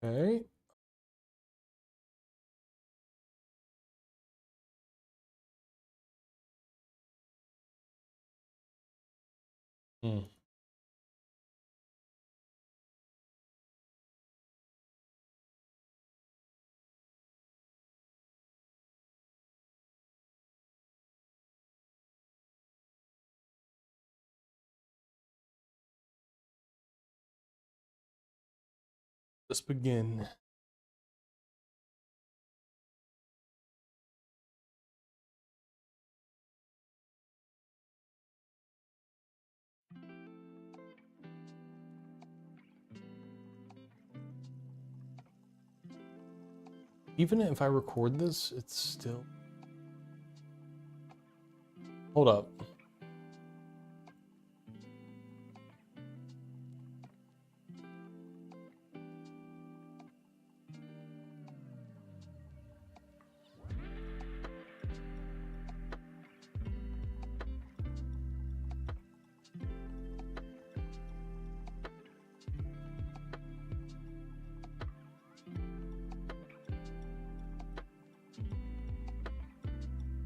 Okay. Hmm. Let's begin. Even if I record this, it's still... Hold up.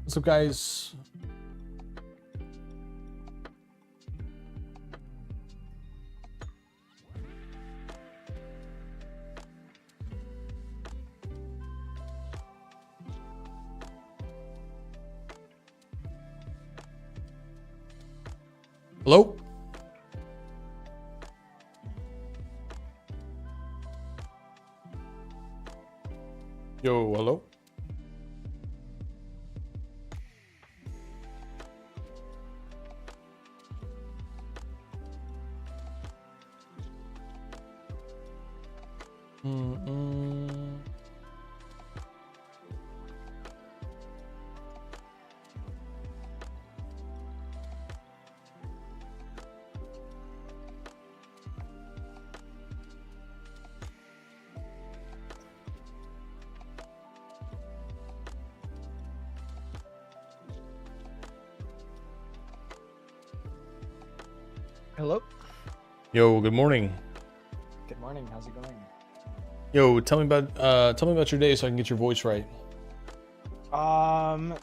What's up, guys? Hello? Yo, hello? Mm-mm. Hello. Yo, good morning. Good morning. How's it going? Yo, tell me about your day so I can get your voice right.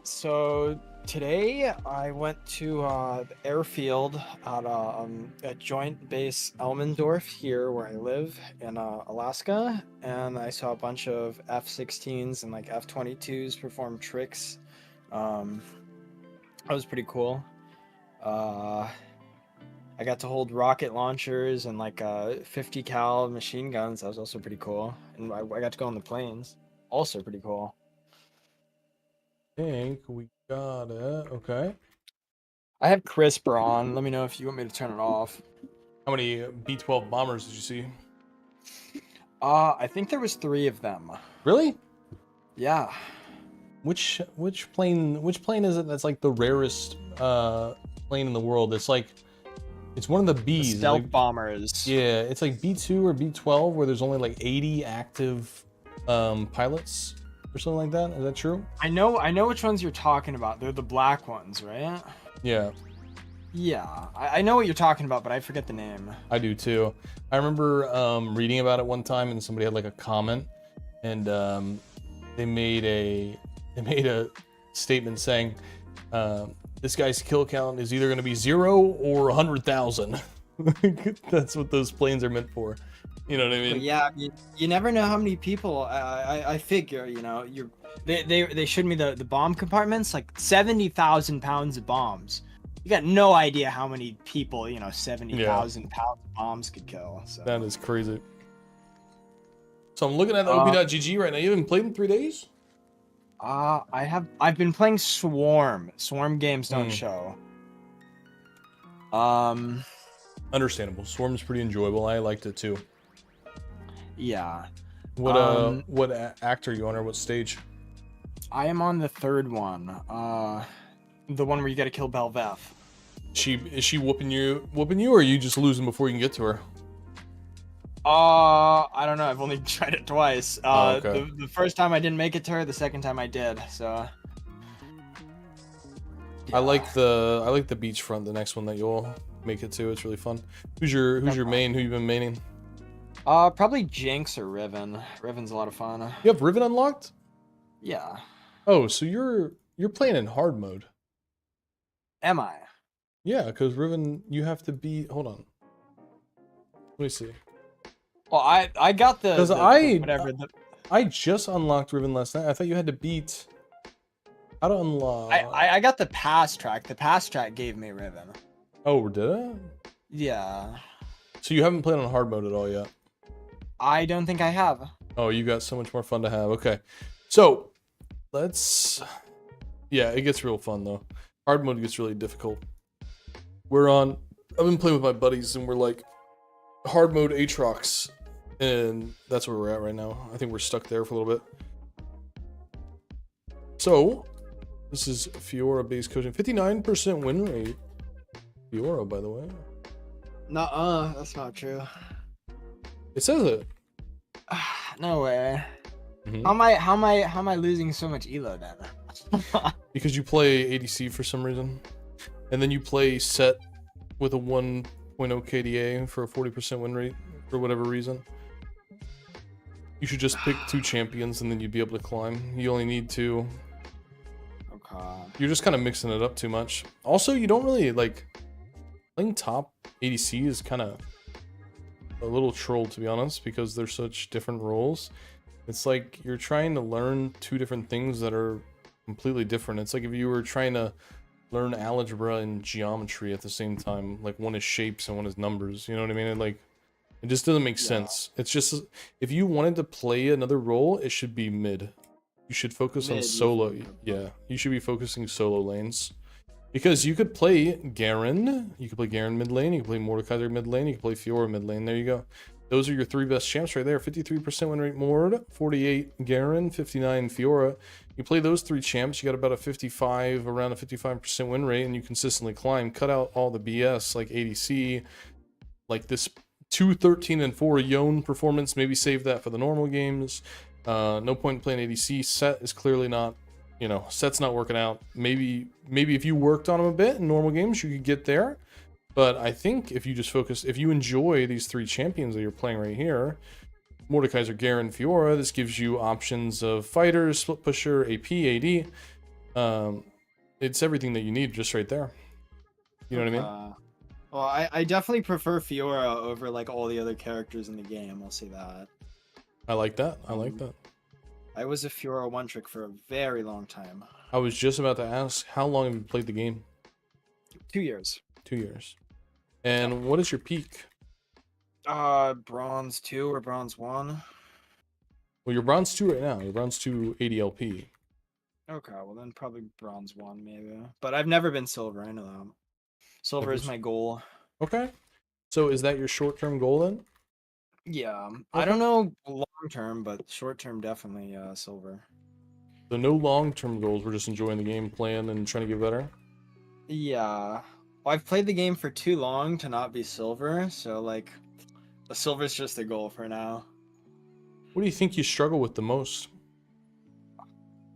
So today I went to the airfield at Joint Base Elmendorf here where I live in Alaska, and I saw a bunch of F-16s and like F-22s perform tricks. That was pretty cool. I got to hold rocket launchers and like 50 cal machine guns. That was also pretty cool. And I got to go on the planes. Also pretty cool. Think we got it. Okay. I have CRISPR on. Let me know if you want me to turn it off. How many B-12 bombers did you see? I think there was 3 of them. Really? Yeah. Which plane is it that's like the rarest plane in the world? It's one of the The Bs. stealth Like, bombers. yeah, it's like B2 or B12 where there's only like 80 active pilots or something like that. Is that true? I know which ones you're talking about. They're the black ones, right? Yeah, Yeah. I know what you're talking about, but I forget the name. I do too. I remember reading about it one time and somebody had like a comment and they made a statement saying this guy's kill count is either going to be 0 or 100,000. That's what those planes are meant for. You know what I mean? But yeah, you never know how many people. I figure, they showed me the bomb compartments, like 70,000 pounds of bombs. You got no idea how many people 70,000 pounds of bombs could kill. So That is crazy. So I'm looking at the Uh, op.gg right now. You haven't played in 3 days? I've been playing Swarm. Swarm games don't show. Understandable. Swarm's pretty enjoyable. I liked it too. Yeah. What act are you on, or what stage? I am on the 3rd one. The one where you got to kill Belveth. Is she whooping you, or are you just losing before you can get to her? I don't know. I've only tried it twice. Okay. The first time I didn't make it to her. The second time I did. So. I like the beachfront. The next one that you'll make it to. It's really fun. Who's your main? Who you been maining? Probably Jinx or Riven. Riven's a lot of fun. You have Riven unlocked? Yeah. Oh, so you're playing in hard mode. Am I? Yeah, because Riven, you have to beat. Hold on. Let me see. Well, I got the, Because whatever. I just unlocked Riven last night. I thought you had to beat. How to unlock? I got the pass track. The pass track gave me Riven. Oh, did it? Yeah. So you haven't played on hard mode at all yet? I don't think I have. Oh, you got so much more fun to have. Okay. So, let's... Yeah, it gets real fun, though. Hard mode gets really difficult. I've been playing with my buddies, and we're like, hard mode Aatrox, and that's where we're at right now. I think we're stuck there for a little bit. So, this is Fiora base coaching. 59% win rate. Fiora, by the way. Nuh-uh, that's not true. It says it. No way. Mhm. How am I losing so much elo then? Because you play ADC for some reason, and then you play set with a 1.0 KDA for a 40% win rate for whatever reason. You should just pick 2 champions and then you'd be able to climb. You only need 2. Okay. You're just kind of mixing it up too much. Also, you don't really like playing top ADC is kind of a little troll, to be honest, because they're such different roles. It's like you're trying to learn 2 different things that are completely different. It's like if you were trying to learn algebra and geometry at the same time. Like one is shapes and one is numbers. You know what I mean? It just doesn't make sense. It's just, if you wanted to play another role, it should be mid. You should focus on solo. Yeah, you should be focusing solo lanes. Because you could play Garen. You could play Garen mid lane. You could play Mordekaiser mid lane. You could play Fiora mid lane. There you go. Those are your 3 best champs right there. 53% win rate Mord, 48 Garen, 59 Fiora. You play those 3 champs, you got about around a 55% win rate, and you consistently climb. Cut out all the BS like ADC, like this 2-13 and 4 Yone performance. Maybe save that for the normal games. No point in playing ADC. Set is clearly not, Set's not working out. Maybe if you worked on him a bit in normal games, you could get there. But I think if you just focus, if you enjoy these 3 champions that you're playing right here, Mordekaiser, Garen, Fiora, this gives you options of fighters, split pusher, AP, AD. It's everything that you need just right there. You know what I mean? Well, I definitely prefer Fiora over like all the other characters in the game. I'll say that. I like that. I like that. I was a Fiora one trick for a very long time. I was just about to ask, how long have you played the game? 2 years. 2 years. And what is your peak? Bronze 2 or Bronze 1. Well, you're Bronze 2 right now. You're Bronze 2 ADLP. Okay, well then probably Bronze 1 maybe. But I've never been Silver, I know that. Silver is my goal. Okay. So is that your short-term goal then? Yeah. I don't know long-term, but short-term definitely Silver. So no long-term goals. We're just enjoying the game, playing, and trying to get better? Yeah. Well, I've played the game for too long to not be Silver, so like a Silver's just a goal for now. What do you think you struggle with the most?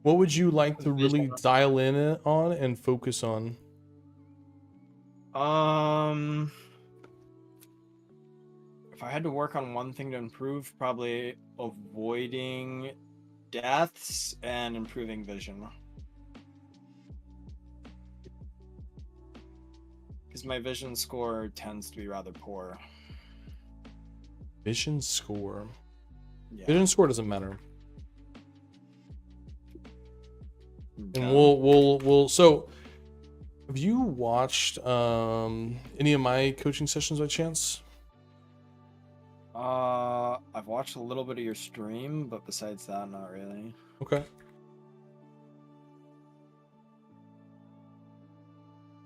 What would you like to really dial in on and focus on? If I had to work on one thing to improve, probably avoiding deaths and improving vision. Because my vision score tends to be rather poor. Vision score. Yeah. Vision score doesn't matter. And we'll so have you watched any of my coaching sessions by chance? I've watched a little bit of your stream, but besides that, not really. Okay.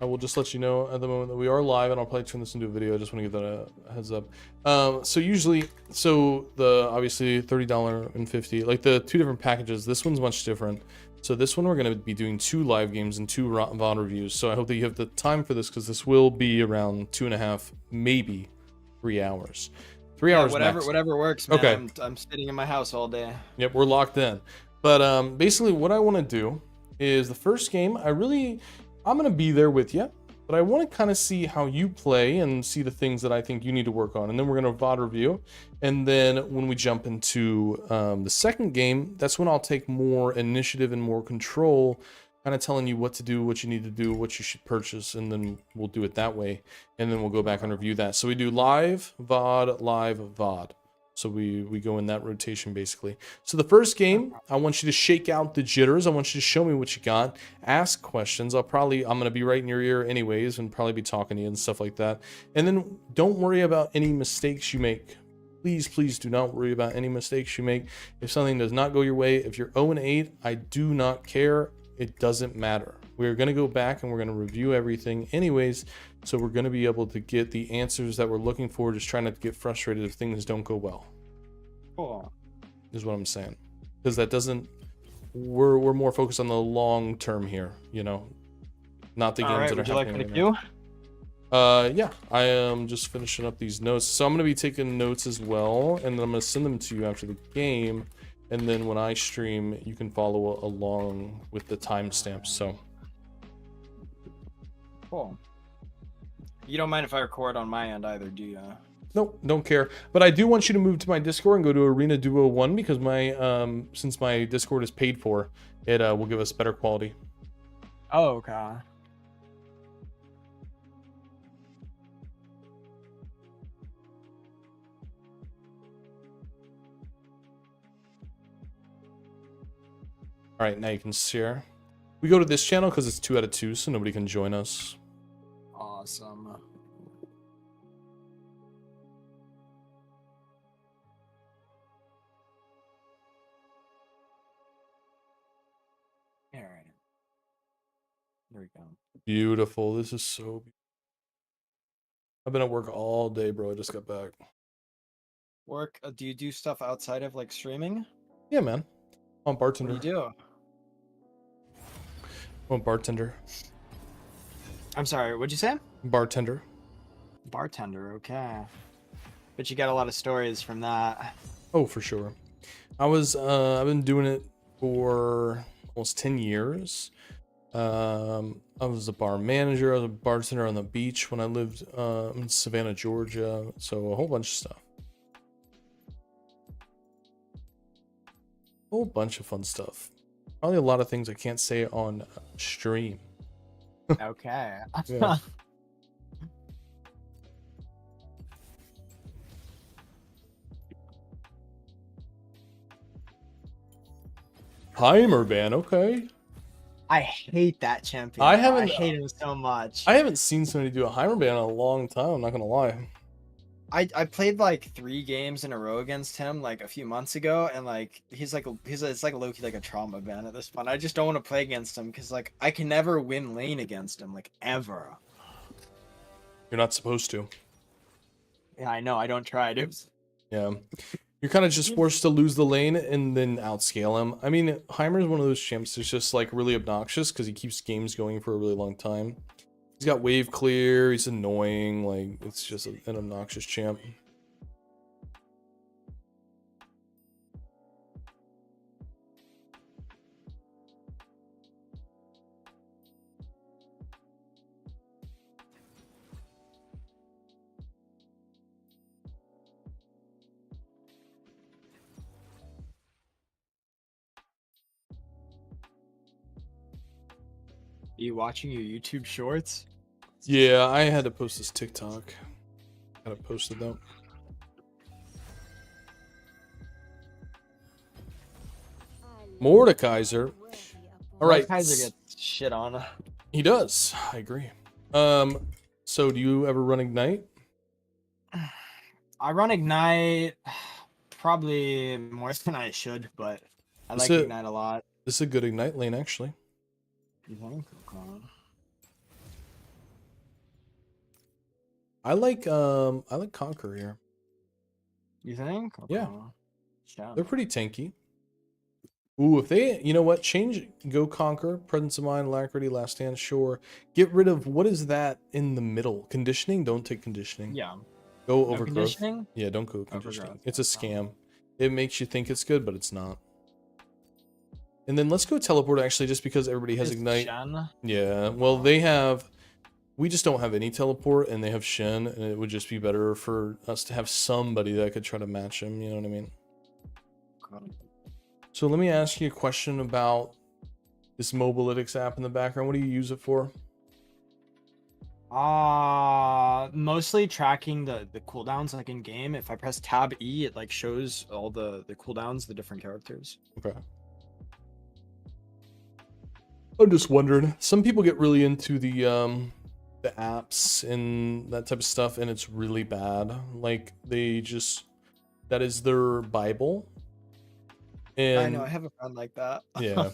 I will just let you know at the moment that we are live, and I'll probably turn this into a video. I just want to give that a heads up. So obviously $30 and $50, like the 2 different packages. This one's much different. So this one we're going to be doing 2 live games and 2 VOD reviews. So I hope that you have the time for this, because this will be around 2.5, maybe 3 hours. 3 hours max. Whatever works, man. Okay. I'm sitting in my house all day. Yep, we're locked in. But basically what I want to do is the first game, I'm going to be there with you. but I want to kind of see how you play and see the things that I think you need to work on. And then we're going to VOD review. And then when we jump into the second game, that's when I'll take more initiative and more control, kind of telling you what to do, what you need to do, what you should purchase, and then we'll do it that way. And then we'll go back and review that. So we do live, VOD, live, VOD. So we go in that rotation basically. So the first game, I want you to shake out the jitters. I want you to show me what you got. Ask questions. I'm going to be right in your ear anyways and probably be talking to you and stuff like that. And then don't worry about any mistakes you make. Please, please do not worry about any mistakes you make. If something does not go your way, if you're 0-8, I do not care. It doesn't matter. We're going to go back and we're going to review everything anyways. So we're going to be able to get the answers that we're looking for, just trying not to get frustrated if things don't go well. Cool. Is what I'm saying. Because that doesn't, we're more focused on the long term here, you know, not the games that are happening right now. Yeah, I am just finishing up these notes. So I'm going to be taking notes as well, and then I'm going to send them to you after the game. And then when I stream, you can follow along with the timestamps. So cool. You don't mind if I record on my end either, do you? Nope, don't care. But I do want you to move to my Discord and go to Arena Duo 1 because my since my Discord is paid for, it will give us better quality. Oh, okay. All right, now you can share. We go to this channel because it's 2 out of 2, so nobody can join us. Awesome. All right. There we go. Beautiful. This is so beautiful. I've been at work all day, bro. I just got back. Work? Do you do stuff outside of like streaming? Yeah, man. I'm a bartender. What do you do? I'm a bartender. I'm sorry, what'd you say? Bartender. Bartender, okay. But you got a lot of stories from that. Oh, for sure. I've been doing it for almost 10 years. I was a bar manager. I was a bartender on the beach when I lived in Savannah, Georgia. So a whole bunch of stuff. A whole bunch of fun stuff. Probably a lot of things I can't say on stream. Okay. Yeah. Heimer ban, okay. I hate that champion. I I hate him so much. I haven't seen somebody do a Heimer ban in a long time, I'm not gonna lie. I played like 3 games in a row against him like a few months ago, and like it's like low-key like a trauma ban at this point. I just don't want to play against him because like I can never win lane against him, like ever. You're not supposed to. Yeah, I know. I don't try to. Yeah. You're kind of just forced to lose the lane and then outscale him. I mean, Heimer is one of those champs that's just like really obnoxious because he keeps games going for a really long time. He's got wave clear, he's annoying, like it's just an obnoxious champ. You watching your YouTube shorts? Yeah, I had to post this TikTok. Gotta post it though. Mordekaiser. All right. Kaiser gets shit on. He does. I agree. So do you ever run Ignite? I run Ignite probably more than I should, but I like Ignite a lot. This is a good Ignite lane, actually. You think? Okay. I like Conquer here. You think? Okay. Yeah. They're pretty tanky. Ooh, if they, you know what, change, go Conquer, Presence of Mind, Alacrity, Last Stand, sure. Get rid of, what is that in the middle? Conditioning? Don't take conditioning. Yeah. Go No Overgrowth. conditioning? Yeah, don't go conditioning. Overgrowth. It's a scam. It makes you think it's good, but it's not. And then let's go Teleport, actually, just because everybody has Ignite. Shen? Yeah, well, they have, We just don't have any teleport, and they have Shen, and it would just be better for us to have somebody that could try to match him. You know what I mean? So let me ask you a question about this Mobalytics app in the background. What do you use it for? Mostly tracking the cooldowns like in game. If I press tab E, it like shows all the cooldowns, the different characters. Okay. I'm just wondering. Some people get really into the apps and that type of stuff, and it's really bad. Like they just, that is their Bible. And I know, I have a friend like that. yeah.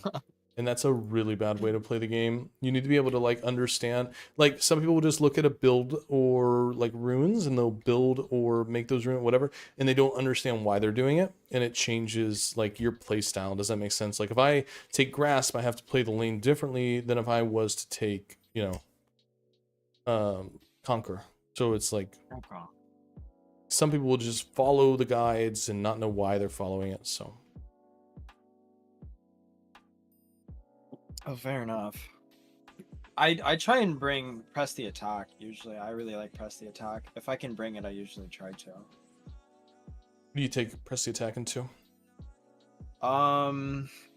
And that's a really bad way to play the game. You need to be able to like understand, like some people will just look at a build or like runes and they'll build or make those runes, whatever, and they don't understand why they're doing it. And it changes like your play style. Does that make sense? Like if I take grasp, I have to play the lane differently than if I was to take, you know, conquer. So it's like some people will just follow the guides and not know why they're following it. So Oh, fair enough. I try and press the attack. Usually, I really like press the attack. If I can bring it, I usually try to. what do you take press the attack into?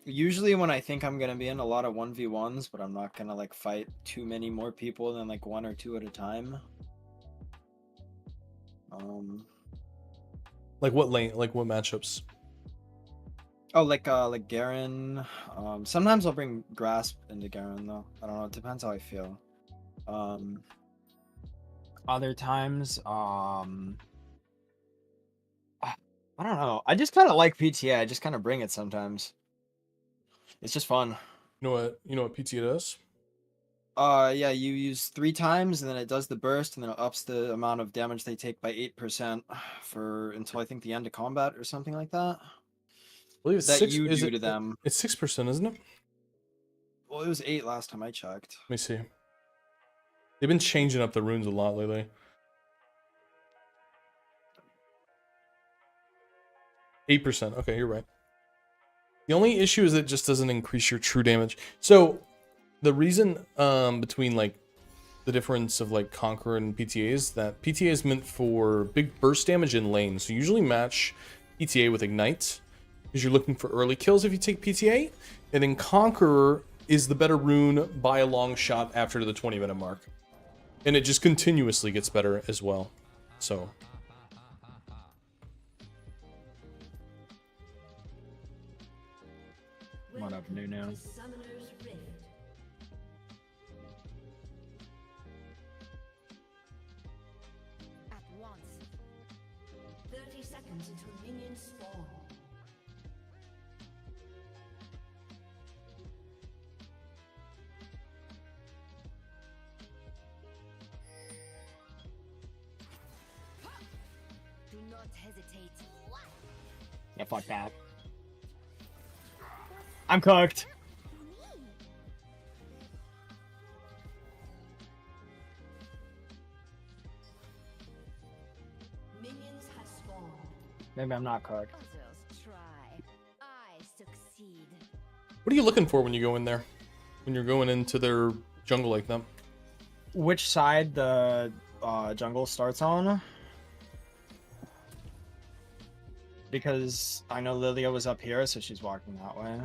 Usually when I think I'm gonna be in a lot of 1v1s, but I'm not gonna like fight too many more people than like 1 or 2 at a time. Like what lane? Like what matchups? Oh, like Garen. Sometimes I'll bring Grasp into Garen though. I don't know. It depends how I feel. Other times, I don't know. I just kind of like PTA. I just kind of bring it sometimes. It's just fun. You know what PTA does? Yeah, you use 3 times and then it does the burst and then it ups the amount of damage they take by 8% for until I think the end of combat or something like that. I believe it's That 6, you is do it, to them. It's 6%, isn't it? Well, it was 8 last time I checked. Let me see. They've been changing up the runes a lot lately. 8%. Okay, you're right. The only issue is it just doesn't increase your true damage. So the reason between like the difference of like Conqueror and PTA is that PTA is meant for big burst damage in lane. So you usually match PTA with Ignite because you're looking for early kills if you take PTA. And then Conqueror is the better rune by a long shot after the 20-minute mark. And it just continuously gets better as well. So What up, Nunu? At once. 30 seconds until minions spawn. Do not hesitate. Yeah, fuck that. I'm cooked. Minions have spawned. Maybe I'm not cooked. Others try. I succeed. what are you looking for when you go in there? When you're going into their jungle like that? Which side the jungle starts on? Because I know Lilia was up here, so she's walking that way.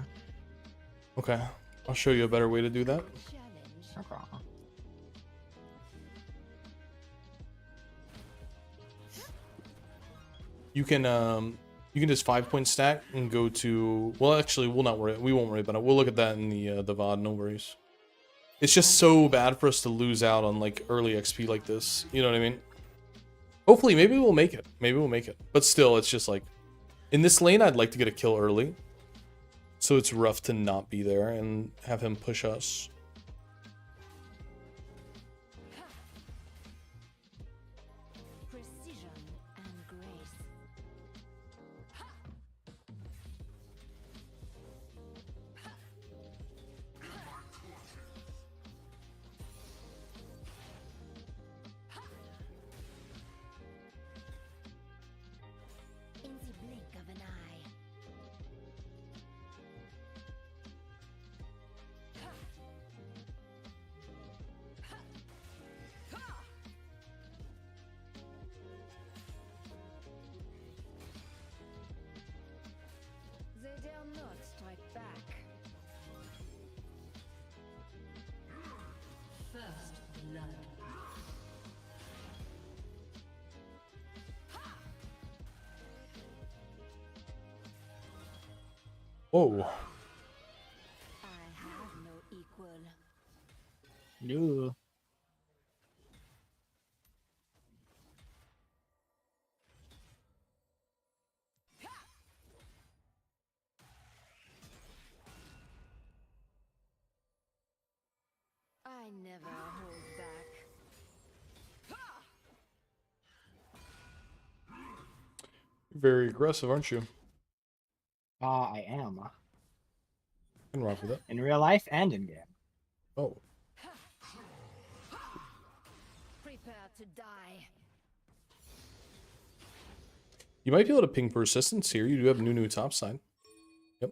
Okay. I'll show you a better way to do that. Challenge. Okay. You can just 5-point stack and go to, well, actually we won't worry about it. We'll look at that in the VOD, no worries. It's just so bad for us to lose out on like early XP like this. You know what I mean? Hopefully, maybe we'll make it. Maybe we'll make it. But still, it's just like, in this lane, I'd like to get a kill early. So it's rough to not be there and have him push us. Precision and grace. In the blink of an eye. not strike back. First blood. Whoa. I have no equal. No. I never hold back. Very aggressive, aren't you? I am. I can rock with it. In real life and in game. Oh. Prepare to die. You might be able to ping persistence here. You do have Nunu topside. Yep.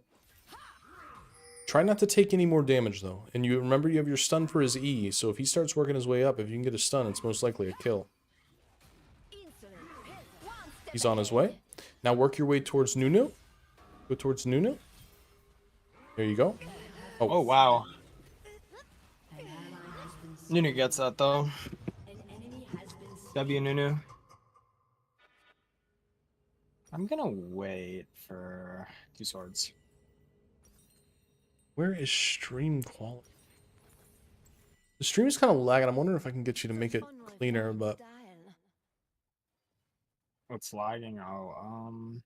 Try not to take any more damage, though. And you remember you have your stun for his E, so if he starts working his way up, if you can get a stun, it's most likely a kill. Insolent peasant. One step He's on his ahead. way. Now work your way towards Nunu. Go towards Nunu. There you go. Oh, wow. An ally has been slain. Nunu gets that, though. An enemy has been slain. W Nunu. I'm gonna wait for 2 swords. Where is stream quality? The stream is kind of lagging. I'm wondering if I can get you to make it Unrivaled cleaner, but style. What's lagging? Oh,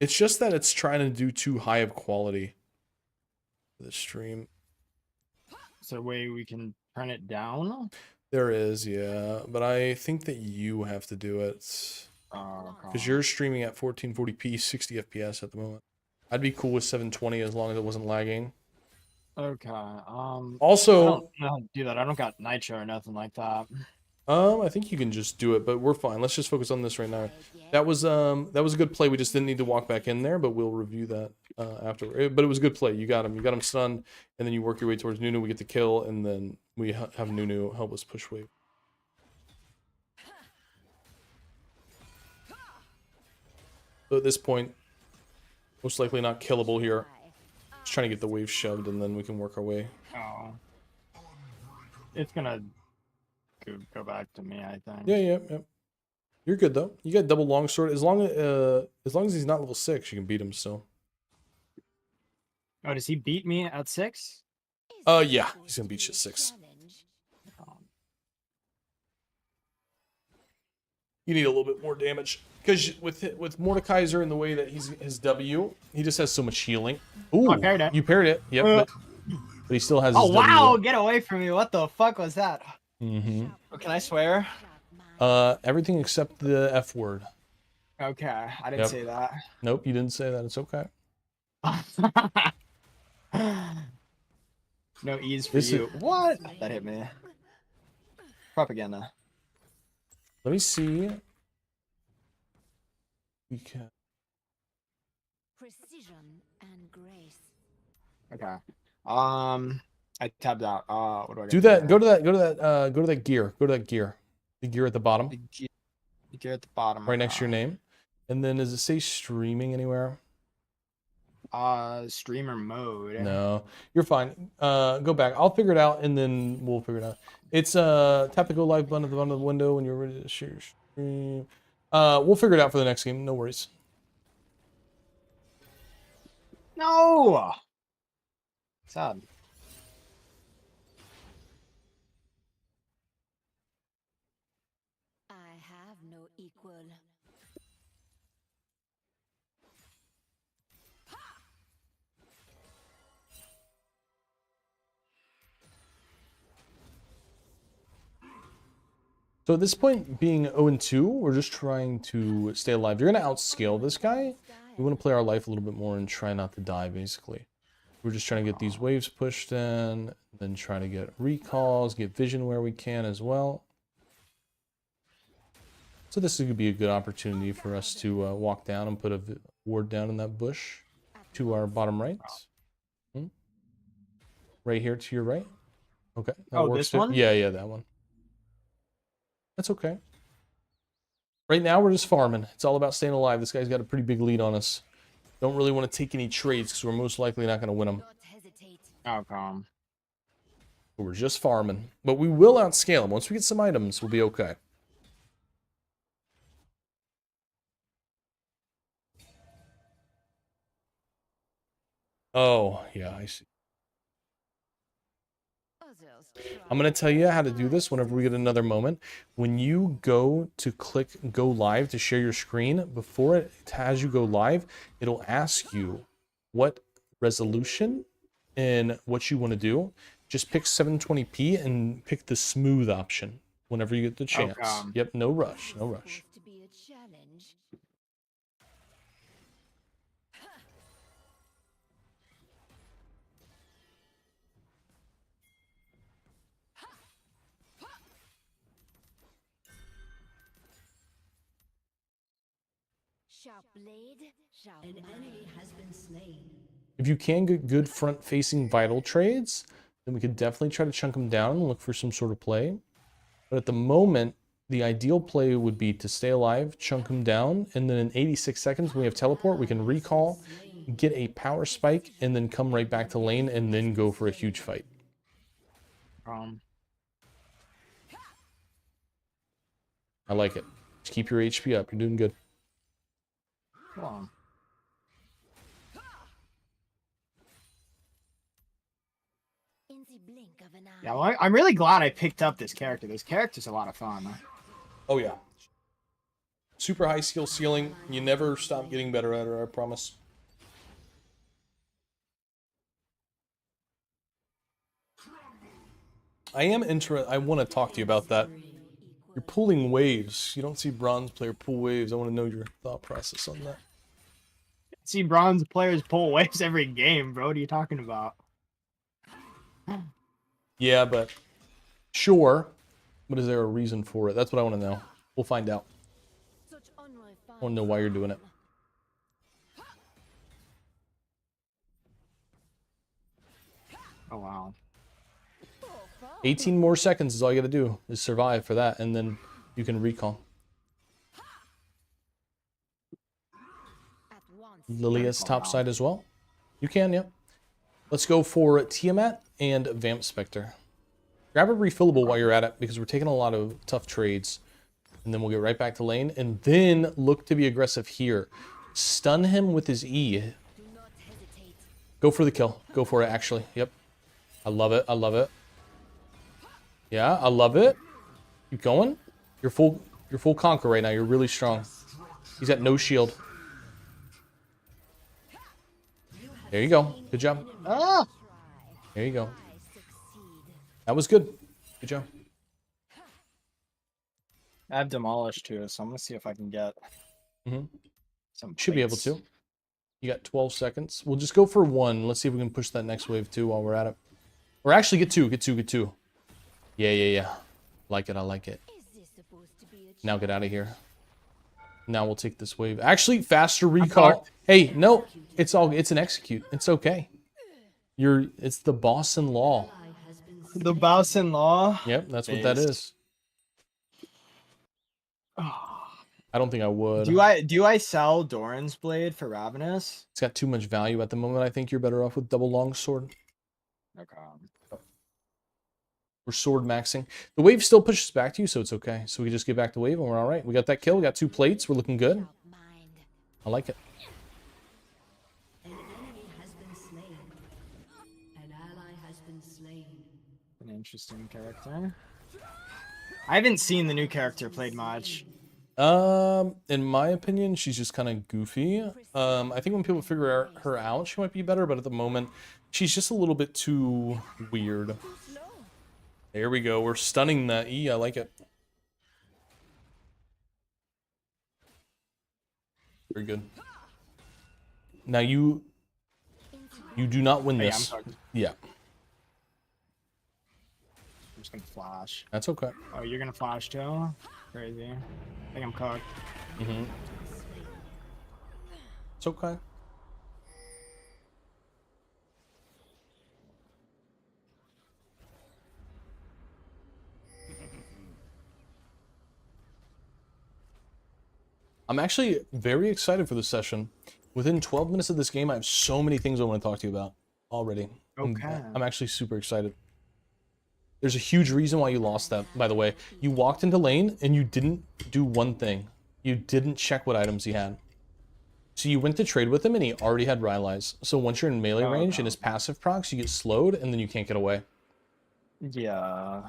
it's just that it's trying to do too high of quality for the stream. is there a way we can turn it down? There is, yeah, but I think that you have to do it because you're streaming at 1440p, 60 FPS at the moment. I'd be cool with 720 as long as it wasn't lagging. Okay. Also, I don't know how to do that. I don't got nitro or nothing like that. I think you can just do it, but we're fine. Let's just focus on this right now. That was a good play. We just didn't need to walk back in there, but we'll review that after. But it was a good play. You got him stunned, and then you work your way towards Nunu. We get the kill, and then we have Nunu help us push wave. So at this point, most likely not killable here. Just trying to get the wave shoved, and then we can work our way. Oh. It's gonna go back to me, I think. Yeah. You're good though. You got double longsword. As long as he's not level 6, you can beat him still. Oh, does he beat me at 6? Yeah, he's gonna beat you at 6. You need a little bit more damage because with Mordekaiser in the way that his W, he just has so much healing. Ooh, I parried it. You parried it. Yep, but he still has. Oh his wow! W. Get away from me! What the fuck was that? Mm-hmm. Oh, can I swear? Everything except the F word. Okay, I didn't Yep. say that. Nope, you didn't say that. It's okay. No ease for This is- you. What? That hit me. Propaganda. Let me see. We can. Precision and grace. Okay. I tabbed out. What do I Do gotta that. Go to that. Go to that. Go to that gear. Go to that gear. The gear at the bottom, The gear at the bottom. right next to your name. And then does it say streaming anywhere? Streamer mode. No, you're fine. Go back. I'll figure it out, and then we'll figure it out. It's tap the go live button at the bottom of the window when you're ready to share your stream. We'll figure it out for the next game. No worries. No. Sad. I have no equal. So at this point, being 0-2, we're just trying to stay alive. You're gonna outscale this guy. We want to play our life a little bit more and try not to die, basically. We're just trying to get these waves pushed in, then try to get recalls, get vision where we can as well. So this could be a good opportunity for us to walk down and put a ward down in that bush to our bottom right. Right here to your right. Okay. That Oh, works this too. one? Yeah, that one. That's okay. Right now we're just farming. It's all about staying alive. This guy's got a pretty big lead on us. Don't really want to take any trades because we're most likely not going to win them. Don't hesitate. Oh, calm. We're just farming. But we will outscale them. Once we get some items, we'll be okay. Oh, yeah, I see. Others I'm going to tell you how to do this whenever we get another moment. When you go to click go live to share your screen, before it has you go live, it'll ask you what resolution and what you want to do. Just pick 720p and pick the smooth option whenever you get the chance. Yep, no rush, no rush. supposed to be a challenge. Sharp blade, sharp An mind. enemy has been slain. If you can get good front-facing vital trades, then we could definitely try to chunk them down and look for some sort of play. But at the moment, the ideal play would be to stay alive, chunk them down, and then in 86 seconds when we have teleport, we can recall, get a power spike, and then come right back to lane and then go for a huge fight. I like it. Just keep your HP up. You're doing good. Come on. In the blink of an eye. Yeah, well, I'm really glad I picked up this character. This character's a lot of fun. Oh, yeah. Super high skill ceiling. You never stop getting better at her, I promise. I want to talk to you about that. You're pulling waves. You don't see bronze player pull waves. I want to know your thought process on that. See bronze players pull waves every game, bro. What are you talking about? Yeah, but sure. But is there a reason for it? That's what I want to know. We'll find out. Such unrefined I want to know why you're doing it. Oh, wow. 18 more seconds is all you got to do is survive for that, and then you can recall. at once. Lilia's top side as well. You can, yep. Let's go for Tiamat and Vamp Spectre. Grab a refillable while you're at it, because we're taking a lot of tough trades. And then we'll get right back to lane, and then look to be aggressive here. Stun him with his E. Do not hesitate. Go for the kill. Go for it, actually. Yep. I love it. I love it. Yeah, I love it. Keep going. You're full conquer right now. You're really strong. He's got no shield. There you go. Good job. Ah! There you go. I succeed. That was good. Good job. I have demolished too, so I'm gonna see if I can get some. Should be able plates. to. You got 12 seconds. We'll just go for one. Let's see if we can push that next wave too while we're at it. Or actually get two. Get two. Get two. Yeah. Like it. I like it. Is this supposed to be a Now get out of here. Now we'll take this wave. Actually, faster recall. fucked. Hey, no. It's an execute. It's okay. It's the boss-in-law. The boss-in-law. Yep, that's what that Based. is. I don't think I would. Do I sell Doran's blade for Ravenous? It's got too much value at the moment. I think you're better off with double longsword. Okay. We're sword maxing. The wave still pushes back to you, so it's okay. So we just get back to wave and we're all right. We got that kill. We got 2 plates. We're looking good. sharp mind. I like it. An enemy has been slain. An ally has been slain. An interesting character. I haven't seen the new character played much. In my opinion, she's just kind of goofy. I think when people figure her out, she might be better, but at the moment, she's just a little bit too weird. There we go. We're stunning that E. I like it. Very good. Now you do not win Hey, I'm this. fucked. Yeah, I'm just gonna flash. that's okay. Oh, you're gonna flash too? Crazy. I think I'm cooked. It's okay. I'm actually very excited for this session. Within 12 minutes of this game, I have so many things I want to talk to you about already. Okay. I'm actually super excited. There's a huge reason why you lost that, by the way. You walked into lane and you didn't do one thing. You didn't check what items he had. So you went to trade with him and he already had Rylai's. So once you're in melee range and his passive procs, you get slowed and then you can't get away. Yeah.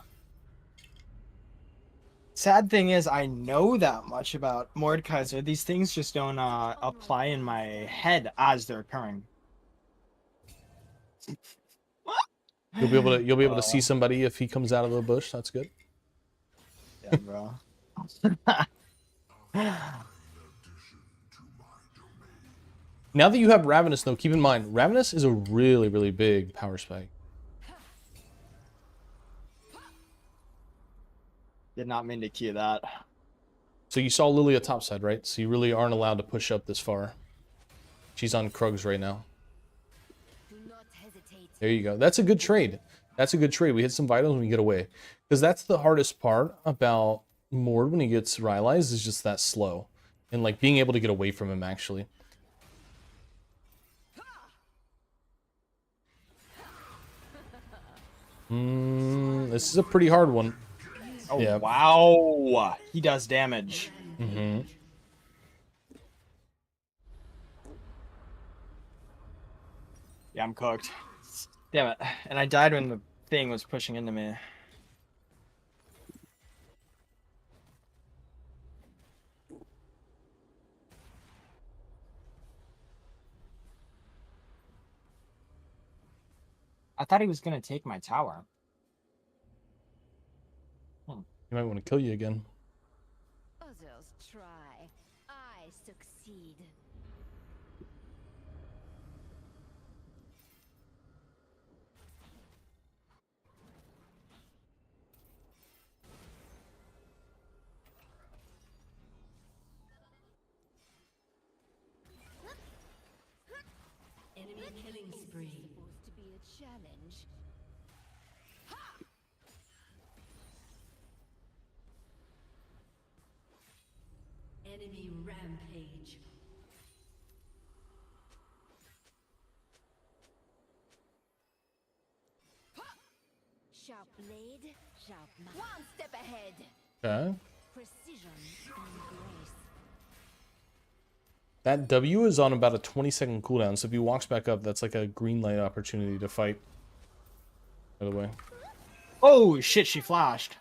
Sad thing is, I know that much about Mordekaiser. These things just don't apply in my head as they're occurring. You'll be able to see somebody if he comes out of the bush. That's good. Yeah, bro. Now that you have Ravenous, though, keep in mind, Ravenous is a really, really big power spike. Did not mean to cue that. So you saw Lilia topside, right? So you really aren't allowed to push up this far. She's on Krugs right now. Do not hesitate. There you go. That's a good trade. That's a good trade. We hit some vitals and we get away. Because that's the hardest part about Mord when he gets Rylai's is just that slow. And like being able to get away from him, actually. This is a pretty hard one. Oh, Yeah. wow. He does damage. Mm-hmm. Yeah, I'm cooked. Damn it. And I died when the thing was pushing into me. I thought he was going to take my tower. He might want to kill you again. Others try. I succeed. Enemy killing spree. Supposed to be a challenge. Enemy rampage. Sharp blade, sharp mind. One step ahead. Okay. Precision and grace. That W is on about a 20-second cooldown, so if he walks back up, that's like a green light opportunity to fight. By the way. Oh, shit, she flashed.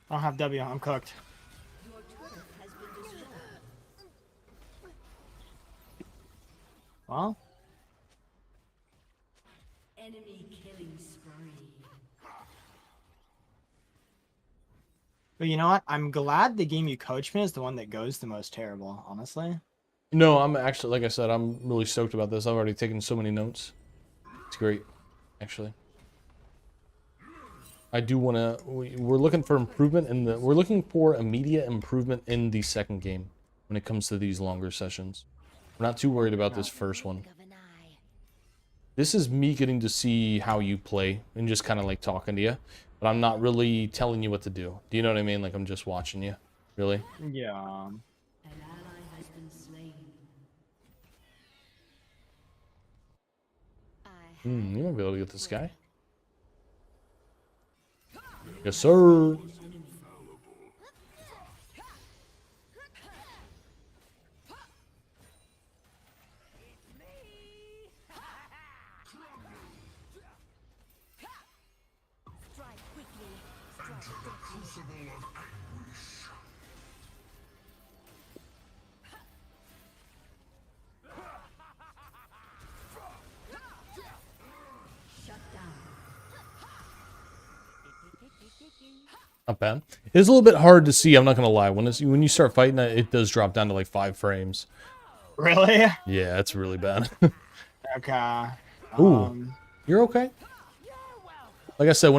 I don't have W, I'm cooked. Your turret has been destroyed. Well, Enemy killing spree. but you know what? I'm glad the game you coach me is the one that goes the most terrible, honestly. No, I'm actually, like I said, I'm really stoked about this. I've already taken so many notes. It's great, actually. I do want to, we're looking for improvement in the, we're looking for immediate improvement in the second game when it comes to these longer sessions. We're not too worried about this first one. Blink of an eye. This is me getting to see how you play and just kind of like talking to you, but I'm not really telling you what to do. Do you know what I mean? Like I'm just watching you, really. Yeah. An ally has been slain. I You might be able to get this guy. Yes, sir. strike quickly. Strike quickly. Shut down. Not bad. It's a little bit hard to see. I'm not gonna lie. When you start fighting, it does drop down to like 5 frames. Really? Yeah, it's really bad. Okay. Ooh. You're okay. Like I said,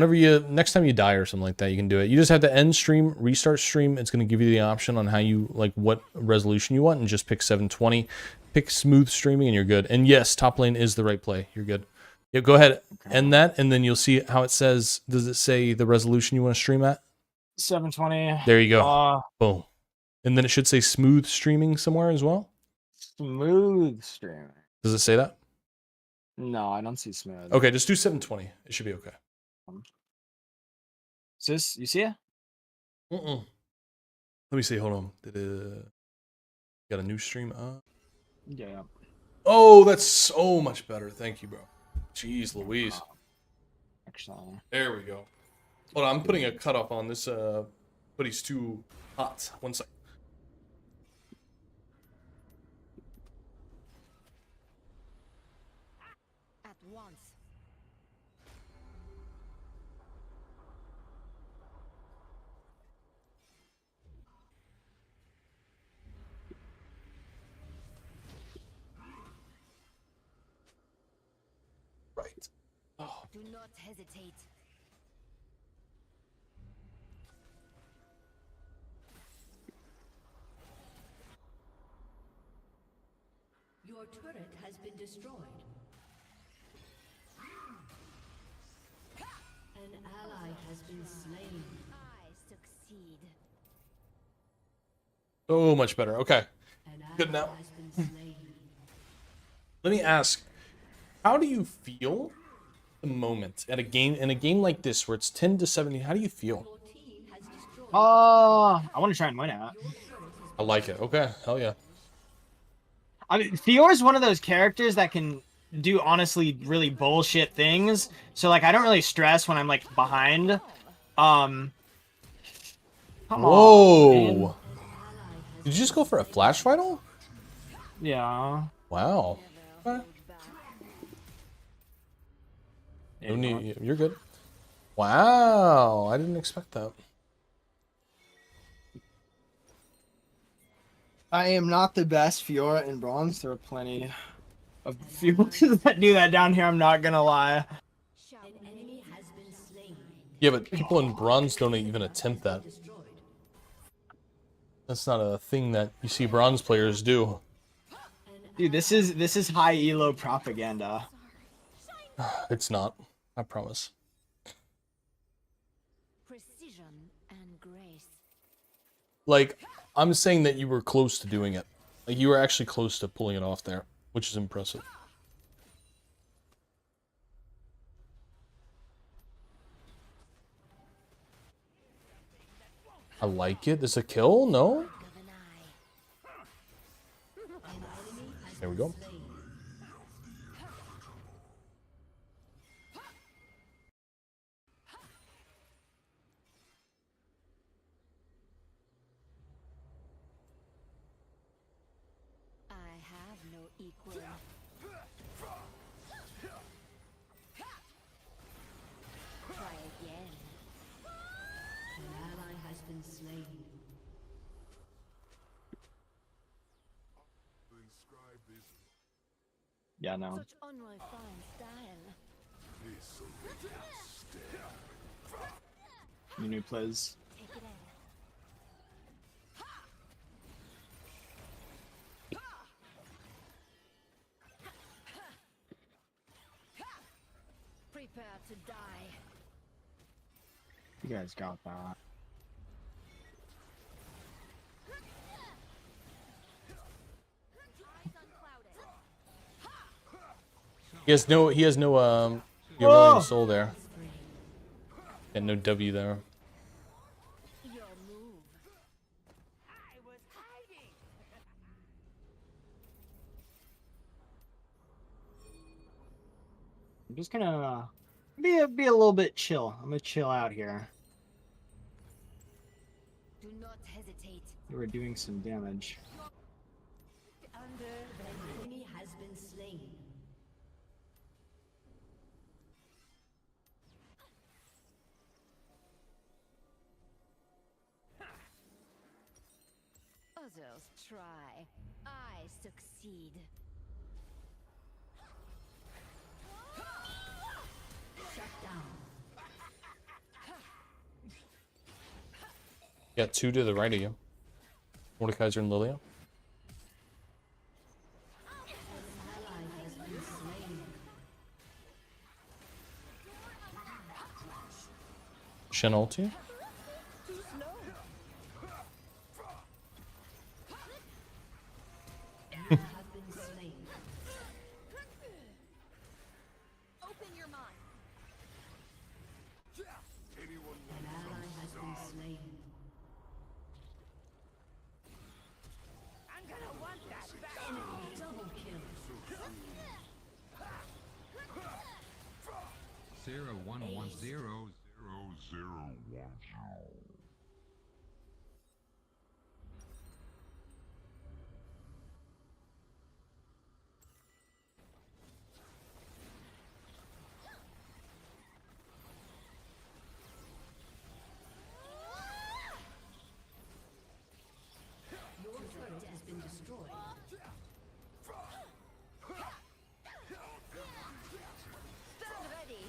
next time you die or something like that, you can do it. You just have to end stream, restart stream. It's going to give you the option on how you, like, what resolution you want, and just pick 720. Pick smooth streaming, and you're good. And yes, top lane is the right play. You're good. Yeah, go ahead, end that, and then you'll see how it says. Does it say the resolution you want to stream at? 720. There you go. Boom. And then it should say smooth streaming somewhere as well. Smooth streamer. Does it say that? No, I don't see smooth. Okay, just do 720. It should be okay. Is this, you see it? Mm-mm. Let me see. Hold on. Did it got a new stream up? Yeah. Oh, that's so much better. Thank you, bro. Jeez Louise. Actually. There we go. Hold on, I'm putting a cutoff on this. But he's too hot. One sec. At once. Right. Oh. Do not hesitate. Your turret has been destroyed. An ally has been slain. I succeed. So much better. Okay. An Good ally now. has been slain. Let me ask, how do you feel the moment at a game like this where it's 10 to 70? How do you feel? Your team has destroyed. I want to try and win it. I like it. Okay. Hell yeah. I mean, Fiora's one of those characters that can do honestly really bullshit things. So like, I don't really stress when I'm like behind. Come on, man. Whoa. Did you just go for a flash vital? Yeah. Wow. Never Okay. hold back. No need, you're good. Wow. I didn't expect that. I am not the best Fiora in bronze. There are plenty of Fioras that do that down here. I'm not gonna lie. Sharp An enemy has been slain. Yeah, but people in bronze don't even attempt that. Destroyed. That's not a thing that you see bronze players do. Dude, this is high elo propaganda. It's not. I promise. precision and grace. Like, I'm saying that you were close to doing it. Like, you were actually close to pulling it off there, which is impressive. I like it. This is a kill? No? Of an eye. There we go. I have no equal. Try again. An ally has been slain. Yeah, no. Such unrefined style. You new plays. Take it in. Prepare to die. You guys got that. Eyes unclouded. He has no Whoa! Eolian soul there. And no W there. Your move. I was hiding. I'm just gonna be a little bit chill. I'm gonna chill out here. Do not hesitate. You were doing some damage. Under An enemy has been slain. others try. I succeed. Shut down. Yeah, two to the right of you. Mordekaiser and Lilia. Ally has been slain. Shen ulti. Too slow. You have 011000010. Your turret has been destroyed. Stand ready.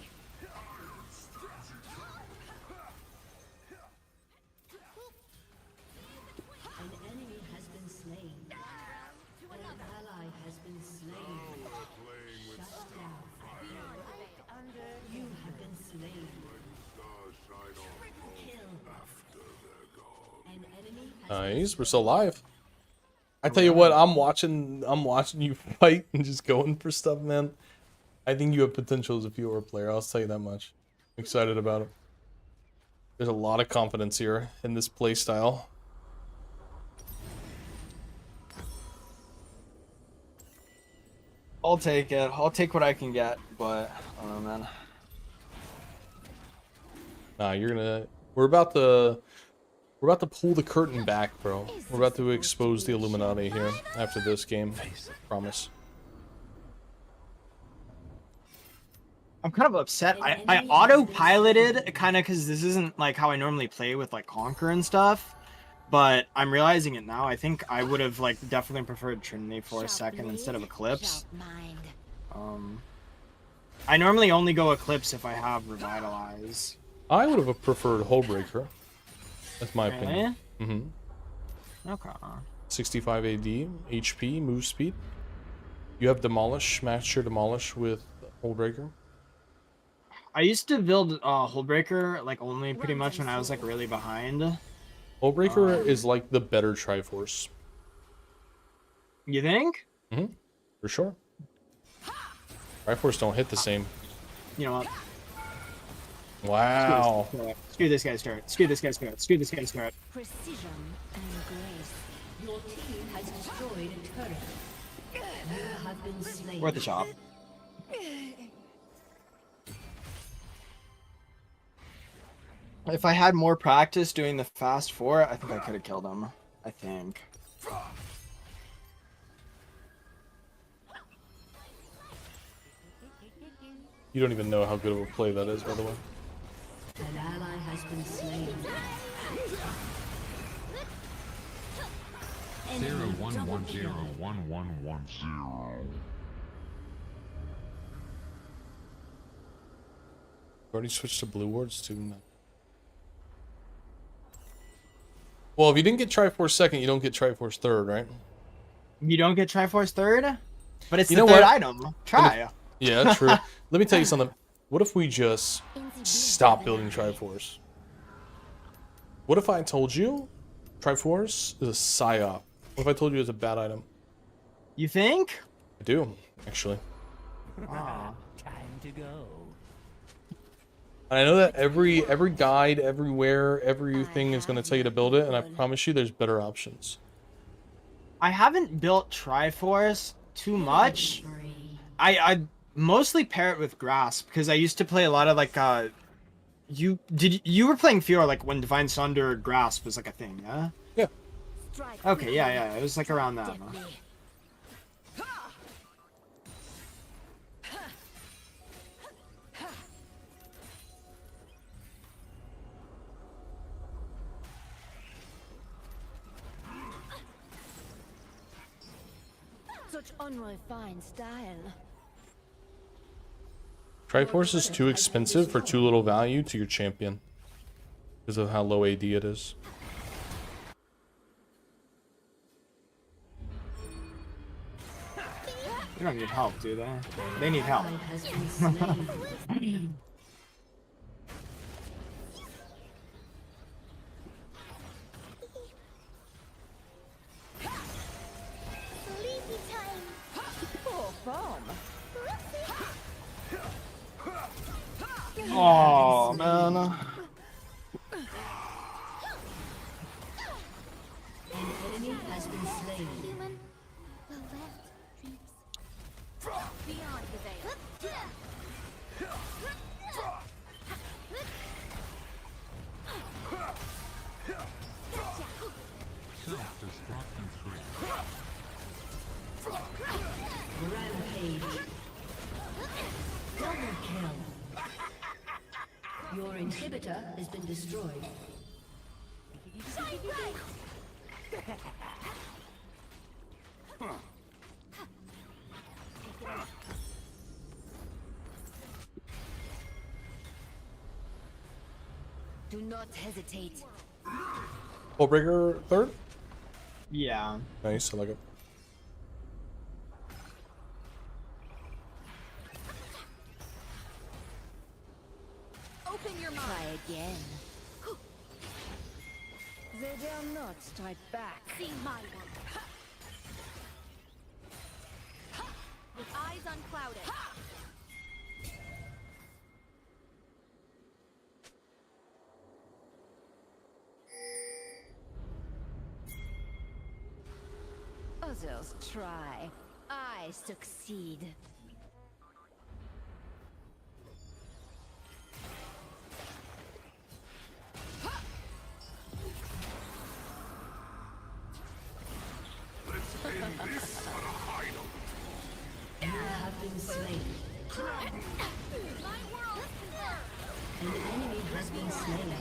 An enemy has been slain. An ally has been slain. Shut down. You have been slain. Triple kill. An enemy has Nice, we're still alive. I tell you what, I'm watching you fight and just going for stuff, man. I think you have potential as a Fiora player, I'll tell you that much. I'm excited about it. There's a lot of confidence here in this play style. I'll take it. I'll take what I can get, but I don't know, man. Nah, you're gonna. We're about to pull the curtain back, bro. We're about to expose the Illuminati here after this game. Promise. I'm kind of upset. I auto-piloted kind of because this isn't like how I normally play with like Conquer and stuff. But I'm realizing it now. I think I would have like definitely preferred Trinity for a second instead of Eclipse. I normally only go Eclipse if I have Revitalize. I would have preferred Hullbreaker. That's my opinion. Really? Okay. 65 AD, HP, move speed. You have Demolish, match your Demolish with Hullbreaker. I used to build Hullbreaker like only pretty much when I was like really behind. Hullbreaker is like the better Triforce. You think? For sure. Triforce don't hit the same. You know what? Wow. Screw this guy's turret. Screw this guy's turret. Screw this guy's turret. Precision and grace. Your team has destroyed a turret. You have been slain. Worth a shot. If I had more practice doing the fast four, I think I could have killed him. I think. You don't even know how good of a play that is, by the way. An ally has been slain. 011001110. Already switched to blue wards too. Well, if you didn't get Triforce second, you don't get Triforce third, right? You don't get Triforce third? But it's You the know third what? item. Try. Yeah, true. Let me tell you something. What if we just stop building Triforce? What if I told you Triforce is a psyop? What if I told you it's a bad item? You think? I do, actually. Ah. Time to go. And I know that every guide, everywhere, everything is going to tell you to build it, and I promise you there's better options. I haven't built Triforce too much. I mostly pair it with Grasp because I used to play a lot of like you were playing Fiora like when Divine Sunder Grasp was like a thing, yeah? Yeah. Okay, yeah, it was like around that. Huh? Such unrefined style. Triforce is too expensive for too little value to your champion because of how low AD it is. They don't need help, do they? They need help. Ally has been slain. Sleepy time. Poor form. Oh man. An enemy has been slain. Human. Well, that dreams. Beyond the veil. Rampage. Double kill. Your inhibitor has been destroyed. Do not hesitate. Full breaker third. Yeah. Nice, I like it. Open your mind. Try again. They dare not strike back. See my work. With eyes unclouded. Others try. I succeed. You have been slain. My world is preserved. An enemy has been slain.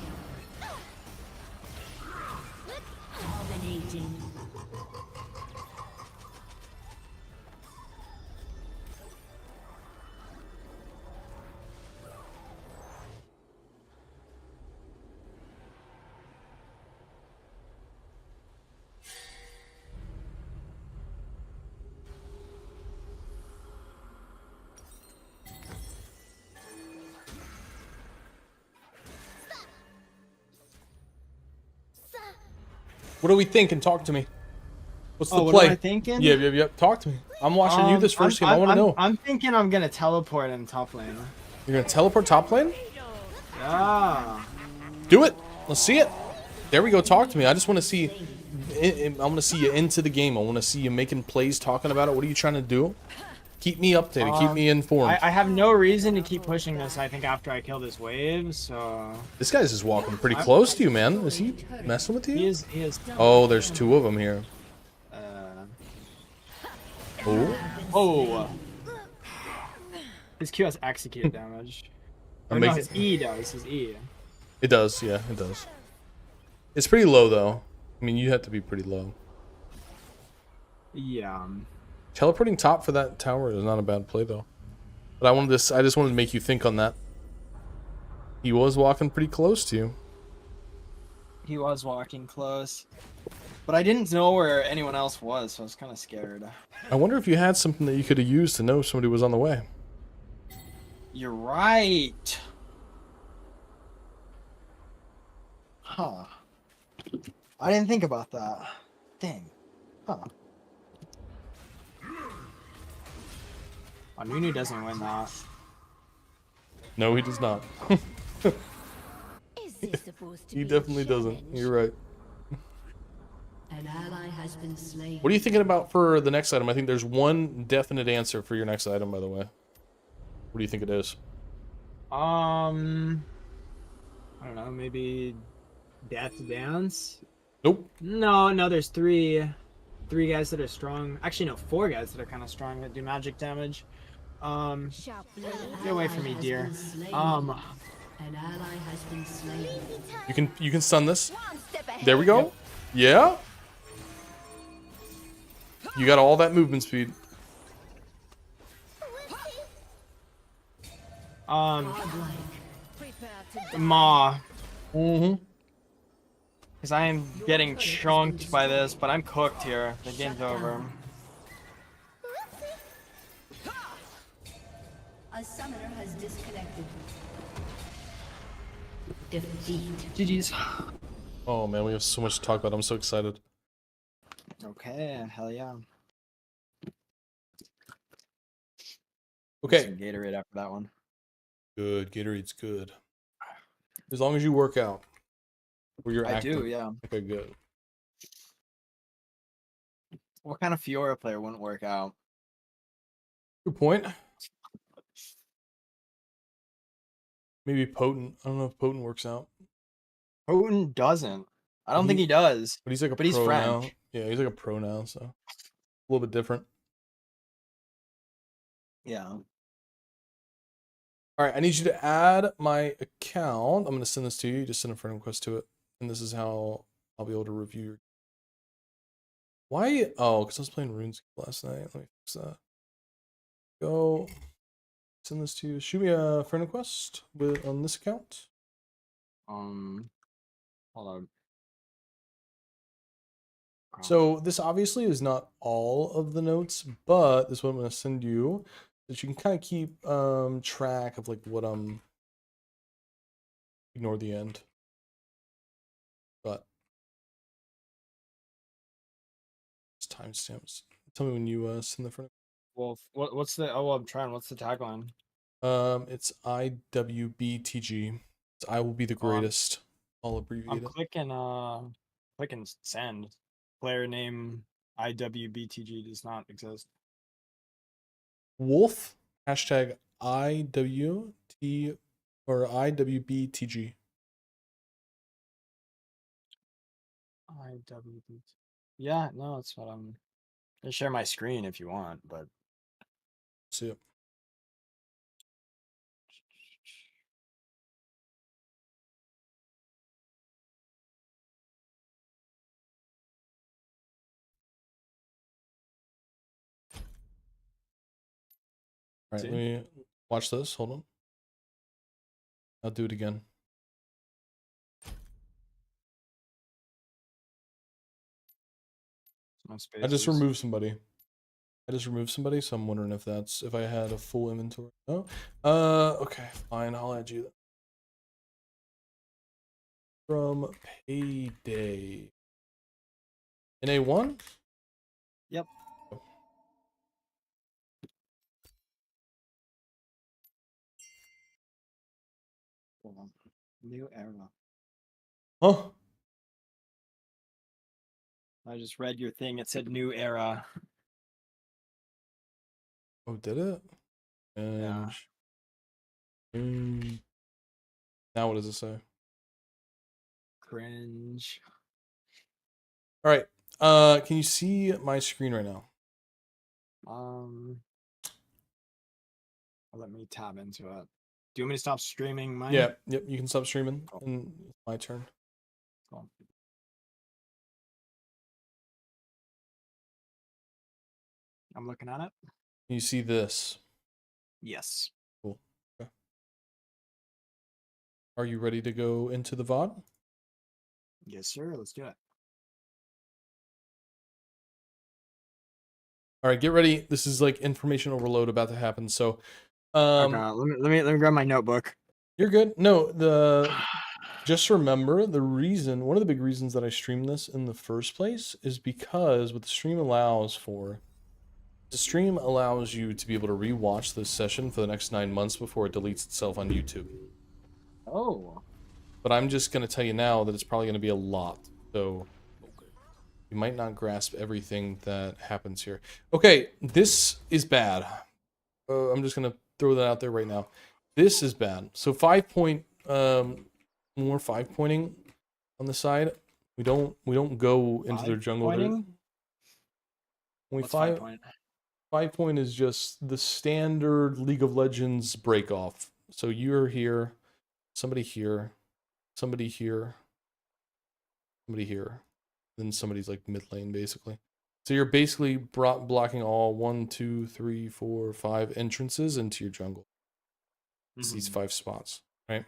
Dominating. What are we thinking? Talk to me. What's the What play? am I thinking? Yep. Talk to me. I'm watching you this first game. I want to know. I'm thinking I'm gonna teleport in top lane. You're gonna teleport top lane? Yeah. Do it. Let's see it. There we go. Talk to me. I just want to see. I want to see you into the game. I want to see you making plays, talking about it. What are you trying to do? Keep me updated. Keep me informed. I have no reason to keep pushing this. I think after I kill this wave, so This guy's just walking pretty close to you, man. Is he messing with you? he is. Oh, there's two of them here. Oh, Oh. His Q has execute damage. I'm Or no, making- his E does. His E. it does. Yeah, it does. It's pretty low though. I mean, you have to be pretty low. Yeah. Teleporting top for that tower is not a bad play though. But I just wanted to make you think on that. He was walking pretty close to you. He was walking close. But I didn't know where anyone else was, so I was kind of scared. I wonder if you had something that you could have used to know somebody was on the way. You're right. Huh. I didn't think about that. Dang. Huh. Oh, Nunu doesn't win that. No, he does not. Is this supposed to He be a definitely doesn't. challenge? You're right. An ally has been slain. What are you thinking about for the next item? I think there's one definite answer for your next item, by the way. What do you think it is? I don't know, maybe Death Dance? Nope. No, there's three guys that are strong. Actually, no, four guys that are kind of strong that do magic damage. Sharp blade. Get away from me, dear. An ally has been slain. You can stun this. One step ahead. There we go. Yeah. You got all that movement speed. Godlike. Prepare to Ma. Mm-hmm. Because I am getting chunked by this, but I'm cooked here. The game's over. A summoner has disconnected. Defeat. GG's. Oh man, we have so much to talk about. I'm so excited. Okay, hell yeah. Okay. Some Gatorade after that one. Good. Gatorade's good. As long as you work out. Or you're I active. do, yeah. Okay, good. What kind of Fiora player wouldn't work out? Good point. Maybe potent. I don't know if potent works out. Potent doesn't. I don't think he does. But he's like a But he's pro French. now. Yeah, he's like a pro now, so a little bit different. Yeah. All right, I need you to add my account. I'm gonna send this to you. You just send a friend request to it, and this is how I'll be able to review your. Why? Oh, because I was playing RuneScape last night. Let me fix that. Go send this to you. Shoot me a friend request on this account. Hold on. So this obviously is not all of the notes, but this is what I'm going to send you, so that you can kind of keep track of like what I'm. Ignore the end. But it's timestamps. Tell me when you send the friend. Well, what's the? Oh, I'm trying. What's the tagline? It's IWBTG. It's I will be the Oh, greatest. I'll I'm abbreviate it. clicking send. Player name IWBTG does not exist. Wolf hashtag IWT or IWBTG. IWBT. Yeah, no, it's what I'm. I can share my screen if you want, but See it. All right, see? let me watch this. Hold on. I'll do it again. My I just spaces. removed somebody. So I'm wondering if if I had a full inventory. No. Okay, fine. I'll add you. From Payday. In A1? Yep. Hold on. New era. Huh? I just read your thing. It said new era. Oh, did it? Yeah. And now what does it say? Cringe. All right. Can you see my screen right now? Let me tab into it. Do you want me to stop streaming mine? Yeah. Yep. You can stop streaming. Cool. And it's my turn. Cool. I'm looking at it. Can you see this? Yes. Cool. Okay. Are you ready to go into the VOD? Yes, sir. Let's do it. All right, get ready. This is like information overload about to happen. So, Okay, let me grab my notebook. you're good. No, just remember one of the big reasons that I stream this in the first place is because what the stream allows you to be able to rewatch this session for the next 9 months before it deletes itself on YouTube. Oh. But I'm just going to tell you now that it's probably going to be a lot. So you might not grasp everything that happens here. Okay, this is bad. I'm just going to throw that out there right now. This is bad. So 5-point more 5-pointing on the side. We don't go into their jungle. Pointing? Only What's 5-point? 5-point is just the standard League of Legends break off. So you're here, somebody here, somebody here, somebody here, then somebody's like mid lane basically. So you're basically blocking all 1, 2, 3, 4, 5 entrances into your jungle. It's these 5 spots, right?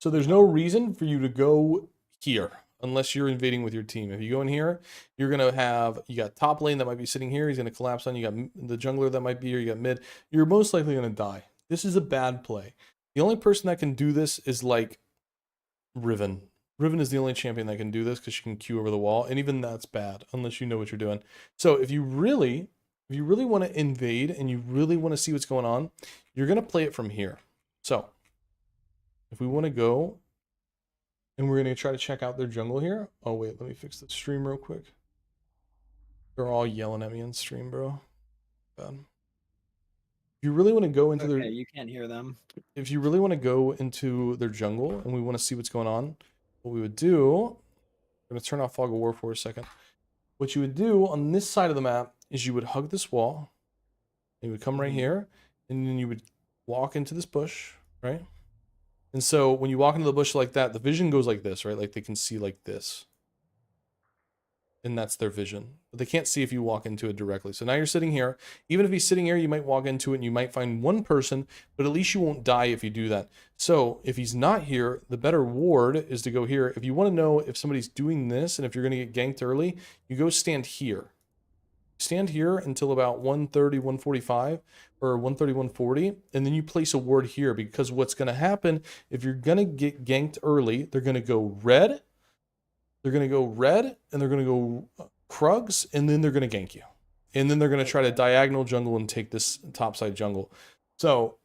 So there's no reason for you to go here unless you're invading with your team. If you go in here, you're gonna you got top lane that might be sitting here. He's gonna collapse on you. You got the jungler that might be here. You got mid. You're most likely gonna die. This is a bad play. The only person that can do this is like Riven. Riven is the only champion that can do this because she can Q over the wall, and even that's bad unless you know what you're doing. So if you really want to invade and you really want to see what's going on, you're gonna play it from here. So if we want to go and we're going to try to check out their jungle here. Oh, wait, let me fix the stream real quick. They're all yelling at me on stream, bro. Bad. If you really want to go into their... you can't hear them. If you really want to go into their jungle and we want to see what's going on, what we would do I'm going to turn off Fog of War for a second. What you would do on this side of the map is you would hug this wall. You would come right here, and then you would walk into this bush, right? And so when you walk into the bush like that, the vision goes like this, right? Like they can see like this. And that's their vision. But they can't see if you walk into it directly. So now you're sitting here. Even if he's sitting here, you might walk into it and you might find one person, but at least you won't die if you do that. So if he's not here, the better ward is to go here. If you want to know if somebody's doing this and if you're going to get ganked early, you go stand here. Stand here until about 130, 145 or 130, 140, and then you place a ward here, because what's going to happen if you're going to get ganked early, they're going to go red, and they're going to go Krugs, and then they're going to gank you. And then they're going to try to diagonal jungle and take this topside jungle. So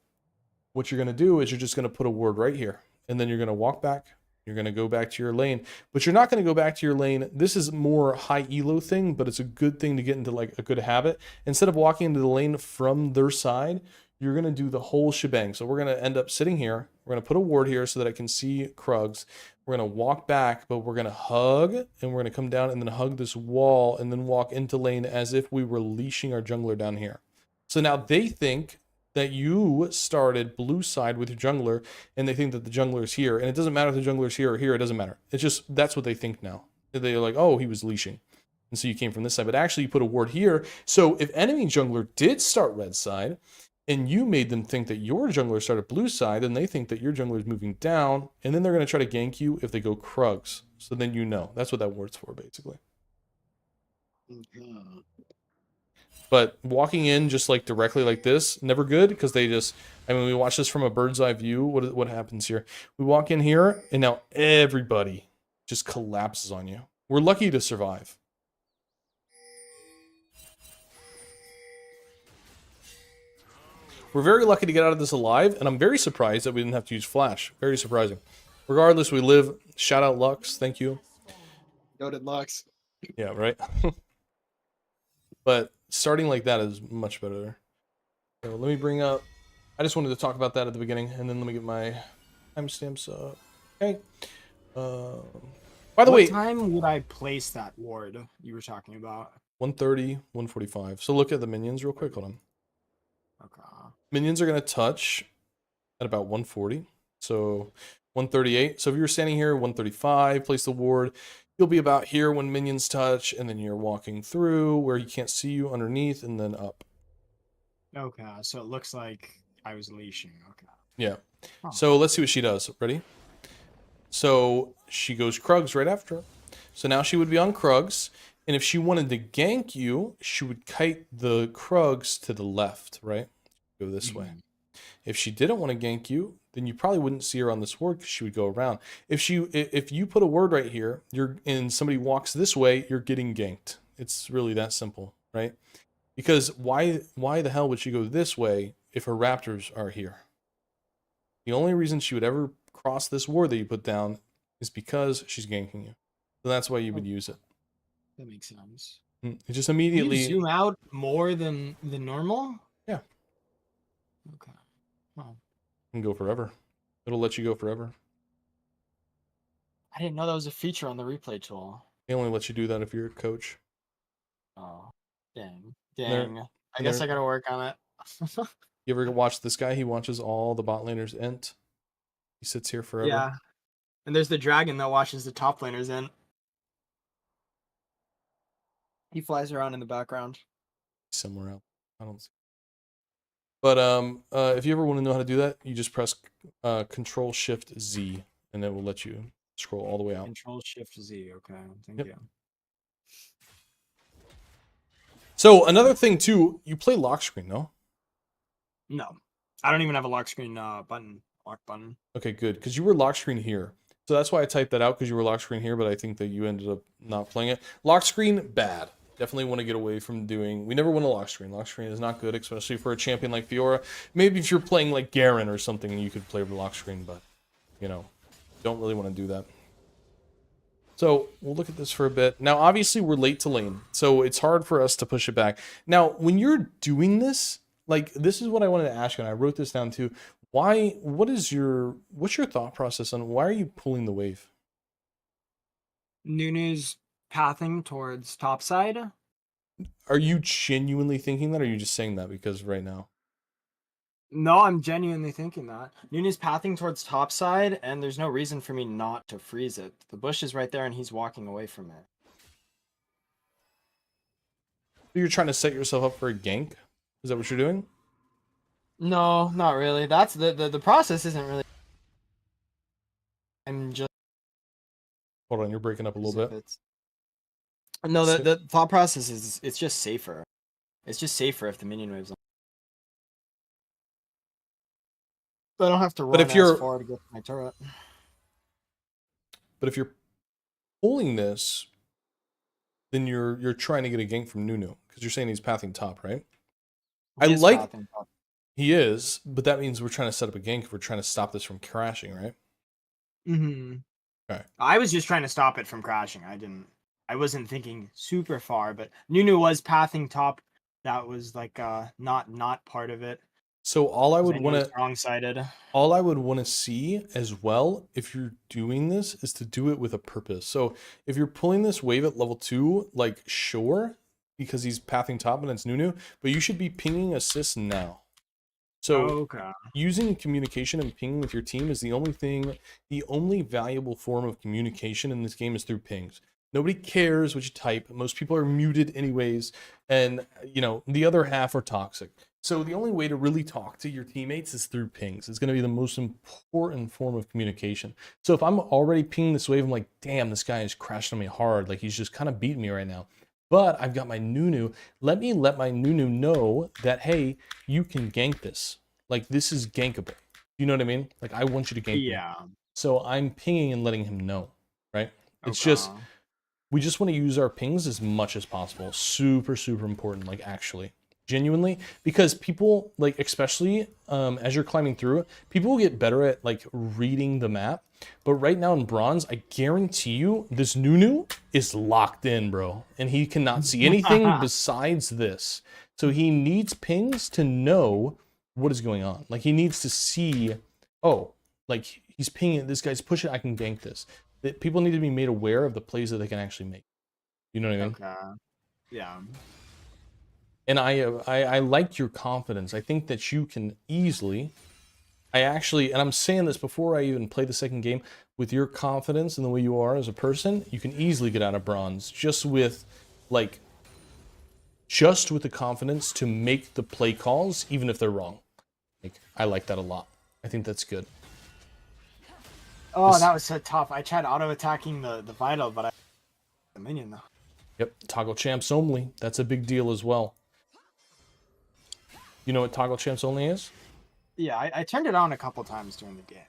what you're going to do is you're just going to put a ward right here, and then you're going to walk back. You're going to go back to your lane, but you're not going to go back to your lane. This is more high elo thing, but it's a good thing to get into like a good habit. Instead of walking into the lane from their side, you're going to do the whole shebang. So we're going to end up sitting here. We're going to put a ward here so that I can see Krugs. We're going to walk back, but we're going to hug, and we're going to come down and then hug this wall and then walk into lane as if we were leashing our jungler down here. So now they think that you started blue side with your jungler, and they think that the jungler is here. And it doesn't matter if the jungler is here or here, it doesn't matter. It's just, that's what they think now. They're like, oh, he was leashing. And so you came from this side, but actually you put a ward here. So if enemy jungler did start red side, and you made them think that your jungler started blue side, then they think that your jungler is moving down, and then they're going to try to gank you if they go Krugs. So then you know. That's what that word's for, basically. But walking in just like directly like this, never good, because they just, I mean, we watch this from a bird's eye view. What happens here? We walk in here, and now everybody just collapses on you. We're lucky to survive. We're very lucky to get out of this alive, and I'm very surprised that we didn't have to use flash. Very surprising. Regardless, we live. Shout out Lux. Thank you. Noted Lux. Yeah, right? But starting like that is much better. So let me bring up... I just wanted to talk about that at the beginning, and then let me get my timestamps up. Okay. By the way... What time would I place that ward you were talking about? 130, 145. So look at the minions real quick. Hold on. Okay. Minions are going to touch at about 140. So 138. So if you're standing here, 135, place the ward. You'll be about here when minions touch, and then you're walking through where he can't see you underneath, and then up. Okay, so it looks like I was leashing. Okay. Yeah. Huh. So let's see what she does. Ready? So she goes Krugs right after. So now she would be on Krugs, and if she wanted to gank you, she would kite the Krugs to the left, right? Go this way. If she didn't want to gank you, then you probably wouldn't see her on this ward because she would go around. If you put a word right here, and somebody walks this way, you're getting ganked. It's really that simple, right? Because why the hell would she go this way if her raptors are here? The only reason she would ever cross this ward that you put down is because she's ganking you. So that's why you would use it. That makes sense. It just Can immediately... you zoom out more than normal? Yeah. Okay. Wow. And go forever. It'll let you go forever. I didn't know that was a feature on the replay tool. They only let you do that if you're a coach. Oh, dang. Dang. I guess there- I gotta work on it. You ever watch this guy? He watches all the bot laners int. He sits here forever. Yeah. And there's the dragon that watches the top laners in. He flies around in the background. Somewhere else. I don't see. But if you ever want to know how to do that, you just press Control Shift Z, and it will let you scroll all the way out. Control Shift Z. Okay. Thank Yep. you. So another thing too, you play lock screen, no? No, I don't even have a lock screen button. Lock button. Okay, good, because you were lock screen here. So that's why I typed that out, because you were lock screen here, but I think that you ended up not playing it. Lock screen, bad. Definitely want to get away from doing... We never want a lock screen. Lock screen is not good, especially for a champion like Fiora. Maybe if you're playing like Garen or something, you could play with lock screen, but, you know, don't really want to do that. So we'll look at this for a bit. Now, obviously, we're late to lane, so it's hard for us to push it back. Now, when you're doing this, like, this is what I wanted to ask you, and I wrote this down too. What's your thought process on why are you pulling the wave? Nunu's pathing towards topside. Are you genuinely thinking that, or are you just saying that because right now? No, I'm genuinely thinking that. Nunu's pathing towards topside, and there's no reason for me not to freeze it. The bush is right there, and he's walking away from it. You're trying to set yourself up for a gank? Is that what you're doing? No, not really. That's the process isn't really. I'm just. Hold on, you're breaking up a little bit. No, So- the thought process is it's just safer. It's just safer if the minion waves on. I don't have to run if you're- as far to get to my turret. But if you're pulling this, then you're trying to get a gank from Nunu because you're saying he's pathing top, right? He is pathing top. He is, but that means we're trying to set up a gank if we're trying to stop this from crashing, right? Mm-hmm. Okay. I was just trying to stop it from crashing. I wasn't thinking super far, but Nunu was pathing top. That was like not part of it. So all I would want to wrong-sided. all I would want to see as well, if you're doing this, is to do it with a purpose. So if you're pulling this wave at level 2, like sure, because he's pathing top and it's Nunu, but you should be pinging assists now. So Okay. using communication and ping with your team is the only valuable form of communication in this game is through pings. Nobody cares what you type. Most people are muted anyways, and the other half are toxic. So the only way to really talk to your teammates is through pings. It's going to be the most important form of communication. So if I'm already pinging this wave, I'm like, damn, this guy is crashing on me hard. Like he's just kind of beating me right now. But I've got my Nunu. Let my Nunu know that, hey, you can gank this. Like, this is gankable. You know what I mean? Like, I want you to gank me. Yeah. So I'm pinging and letting him know, right? It's just, we just want to use our pings as much as possible. Super, super important, like, actually. Genuinely. Because people, like, especially as you're climbing through it, people will get better at, like, reading the map. But right now in bronze, I guarantee you, this Nunu is locked in, bro. And he cannot see anything besides this. So he needs pings to know what is going on. Like, he needs to see, oh, like, he's pinging, this guy's pushing, I can gank this. That people need to be made aware of the plays that they can actually make. You know what I mean? Okay. Yeah. And I like your confidence. I think that you can easily, and I'm saying this before I even play the second game, with your confidence and the way you are as a person, you can easily get out of bronze just with the confidence to make the play calls, even if they're wrong. Like, I like that a lot. I think that's good. Oh, that was so tough. I tried auto-attacking the Vital, but the minion though. Yep, toggle champs only. That's a big deal as well. You know what toggle champs only is? Yeah, I turned it on a couple times during the game.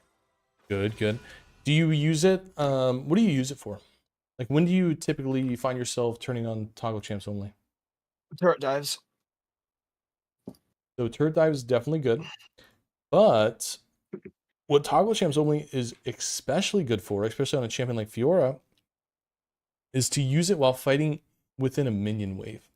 Good, good. Do you use it? What do you use it for? Like, when do you typically find yourself turning on toggle champs only? Turret dives. So turret dive is definitely good, but what toggle champs only is especially good for, especially on a champion like Fiora, is to use it while fighting within a minion wave.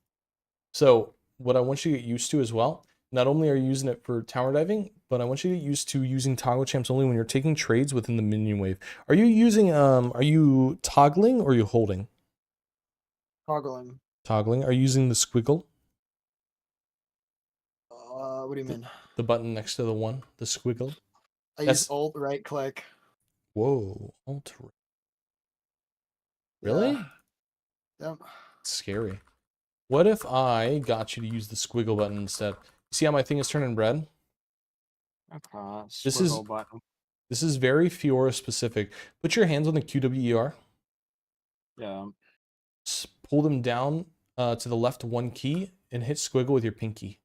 So what I want you to get used to as well, not only are you using it for tower diving, but I want you to get used to using toggle champs only when you're taking trades within the minion wave. Are you using, are you toggling or are you holding? Toggling. Toggling. Are you using the squiggle? What do you mean? The button next to the one, the squiggle. I use alt right click. Whoa, alt. Really? Yeah. Yep. Scary. What if I got you to use the squiggle button instead? See how my thing is turning red? Okay. This is very Fiora specific. Put your hands on the QWER. Yeah. Pull them down to the left one key and hit squiggle with your pinky.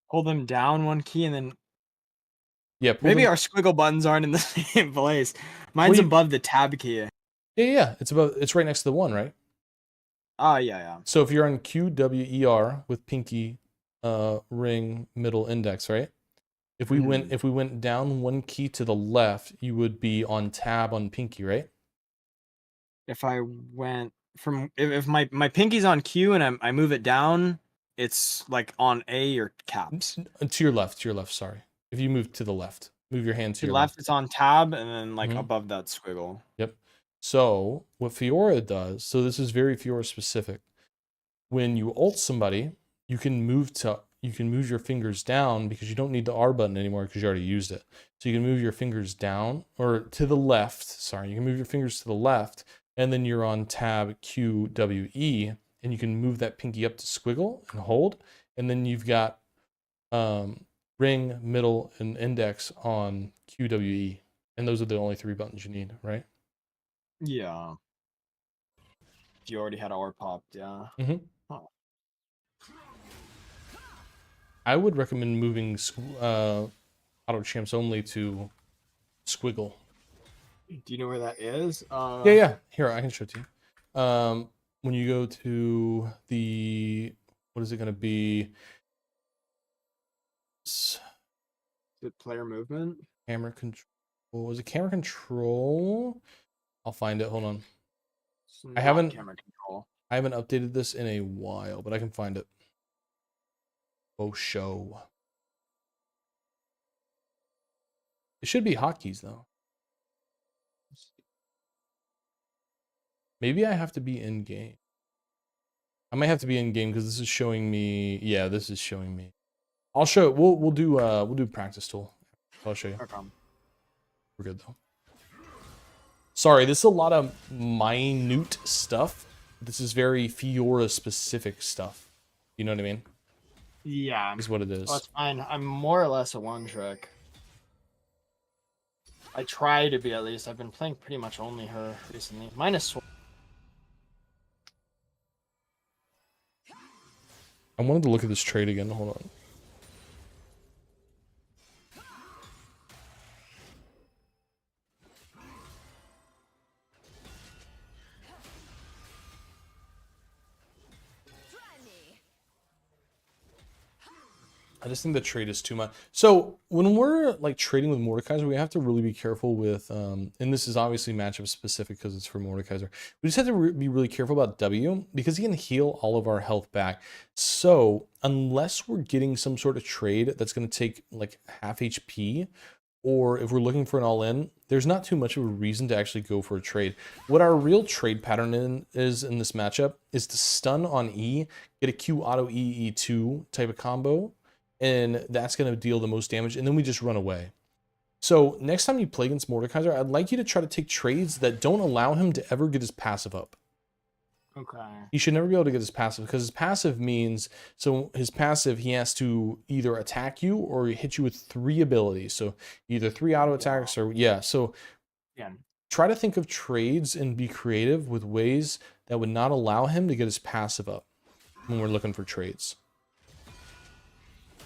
Hold them down one key and then. Yeah. Maybe our squiggle buttons aren't in the same place. Mine's above the tab key. Yeah. It's right next to the one, right? Yeah. So if you're on QWER with pinky, ring, middle, index, right? If we went down one key to the left, you would be on tab on pinky, right? If I went from if my pinky's on Q and I move it down, it's like on A or caps. To your left. Sorry. If you move to the left, move your hand to your left. It's on tab and then like above that squiggle. Yep. So what Fiora does, so this is very Fiora specific. When you ult somebody, you can move your fingers down because you don't need the R button anymore because you already used it. So you can move your fingers down or to the left. Sorry, you can move your fingers to the left, and then you're on tab QWE, and you can move that pinky up to squiggle and hold, and then you've got ring, middle, and index on QWE, and those are the only 3 buttons you need, right? Yeah. If you already had R popped, yeah. Mm-hmm. Huh. I would recommend moving auto champs only to squiggle. Do you know where that is? Yeah. Here, I can show it to you. When you go to the, what is it going to be? Is it player movement? Camera control. Was it camera control? I'll find it. Hold on. It's I not haven't- camera control. I haven't updated this in a while, but I can find it. Oh, show. It should be hotkeys though. Maybe I have to be in game. I might have to be in game because this is showing me. Yeah, this is showing me. I'll show. We'll do practice tool. I'll show you. Okay. We're good though. Sorry, this is a lot of minute stuff. This is very Fiora specific stuff. You know what I mean? Yeah. Is what it is. Well, that's fine. I'm more or less a one trick. I try to be at least. I've been playing pretty much only her recently. Minus. I wanted to look at this trade again. Hold on. I just think the trade is too much. So when we're like trading with Mordekaiser, we have to really be careful with, and this is obviously matchup specific because it's for Mordekaiser. We just have to be really careful about W because he can heal all of our health back. So unless we're getting some sort of trade that's going to take like half HP, or if we're looking for an all-in, there's not too much of a reason to actually go for a trade. What our real trade pattern is in this matchup is to stun on E, get a Q auto E, E2 type of combo, and that's going to deal the most damage, and then we just run away. So next time you play against Mordekaiser, I'd like you to try to take trades that don't allow him to ever get his passive up. Okay. He should never be able to get his passive, because his passive means, so his passive, he has to either attack you or hit you with 3 abilities. So either 3 auto attacks or, yeah. So Yeah. try to think of trades and be creative with ways that would not allow him to get his passive up when we're looking for trades.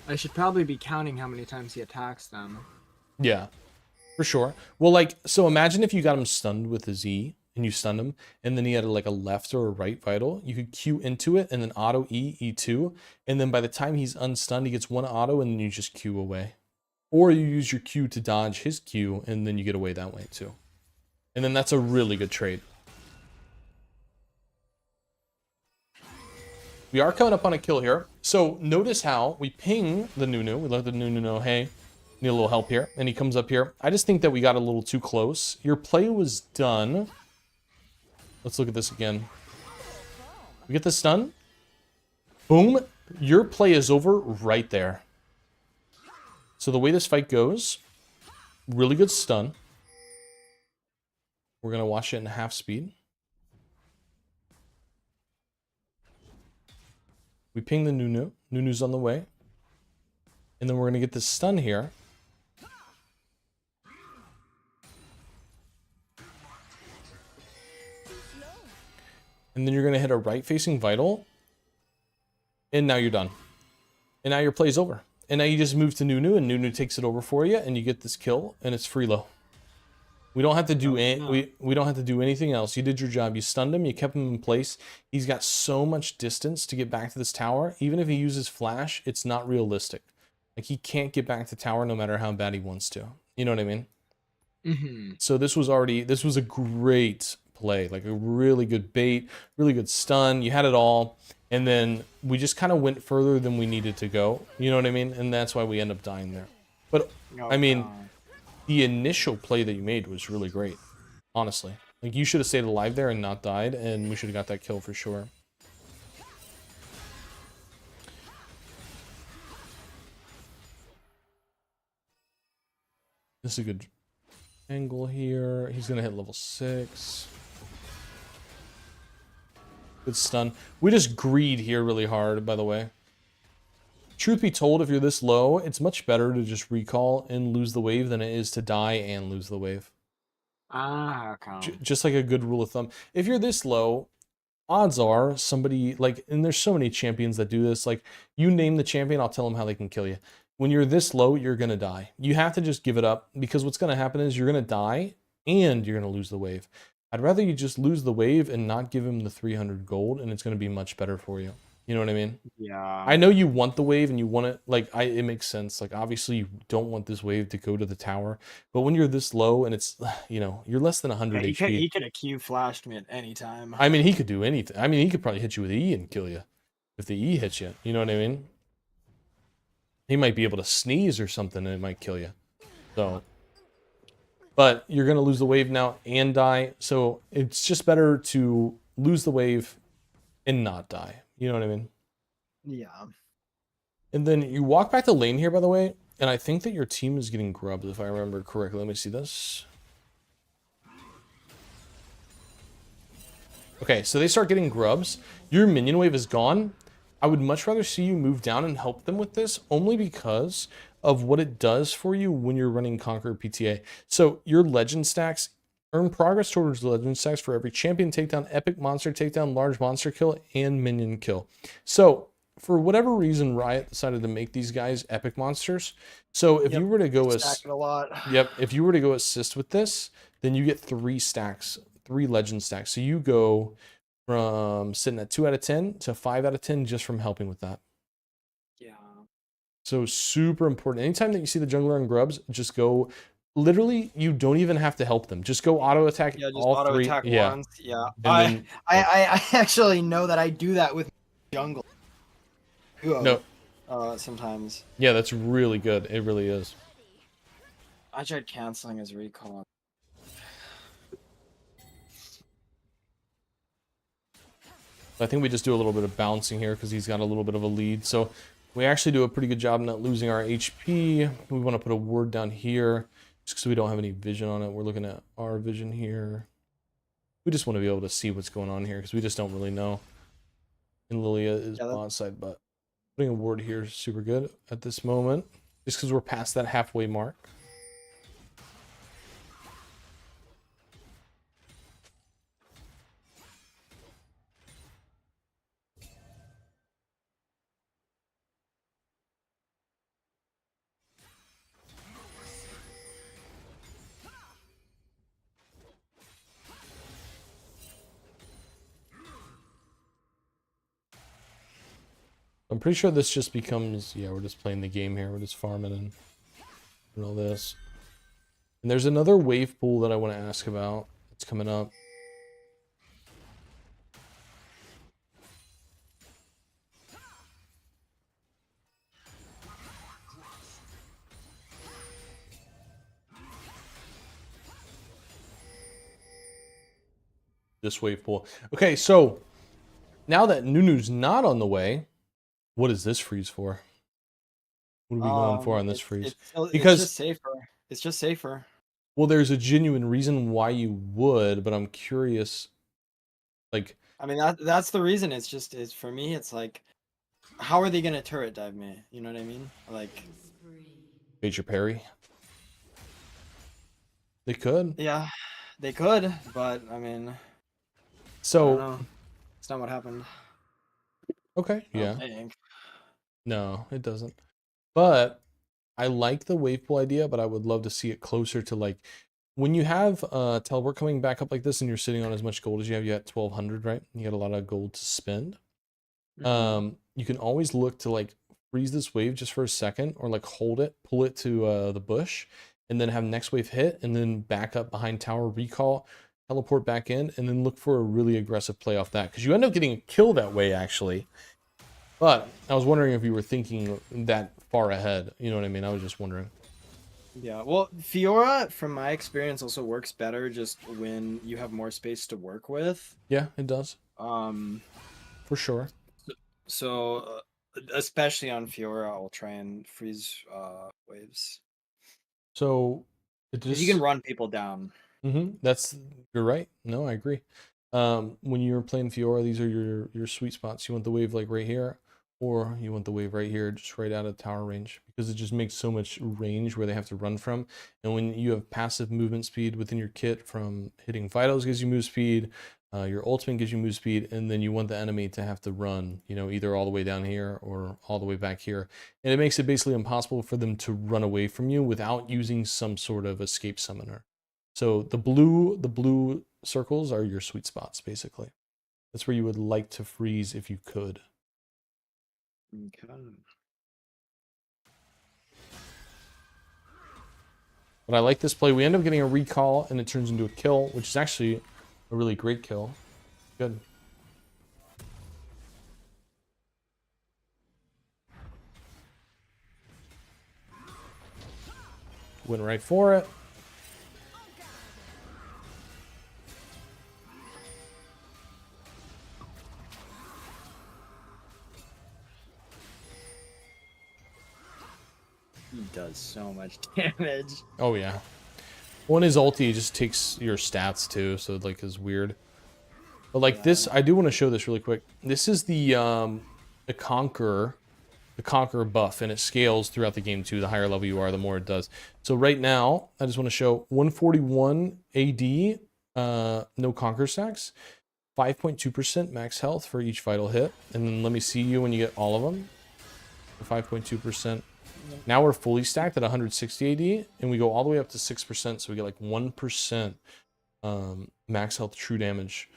I should probably be counting how many times he attacks them. Yeah, for sure. Well, like, so imagine if you got him stunned with a Z and you stunned him, and then he had like a left or a right vital. You could Q into it and then auto E, E2. And then by the time he's unstunned, he gets 1 auto and then you just Q away. Or you use your Q to dodge his Q and then you get away that way too. And then that's a really good trade. We are coming up on a kill here. So notice how we ping the Nunu. We let the Nunu know, hey, need a little help here. And he comes up here. I just think that we got a little too close. Your play was done. Let's look at this again. We get the stun. Boom. Your play is over right there. So the way this fight goes, really good stun. We're going to watch it in half speed. We ping the Nunu. Nunu's on the way. And then we're going to get this stun here. And then you're going to hit a right-facing vital. And now you're done. And now your play's over. And now you just move to Nunu, and Nunu takes it over for you, and you get this kill, and it's free low. We don't have to do we don't have to do anything else. You did your job. You stunned him. You kept him in place. He's got so much distance to get back to this tower. Even if he uses flash, it's not realistic. Like, he can't get back to tower no matter how bad he wants to. You know what I mean? Mm-hmm. So this was a great play. Like a really good bait, really good stun. You had it all. And then we just kind of went further than we needed to go. You know what I mean? And that's why we end up dying there. But, I mean, the initial play that you made was really great, honestly. Like, you should have stayed alive there and not died, and we should have got that kill for sure. This is a good angle here. He's gonna hit level 6. Good stun. We just greed here really hard, by the way. Truth be told, if you're this low, it's much better to just recall and lose the wave than it is to die and lose the wave. Ah, okay. Just like a good rule of thumb. If you're this low, odds are somebody, like, and there's so many champions that do this, like, you name the champion, I'll tell them how they can kill you. When you're this low, you're going to die. You have to just give it up, because what's going to happen is you're going to die and you're going to lose the wave. I'd rather you just lose the wave and not give him the 300 gold, and it's going to be much better for you. You know what I mean? Yeah. I know you want the wave and you want it, like, it makes sense. Like, obviously you don't want this wave to go to the tower, but when you're this low and it's, you know, you're less than 100 HP. He could have Q flashed me at any time. I mean, he could do anything. I mean, he could probably hit you with E and kill you if the E hits you. You know what I mean? He might be able to sneeze or something and it might kill you. So, but you're going to lose the wave now and die. So it's just better to lose the wave and not die. You know what I mean? Yeah. And then you walk back to lane here, by the way, and I think that your team is getting grubbed, if I remember correctly. Let me see this. Okay, so they start getting grubs. Your minion wave is gone. I would much rather see you move down and help them with this, only because of what it does for you when you're running Conqueror PTA. So your legend stacks, earn progress towards the legend stacks for every champion takedown, epic monster takedown, large monster kill, and minion kill. So for whatever reason, Riot decided to make these guys epic monsters. So if you were to go a lot. if you were to go assist with this, then you get 3 stacks, 3 legend stacks. So you go from sitting at 2 out of 10 to 5 out of 10 just from helping with that. Yeah. So super important. Anytime that you see the jungler and grubs, just go. Literally, you don't even have to help them. Just go auto attack. Yeah, just all auto 3. attack Yeah. once. Yeah. And I actually know that I do that with jungle. No. Sometimes. Yeah, that's really good. It really is. I tried canceling his recall. I think we just do a little bit of bouncing here because he's got a little bit of a lead. So we actually do a pretty good job not losing our HP. We want to put a ward down here just because we don't have any vision on it. We're looking at our vision here. We just want to be able to see what's going on here because we just don't really know. And Lilia is bot side, but putting a ward here is super good at this moment just because we're past that halfway mark. I'm pretty sure this just becomes, yeah, we're just playing the game here. We're just farming and all this. And there's another wave pool that I want to ask about. It's coming up. This wave pool. Okay, so now that Nunu's not on the way, what is this freeze for? What are we going for on this freeze? Because it's just safer. It's just safer. Well, there's a genuine reason why you would, but I'm curious. Like, I mean, that's the reason. It's for me. It's like, how are they gonna turret dive me? You know what I mean? Like, major parry. They could. Yeah, they could, but I mean, so it's not what happened. Okay, yeah. Think. No, it doesn't. But I like the wave pool idea, but I would love to see it closer to, like, when you have teleport coming back up like this and you're sitting on as much gold as you have, you got 1200, right? You got a lot of gold to spend. You can always look to, like, freeze this wave just for a second, or like hold it, pull it to the bush, and then have next wave hit, and then back up behind tower, recall, teleport back in, and then look for a really aggressive play off that, because you end up getting a kill that way, actually. But I was wondering if you were thinking that far ahead. You know what I mean? I was just wondering. Yeah, well, Fiora, from my experience, also works better just when you have more space to work with. Yeah, it does Um, for sure. so especially on Fiora, I'll try and freeze waves So it because you can just run people down. that's you're right. No, I agree. When you're playing Fiora, these are your sweet spots. You want the wave like right here, or you want the wave right here, just right out of tower range, because it just makes so much range where they have to run from. And when you have passive movement speed within your kit from hitting vitals gives you move speed, your ultimate gives you move speed, and then you want the enemy to have to run, you know, either all the way down here or all the way back here. And it makes it basically impossible for them to run away from you without using some sort of escape summoner. So the blue circles are your sweet spots, basically. That's where you would like to freeze if you could. Okay. But I like this play. We end up getting a recall, and it turns into a kill, which is actually a really great kill. Good. Went right for it. He does so much damage. Oh, yeah. Well, his ulti just takes your stats, too, so, like, is weird. But, like, this, I do want to show this really quick. This is the Conqueror buff, and it scales throughout the game, too. The higher level you are, the more it does. So right now, I just want to show 141 AD, no Conquer stacks, 5.2% max health for each vital hit. And then let me see you when you get all of them. 5.2%. Now we're fully stacked at 160 AD, and we go all the way up to 6%, so we get like 1% max health true damage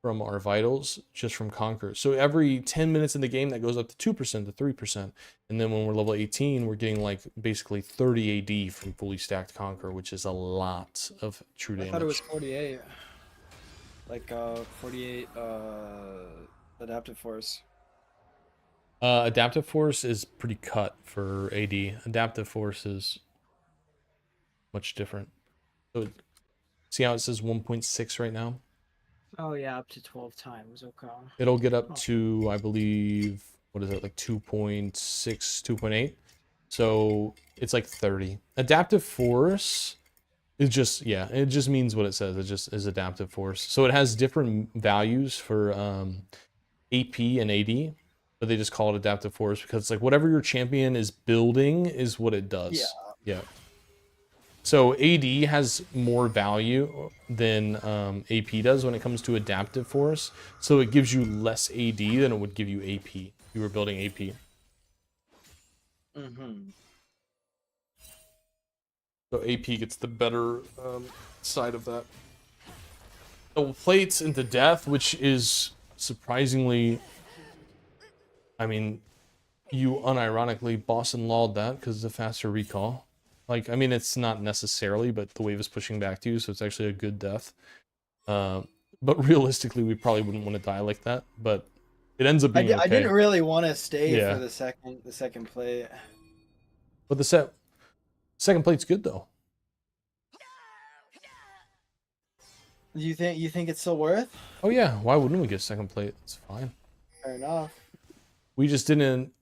from our vitals just from Conquer. So every 10 minutes in the game, that goes up to 2% to 3%. And then when we're level 18, we're getting like basically 30 AD from fully stacked Conquer, which is a lot of true damage. I thought it was 48. Like 48 adaptive force. Adaptive Force is pretty cut for AD. Adaptive Force is much different. So see how it says 1.6 right now? Oh yeah, up to 12 times. Okay. It'll get up to, I believe, what is it, like 2.6, 2.8? So it's like 30. Adaptive Force is just, yeah, it just means what it says. It just is Adaptive Force. So it has different values for AP and AD, but they just call it Adaptive Force because it's like whatever your champion is building is what it does. Yeah. So AD has more value than AP does when it comes to Adaptive Force. So it gives you less AD than it would give you AP if you were building AP. So AP gets the better side of that. Double plates into death, which is surprisingly, I mean, you unironically boss and lawed that because it's a faster recall. Like, I mean, it's not necessarily, but the wave is pushing back to you, so it's actually a good death. But realistically, we probably wouldn't want to die like that, but it ends up being okay. I didn't really want to stay for the second plate. But the second plate's good though. You think it's still worth? Oh yeah, why wouldn't we get second plate? It's fine. Fair enough. We just didn't,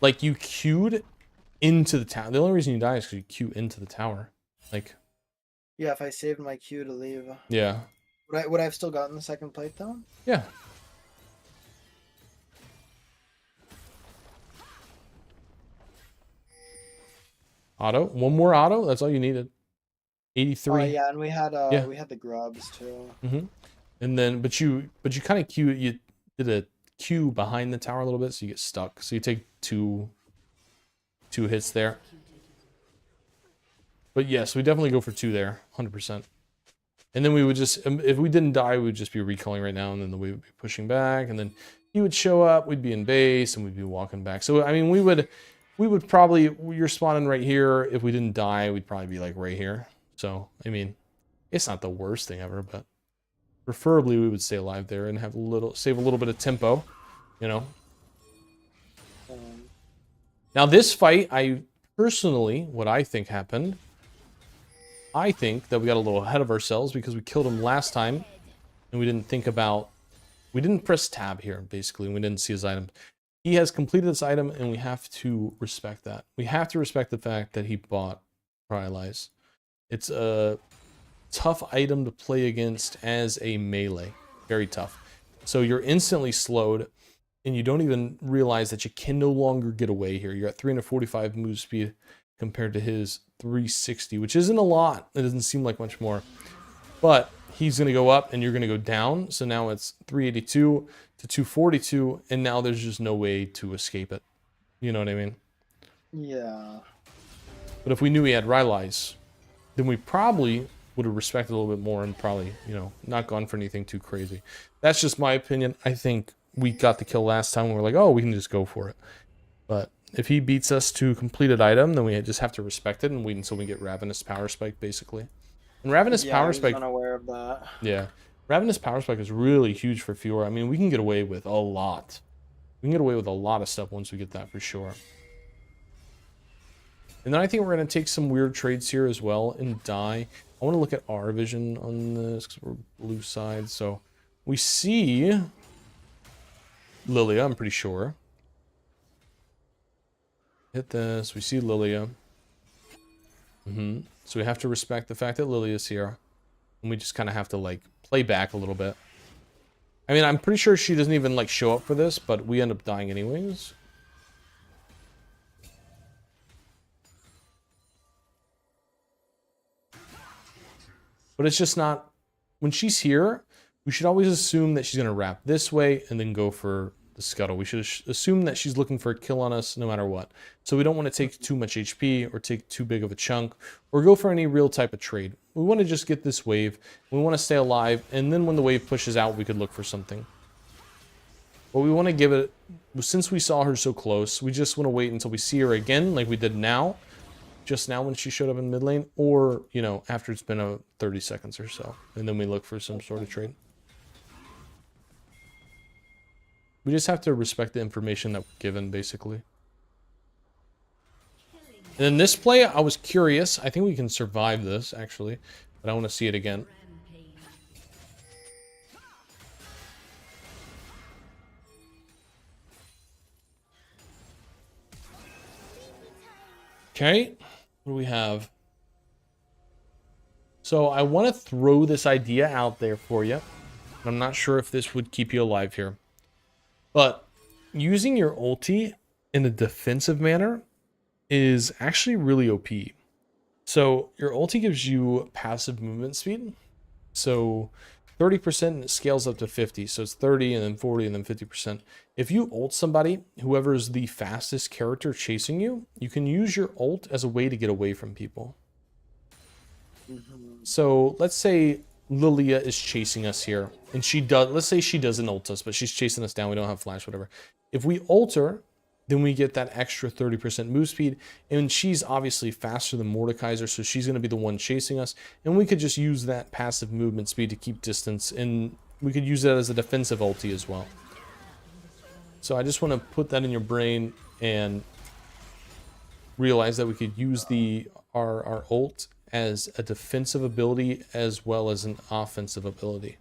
like, you queued into the tower. The only reason you die is because you queue into the tower. Like, yeah, if I saved my queue to leave. Yeah. Would I have still gotten the second plate though? Yeah. Auto. One more auto. That's all you needed. 83. Yeah, and we had Yeah. we had the grubs too. And then, but you kind of queue. You did a queue behind the tower a little bit, so you get stuck. So you take two hits there. But yes, we definitely go for 2 there, 100%. And then we would just, if we didn't die, we would just be recalling right now, and then we would be pushing back, and then he would show up, we'd be in base, and we'd be walking back. So, I mean, we would probably, you're spawning right here. If we didn't die, we'd probably be like right here. So, I mean, it's not the worst thing ever, but preferably we would stay alive there and have save a little bit of tempo, you know. Now this fight, I personally, what I think happened, I think that we got a little ahead of ourselves because we killed him last time and we didn't think about, we didn't press tab here, basically, and we didn't see his item. He has completed this item and we have to respect that. We have to respect the fact that he bought Paralyze. It's a tough item to play against as a melee. Very tough. So you're instantly slowed and you don't even realize that you can no longer get away here. You're at 345 move speed compared to his 360, which isn't a lot. It doesn't seem like much more. But he's going to go up and you're going to go down. So now it's 382 to 242, and now there's just no way to escape it. You know what I mean? Yeah. But if we knew he had Rylai's, then we probably would have respected a little bit more and probably, you know, not gone for anything too crazy. That's just my opinion. I think we got the kill last time and we're like, oh, we can just go for it. But if he beats us to completed item, then we just have to respect it and wait until we get Ravenous Power Spike, basically. And Ravenous Power Spike... I was unaware of that. Yeah. Ravenous Power Spike is really huge for Fiora. I mean, we can get away with a lot. We can get away with a lot of stuff once we get that for sure. And then I think we're going to take some weird trades here as well and die. I want to look at our vision on this because we're blue side. So we see Lilia, I'm pretty sure. Hit this. We see Lilia. So we have to respect the fact that Lilia's here. And we just kind of have to, like, play back a little bit. I mean, I'm pretty sure she doesn't even, like, show up for this, but we end up dying anyways. But it's just not... When she's here, we should always assume that she's going to wrap this way and then go for the scuttle. We should assume that she's looking for a kill on us no matter what. So we don't want to take too much HP or take too big of a chunk or go for any real type of trade. We want to just get this wave. We want to stay alive, and then when the wave pushes out, we could look for something. But we want to give it... Since we saw her so close, we just want to wait until we see her again, like we did now. Just now when she showed up in mid lane, or, you know, after it's been 30 seconds or so. And then we look for some sort of trade. We just have to respect the information that we're given, basically. And in this play, I was curious. I think we can survive this, actually. But I want to see it again. Okay. What do we have? So I want to throw this idea out there for you. I'm not sure if this would keep you alive here. But using your ulti in a defensive manner is actually really OP. So your ulti gives you passive movement speed. So 30% and it scales up to 50. So it's 30 and then 40 and then 50%. If you ult somebody, whoever is the fastest character chasing you, you can use your ult as a way to get away from people. So let's say Lilia is chasing us here, and she does, let's say she doesn't ult us, but she's chasing us down, we don't have flash, whatever. If we ult her, then we get that extra 30% move speed, and she's obviously faster than Mordekaiser, so she's going to be the one chasing us, and we could just use that passive movement speed to keep distance, and we could use that as a defensive ulti as well. So I just want to put that in your brain and realize that we could use our ult as a defensive ability as well as an offensive ability.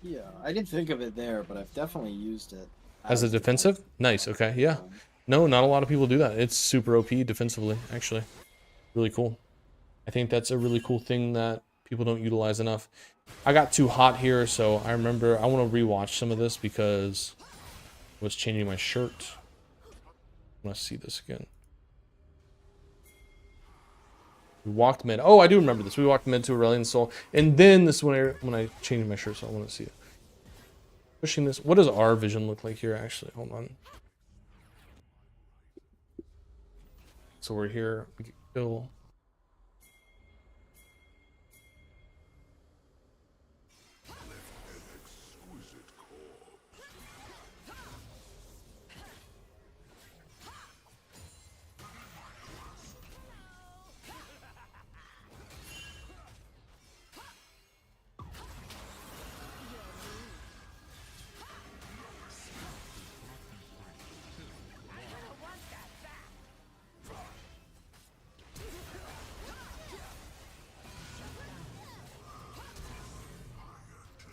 Yeah, I didn't think of it there, but I've definitely used it. As a defensive? Nice, okay, yeah. No, not a lot of people do that. It's super OP defensively, actually. Really cool. I think that's a really cool thing that people don't utilize enough. I got too hot here, so I remember I want to rewatch some of this because I was changing my shirt. I want to see this again. We walked mid. Oh, I do remember this. We walked mid to Aurelion Soul, and then this is when I changed my shirt, so I want to see it. Pushing this. What does our vision look like here, actually? Hold on. So we're here. We can kill.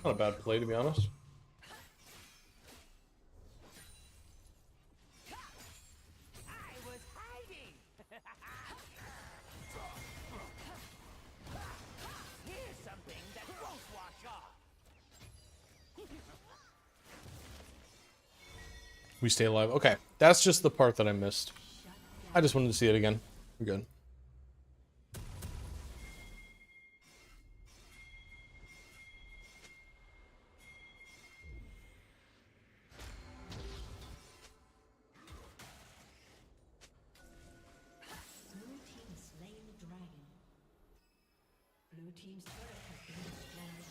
Not a bad play, to be honest. I was hiding. Here's something that won't wash off. We stay alive. Okay, that's just the part that I missed. I just wanted to see it again. We're good. Blue team has slain the dragon. Blue team's turret has been destroyed.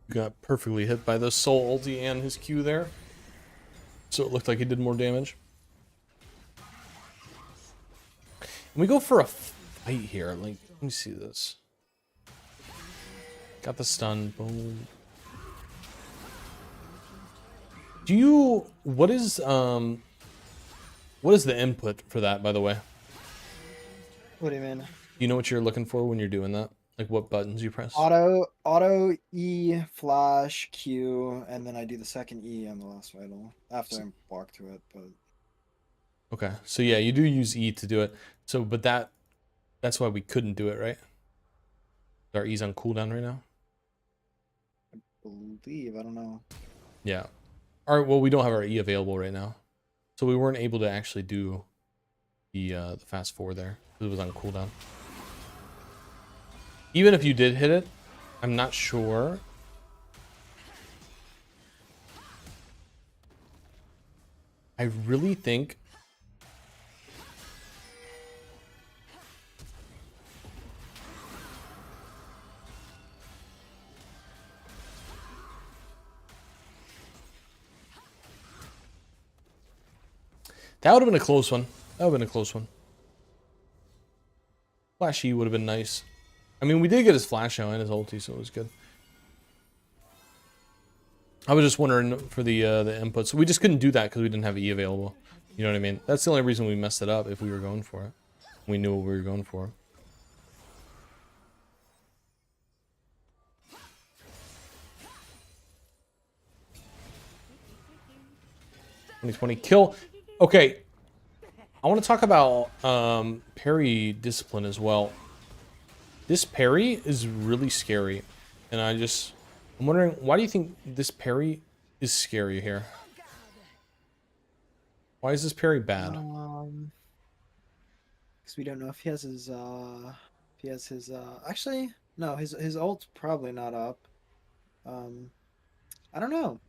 Got perfectly hit by the soul ulti and his Q there. So it looked like he did more damage. And we go for a fight here. Like, let me see this. Got the stun. Boom. Do you... What is the input for that, by the way? What do you mean? Do you know what you're looking for when you're doing that? Like what buttons you press? Auto E flash Q, and then I do the second E on the last vital after I walk to it. But Okay, so yeah, you do use E to do it. So, but that's why we couldn't do it, right? Our E's on cooldown right now. I believe I don't know. Yeah. All right. Well, we don't have our E available right now, so we weren't able to actually do the fast forward there because it was on cooldown. Even if you did hit it, I'm not sure. I really think that would have been a close one. That would have been a close one. Flash E would have been nice. I mean, we did get his flash out and his ulti, so it was good. I was just wondering for the inputs. We just couldn't do that because we didn't have E available. You know what I mean? That's the only reason we messed it up if we were going for it. We knew what we were going for. "2020 kill." Okay. I want to talk about parry discipline as well. This parry is really scary. And I'm wondering, why do you think this parry is scary here? Why is this parry bad? Because we don't know if he has his actually no, his ult's probably not up. I don't know.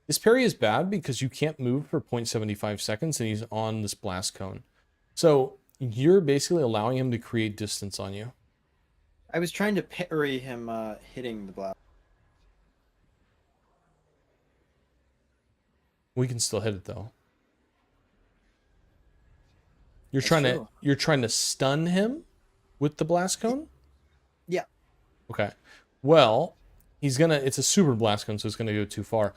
This parry is bad because you can't move for 0.75 seconds and he's on this blast cone. So you're basically allowing him to create distance on you. I was trying to parry him hitting the blast. We can still hit it though. You're That's trying true. to stun him with the blast cone? Yeah. Okay. Well, it's a super blast cone, so it's gonna go too far.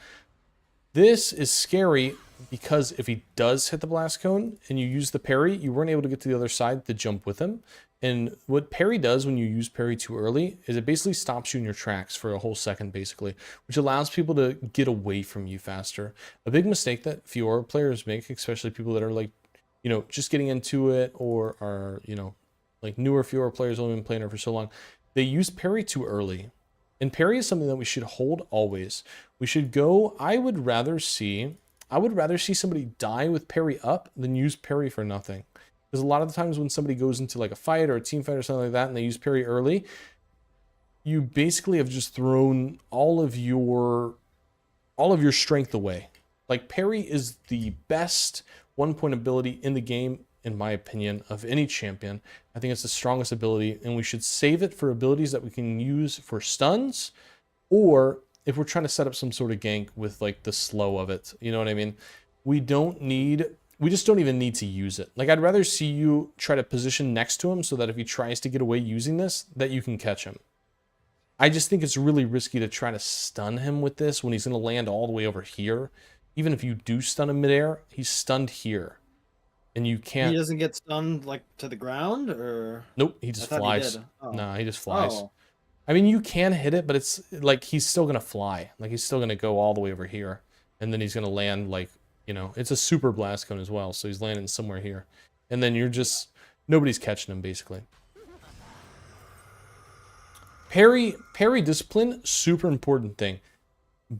This is scary because if he does hit the blast cone and you use the parry, you weren't able to get to the other side to jump with him. And what parry does when you use parry too early is it basically stops you in your tracks for a whole second, basically, which allows people to get away from you faster. A big mistake that Fiora players make, especially people that are like, you know, just getting into it or are, you know, like newer Fiora players only been playing her for so long, they use parry too early. And parry is something that we should hold always. We should go, I would rather see somebody die with parry up than use parry for nothing. Because a lot of the times when somebody goes into like a fight or a team fight or something like that and they use parry early, you basically have just thrown all of your strength away. Like parry is the best 1-point ability in the game, in my opinion, of any champion. I think it's the strongest ability, and we should save it for abilities that we can use for stuns, or if we're trying to set up some sort of gank with like the slow of it. You know what I mean? We just don't even need to use it. Like I'd rather see you try to position next to him so that if he tries to get away using this, that you can catch him. I just think it's really risky to try to stun him with this when he's going to land all the way over here. Even if you do stun him midair, he's stunned here. and you He can't. doesn't get stunned like to the ground, or Nope, he I just thought he flies. did. Oh. Nah, he just flies. Oh. I mean, you can hit it, but it's like he's still gonna fly. Like he's still gonna go all the way over here, and then he's gonna land like, you know, it's a super blast cone as well, so he's landing somewhere here, and then you're just nobody's catching him basically. Parry discipline, super important thing.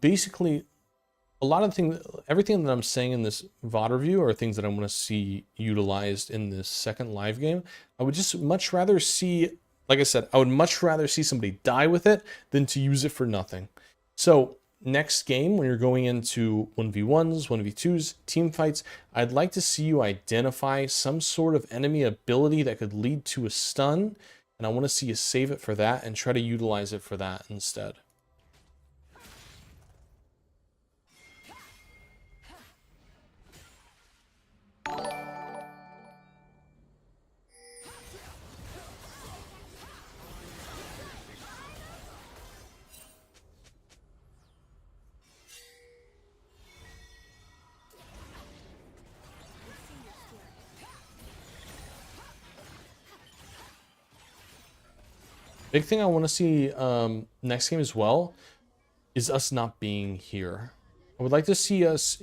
Basically, a lot of things, everything that I'm saying in this VOD review are things that I want to see utilized in this second live game. I would just much rather see, like I said, I would much rather see somebody die with it than to use it for nothing. So next game, when you're going into 1v1s, 1v2s, team fights, I'd like to see you identify some sort of enemy ability that could lead to a stun, and I want to see you save it for that and try to utilize it for that instead. Big thing I want to see next game as well is us not being here. I would like to see us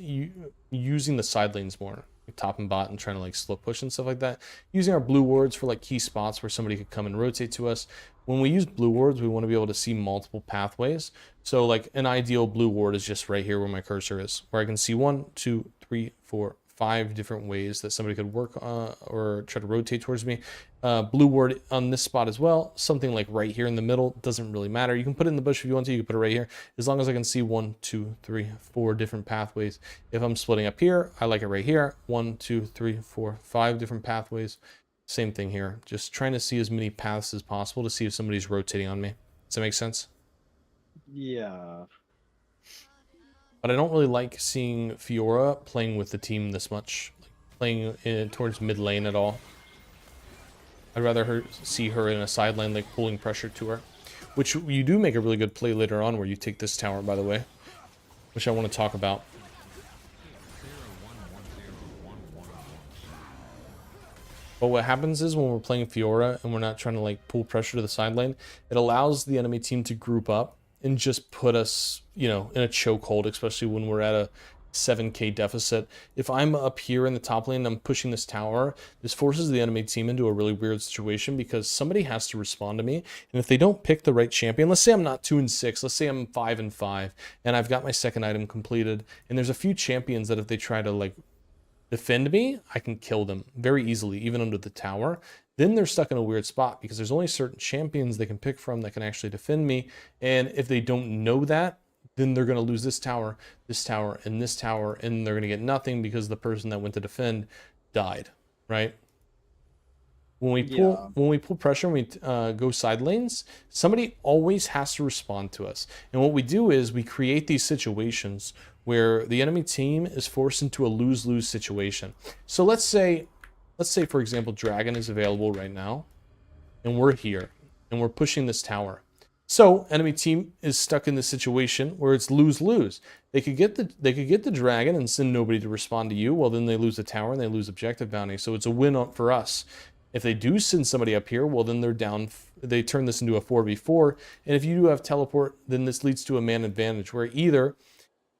using the side lanes more, like top and bot, and trying to like slow push and stuff like that. Using our blue wards for like key spots where somebody could come and rotate to us. When we use blue wards, we want to be able to see multiple pathways. So like an ideal blue ward is just right here where my cursor is, where I can see 1, 2, 3, 4, 5 different ways that somebody could work or try to rotate towards me. Blue ward on this spot as well, something like right here in the middle, doesn't really matter. You can put it in the bush if you want to, you can put it right here, as long as I can see 1, 2, 3, 4 different pathways. If I'm splitting up here, I like it right here, 1, 2, 3, 4, 5 different pathways. Same thing here, just trying to see as many paths as possible to see if somebody's rotating on me. Does that make sense? Yeah. But I don't really like seeing Fiora playing with the team this much, like playing towards mid lane at all. I'd rather see her in a side lane, like pulling pressure to her, which you do make a really good play later on where you take this tower, by the way, which I want to talk about. But what happens is when we're playing Fiora and we're not trying to like pull pressure to the side lane, it allows the enemy team to group up and just put us, you know, in a chokehold, especially when we're at a 7k deficit. If I'm up here in the top lane and I'm pushing this tower, this forces the enemy team into a really weird situation because somebody has to respond to me. And if they don't pick the right champion, let's say I'm not 2 and 6, let's say I'm 5 and 5, and I've got my second item completed, and there's a few champions that if they try to like defend me, I can kill them very easily, even under the tower. Then they're stuck in a weird spot because there's only certain champions they can pick from that can actually defend me. And if they don't know that, then they're going to lose this tower, and this tower, and they're going to get nothing because the person that went to defend died, right? When we pull pressure and we go side lanes, somebody always has to respond to us. And what we do is we create these situations where the enemy team is forced into a lose-lose situation. So let's say for example, Dragon is available right now, and we're here, and we're pushing this tower. So enemy team is stuck in this situation where it's lose-lose. They could get the Dragon and send nobody to respond to you. Well, then they lose the tower and they lose objective bounty. So it's a win for us. If they do send somebody up here, well, then they're down. They turn this into a 4v4. And if you do have teleport, then this leads to a man advantage where either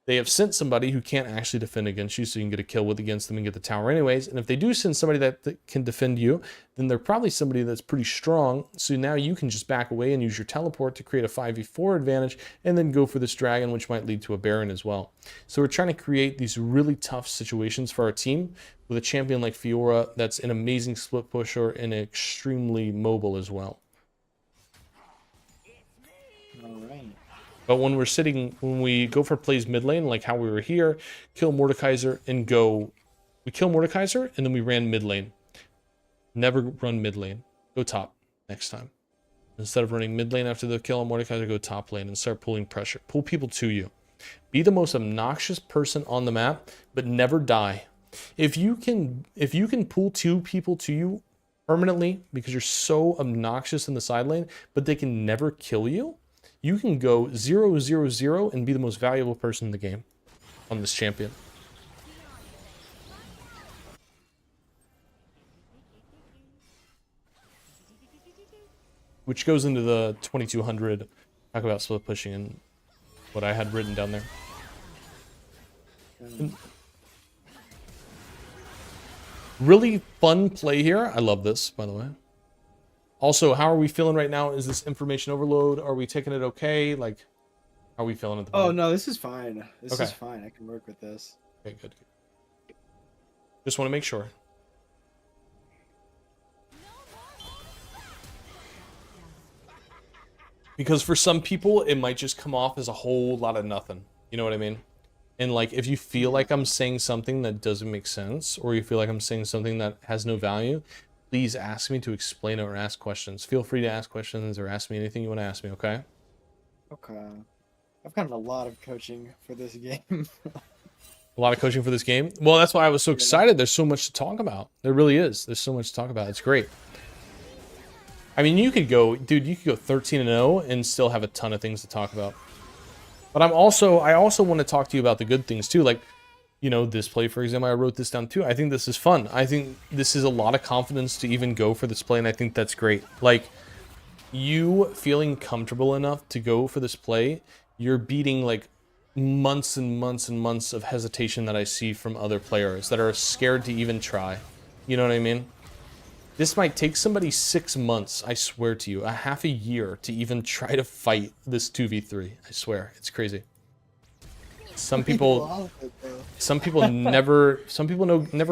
they have sent somebody who can't actually defend against you, so you can get a kill against them and get the tower anyways. And if they do send somebody that can defend you, then they're probably somebody that's pretty strong. So now you can just back away and use your teleport to create a 5v4 advantage and then go for this dragon, which might lead to a baron as well. So we're trying to create these really tough situations for our team with a champion like Fiora that's an amazing split pusher and extremely mobile as well. All right. But when we go for plays mid lane, like how we were here, kill Mordekaiser and go, we kill Mordekaiser and then we ran mid lane. Never run mid lane. Go top next time. Instead of running mid lane after the kill on Mordekaiser, go top lane and start pulling pressure. Pull people to you. Be the most obnoxious person on the map, but never die. If you can pull 2 people to you permanently because you're so obnoxious in the side lane, but they can never kill you, you can go 0-0-0 and be the most valuable person in the game on this champion. which goes into the 2200. Talk about split pushing and what I had written down there. Really fun play here. I love this, by the way. Also, how are we feeling right now? Is this information overload? Are we taking it okay? Like, how are we feeling at the Oh moment? no, this is fine. This Okay. is fine. I can work with this. Okay, good. Just want to make sure. Because for some people, it might just come off as a whole lot of nothing. You know what I mean? And like, if you feel like I'm saying something that doesn't make sense, or you feel like I'm saying something that has no value, please ask me to explain it or ask questions. Feel free to ask questions or ask me anything you want to ask me, okay? Okay. I've gotten a lot of coaching for this game. A lot of coaching for this game. Well, that's why I was so excited. There's so much to talk about. There really is. There's so much to talk about. It's great. I mean, you could go, dude, you could go 13-0 and still have a ton of things to talk about. But I also want to talk to you about the good things too. Like, you know, this play, for example, I wrote this down too. I think this is fun. I think this is a lot of confidence to even go for this play, and I think that's great. Like, you feeling comfortable enough to go for this play, you're beating like months and months and months of hesitation that I see from other players that are scared to even try. You know what I mean? This might take somebody 6 months, I swear to you, a half a year to even try to fight this 2v3. I swear, it's crazy. Some people never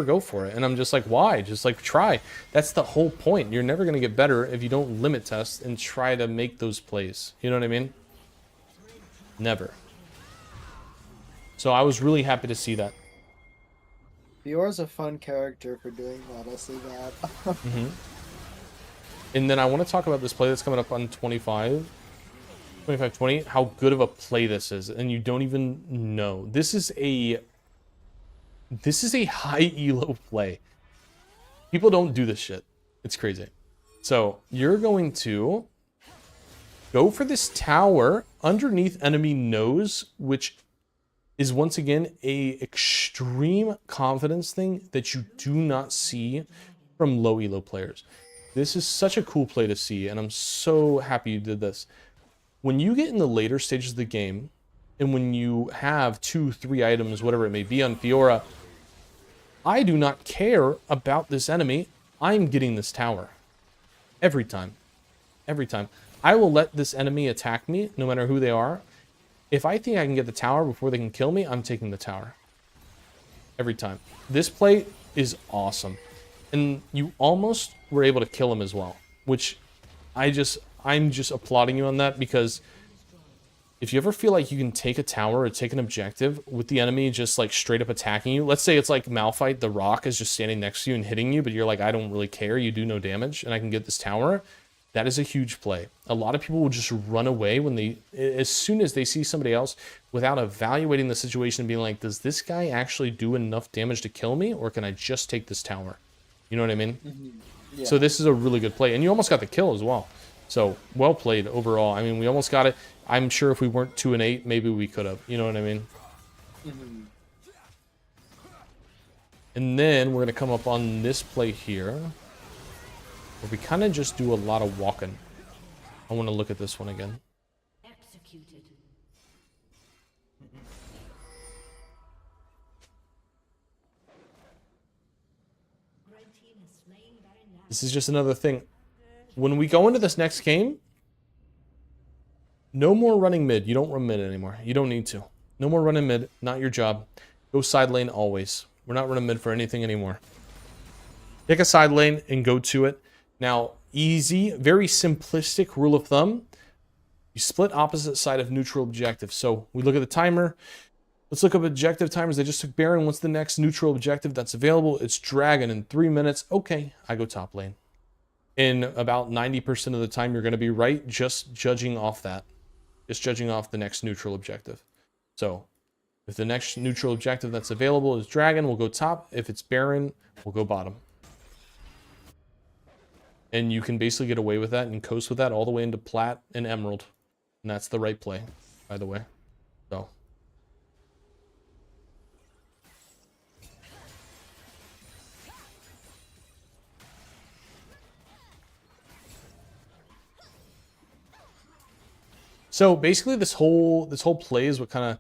go for it, and I'm just like, why? Just like try. That's the whole point. You're never gonna get better if you don't limit test and try to make those plays. You know what I mean? Never. So I was really happy to see that. Fiora's a fun character for doing that, I'll say that. And then I want to talk about this play that's coming up on 25-20, how good of a play this is, and you don't even know. This is a high elo play. People don't do this shit. It's crazy. So you're going to go for this tower underneath enemy nose, which is once again a extreme confidence thing that you do not see from low elo players. This is such a cool play to see, and I'm so happy you did this. When you get in the later stages of the game, and when you have 2-3 items, whatever it may be on Fiora, I do not care about this enemy. I'm getting this tower. Every time. Every time. I will let this enemy attack me, no matter who they are. If I think I can get the tower before they can kill me, I'm taking the tower. Every time. This play is awesome. And you almost were able to kill him as well. Which I'm just applauding you on that, because if you ever feel like you can take a tower or take an objective with the enemy just like straight up attacking you, let's say it's like Malphite, the Rock is just standing next to you and hitting you, but you're like, I don't really care, you do no damage, and I can get this tower. That is a huge play. A lot of people will just run away when as soon as they see somebody else, without evaluating the situation and being like, does this guy actually do enough damage to kill me, or can I just take this tower? You know what I mean? Yeah. So this is a really good play, and you almost got the kill as well. So well played overall. I mean, we almost got it. I'm sure if we weren't 2-8, maybe we could have. You know what I mean? And then we're gonna come up on this play here, where we kind of just do a lot of walking. I want to look at this one again. Executed. Red team has slain Baron Nashor. This is just another thing. When we go into this next game, no more running mid. You don't run mid anymore. You don't need to. No more running mid. Not your job. Go side lane always. We're not running mid for anything anymore. Pick a side lane and go to it. Now, easy, very simplistic rule of thumb. You split opposite side of neutral objective. So we look at the timer. Let's look up objective timers. They just took Baron. What's the next neutral objective that's available? It's Dragon in 3 minutes. Okay, I go top lane. In about 90% of the time, you're going to be right, just judging off that. Just judging off the next neutral objective. So if the next neutral objective that's available is Dragon, we'll go top. If it's Baron, we'll go bottom. And you can basically get away with that and coast with that all the way into Plat and Emerald. And that's the right play, by the way. So. So basically this whole play is what kind of,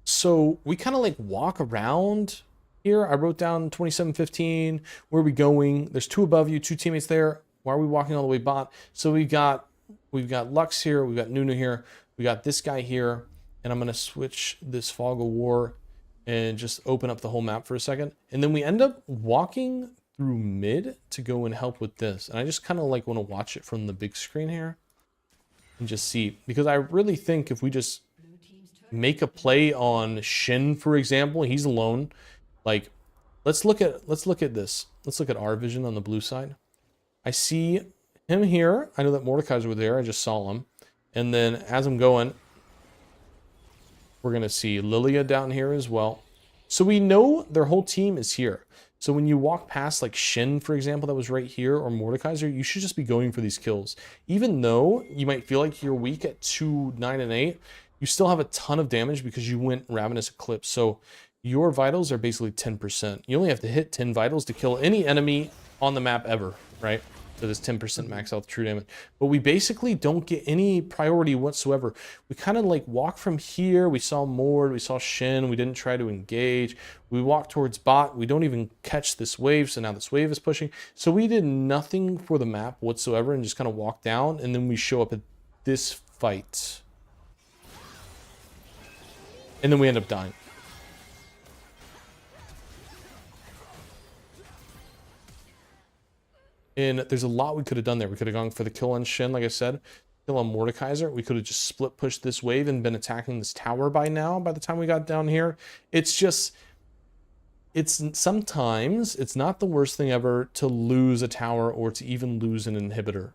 so we kind of like walk around here. I wrote down 2715. Where are we going? There's 2 above you, 2 teammates there. Why are we walking all the way bot? So we've got Lux here, we've got Nunu here, we got this guy here, and I'm gonna switch this Fog of War and just open up the whole map for a second. And then we end up walking through mid to go and help with this. And I just kind of like want to watch it from the big screen here and just see, because I really think if we just make a play on Shin, for example, he's alone. Like, let's look at this. Let's look at our vision on the blue side. I see him here. I know that Mordekaiser were there. I just saw him. And then as I'm going, we're going to see Lilia down here as well. So we know their whole team is here. So when you walk past like Shin, for example, that was right here, or Mordekaiser, you should just be going for these kills. Even though you might feel like you're weak at 2, 9, and 8, you still have a ton of damage because you went Ravenous Eclipse. So your vitals are basically 10%. You only have to hit 10 vitals to kill any enemy on the map ever, right? So this 10% max health true damage. But we basically don't get any priority whatsoever. We kind of like walk from here. We saw Mord, we saw Shin. We didn't try to engage. We walk towards bot. We don't even catch this wave. So now this wave is pushing. So we did nothing for the map whatsoever and just kind of walk down. And then we show up at this fight. And then we end up dying. And there's a lot we could have done there. We could have gone for the kill on Shin, like I said. Kill on Mordekaiser. We could have just split pushed this wave and been attacking this tower by now, by the time we got down here. It's just, sometimes it's not the worst thing ever to lose a tower or to even lose an inhibitor.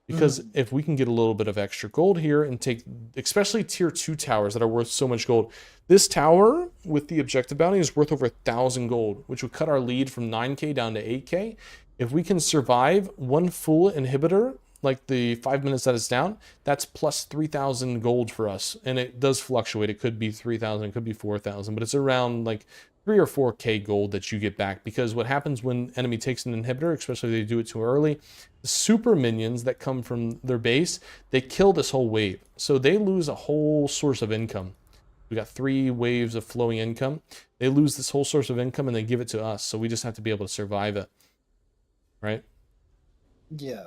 Because if we can get a little bit of extra gold here and take, especially tier 2 towers that are worth so much gold. This tower with the objective bounty is worth over 1,000 gold, which would cut our lead from 9k down to 8k. If we can survive one full inhibitor, like the 5 minutes that it's down, that's plus 3,000 gold for us. And it does fluctuate. It could be 3,000, it could be 4,000, but it's around like 3 or 4k gold that you get back. Because what happens when enemy takes an inhibitor, especially if they do it too early, the super minions that come from their base, they kill this whole wave. So they lose a whole source of income. We got 3 waves of flowing income. They lose this whole source of income and they give it to us. So we just have to be able to survive it. Right? Yeah.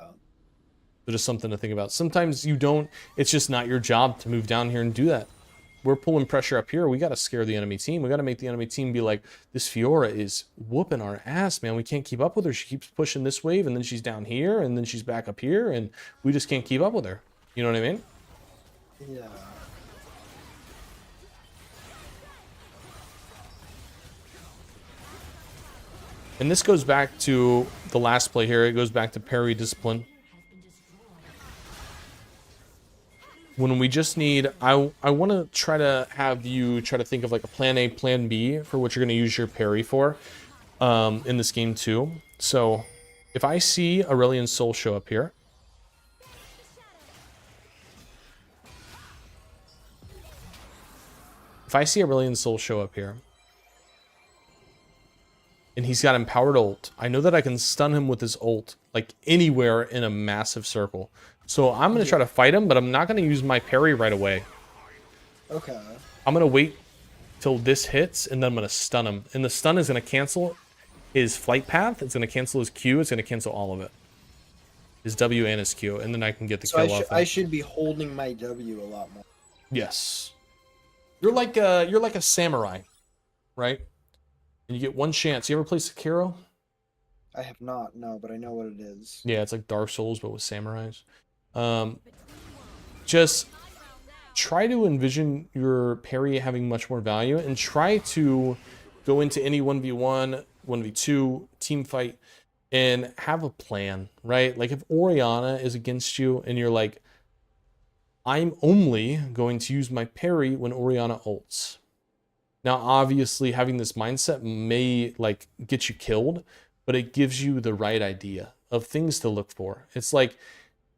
So just something to think about. Sometimes you don't, it's just not your job to move down here and do that. We're pulling pressure up here. We got to scare the enemy team. We got to make the enemy team be like, this Fiora is whooping our ass, man. We can't keep up with her. She keeps pushing this wave and then she's down here and then she's back up here and we just can't keep up with her. You know what I mean? Yeah. And this goes back to the last play here. It goes back to parry discipline. When we just need, I want to try to have you try to think of like a plan A, plan B for what you're going to use your parry for in this game too. So if I see Aurelian Soul show up here, and he's got empowered ult, I know that I can stun him with his ult like anywhere in a massive circle. So I'm going to try to fight him, but I'm not going to use my parry right away. Okay. I'm going to wait till this hits, and then I'm going to stun him. And the stun is going to cancel his flight path. It's going to cancel his Q. It's going to cancel all of it. His W and his Q. And then I can get the kill off him. I should be holding my W a lot more. Yes. You're like a samurai, right? And you get one chance. You ever play Sekiro? I have not, no, but I know what it is. Yeah, it's like Dark Souls, but with samurais. Just try to envision your parry having much more value and try to go into any 1v1, 1v2 team fight and have a plan, right? Like if Orianna is against you and you're like, I'm only going to use my parry when Orianna ults. Now, obviously, having this mindset may like get you killed, but it gives you the right idea of things to look for. It's like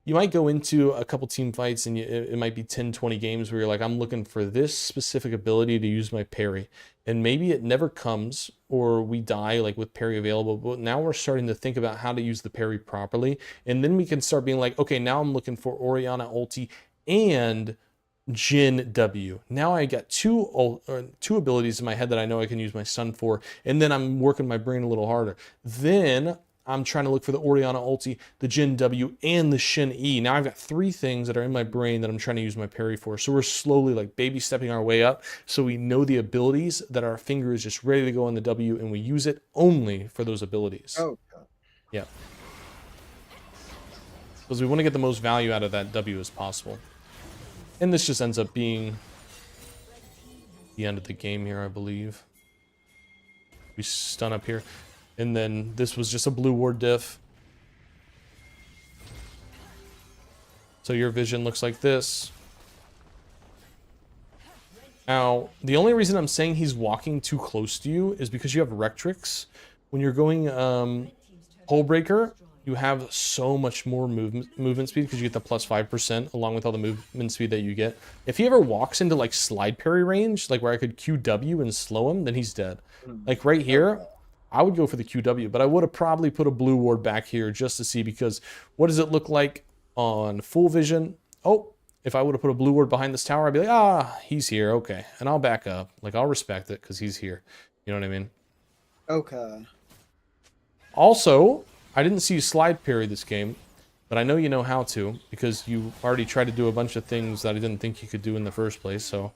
you might go into a couple team fights and it might be 10, 20 games where you're like, I'm looking for this specific ability to use my parry. And maybe it never comes or we die like with parry available. But now we're starting to think about how to use the parry properly. And then we can start being like, okay, now I'm looking for Orianna ulti and Jin W. Now I got two abilities in my head that I know I can use my stun for, and then I'm working my brain a little harder. Then I'm trying to look for the Orianna ulti, the Jin W, and the Shin E. Now I've got three things that are in my brain that I'm trying to use my parry for. So we're slowly like baby stepping our way up, so we know the abilities that our finger is just ready to go on the W, and we use it only for those abilities. Oh. Yeah. Because we want to get the most value out of that W as possible. And this just ends up being the end of the game here, I believe. We stun up here. And then this was just a blue ward diff. So your vision looks like this. Now, the only reason I'm saying he's walking too close to you is because you have Rectrix. When you're going Hull Breaker, you have so much more movement speed because you get the plus 5% along with all the movement speed that you get. If he ever walks into like slide parry range, like where I could QW and slow him, then he's dead. Like right here, I would go for the QW, but I would have probably put a blue ward back here just to see, because what does it look like on full vision? Oh, if I would have put a blue ward behind this tower, I'd be like, ah, he's here, okay. And I'll back up. Like, I'll respect it because he's here. You know what I mean? Okay. Also, I didn't see you slide parry this game, but I know you know how to, because you already tried to do a bunch of things that I didn't think you could do in the first place, so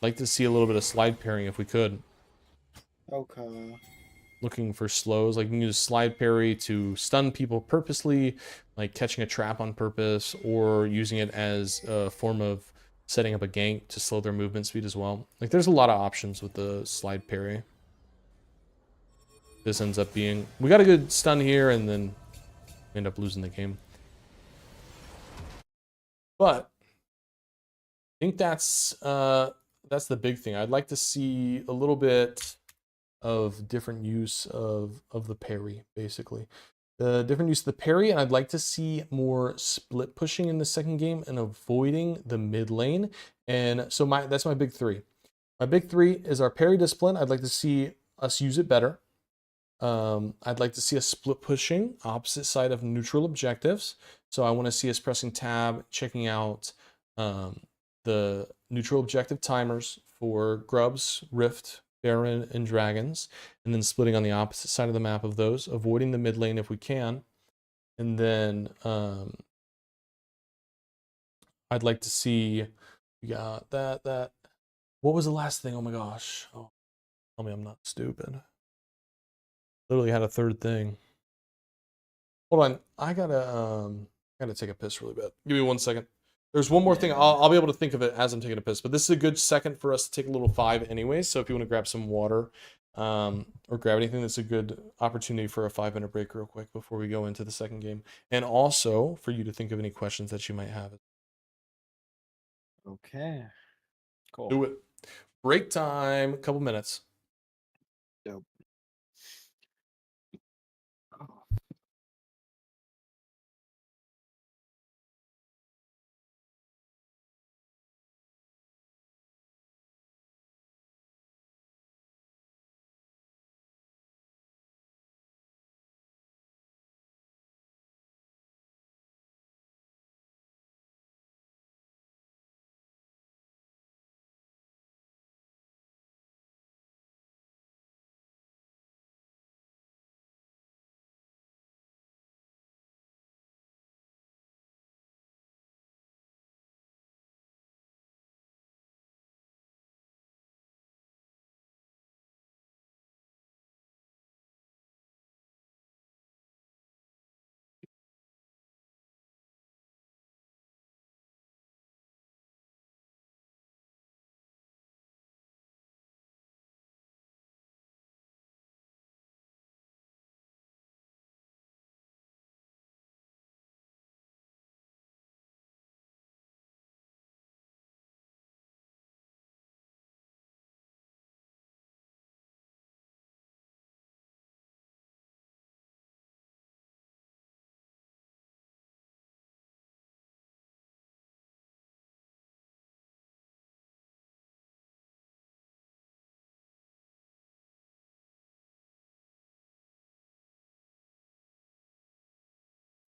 I'd like to see a little bit of slide parrying if we could. Okay. Looking for slows, like you can use slide parry to stun people purposely, like catching a trap on purpose, or using it as a form of setting up a gank to slow their movement speed as well. Like there's a lot of options with the slide parry. This ends up being, we got a good stun here, and then we end up losing the game. But I think that's the big thing. I'd like to see a little bit of different use of the parry, basically. The different use of the parry, and I'd like to see more split pushing in the second game and avoiding the mid lane. And so that's my big three. My big three is our parry discipline. I'd like to see us use it better. I'd like to see us split pushing opposite side of neutral objectives. So I want to see us pressing tab, checking out the neutral objective timers for Grubs, Rift, Baron, and Dragons, and then splitting on the opposite side of the map of those, avoiding the mid lane if we can. And then I'd like to see, we got that. What was the last thing? Oh my gosh. Oh, tell me I'm not stupid. Literally had a third thing. Hold on, I gotta take a piss really bad. Give me 1 second. There's one more thing. I'll be able to think of it as I'm taking a piss, but this is a good second for us to take a little 5 anyway. So if you want to grab some water, or grab anything, that's a good opportunity for a 5-minute break real quick before we go into the second game, and also for you to think of any questions that you might have. Okay. Cool. Do it. Break time. A couple minutes. Dope.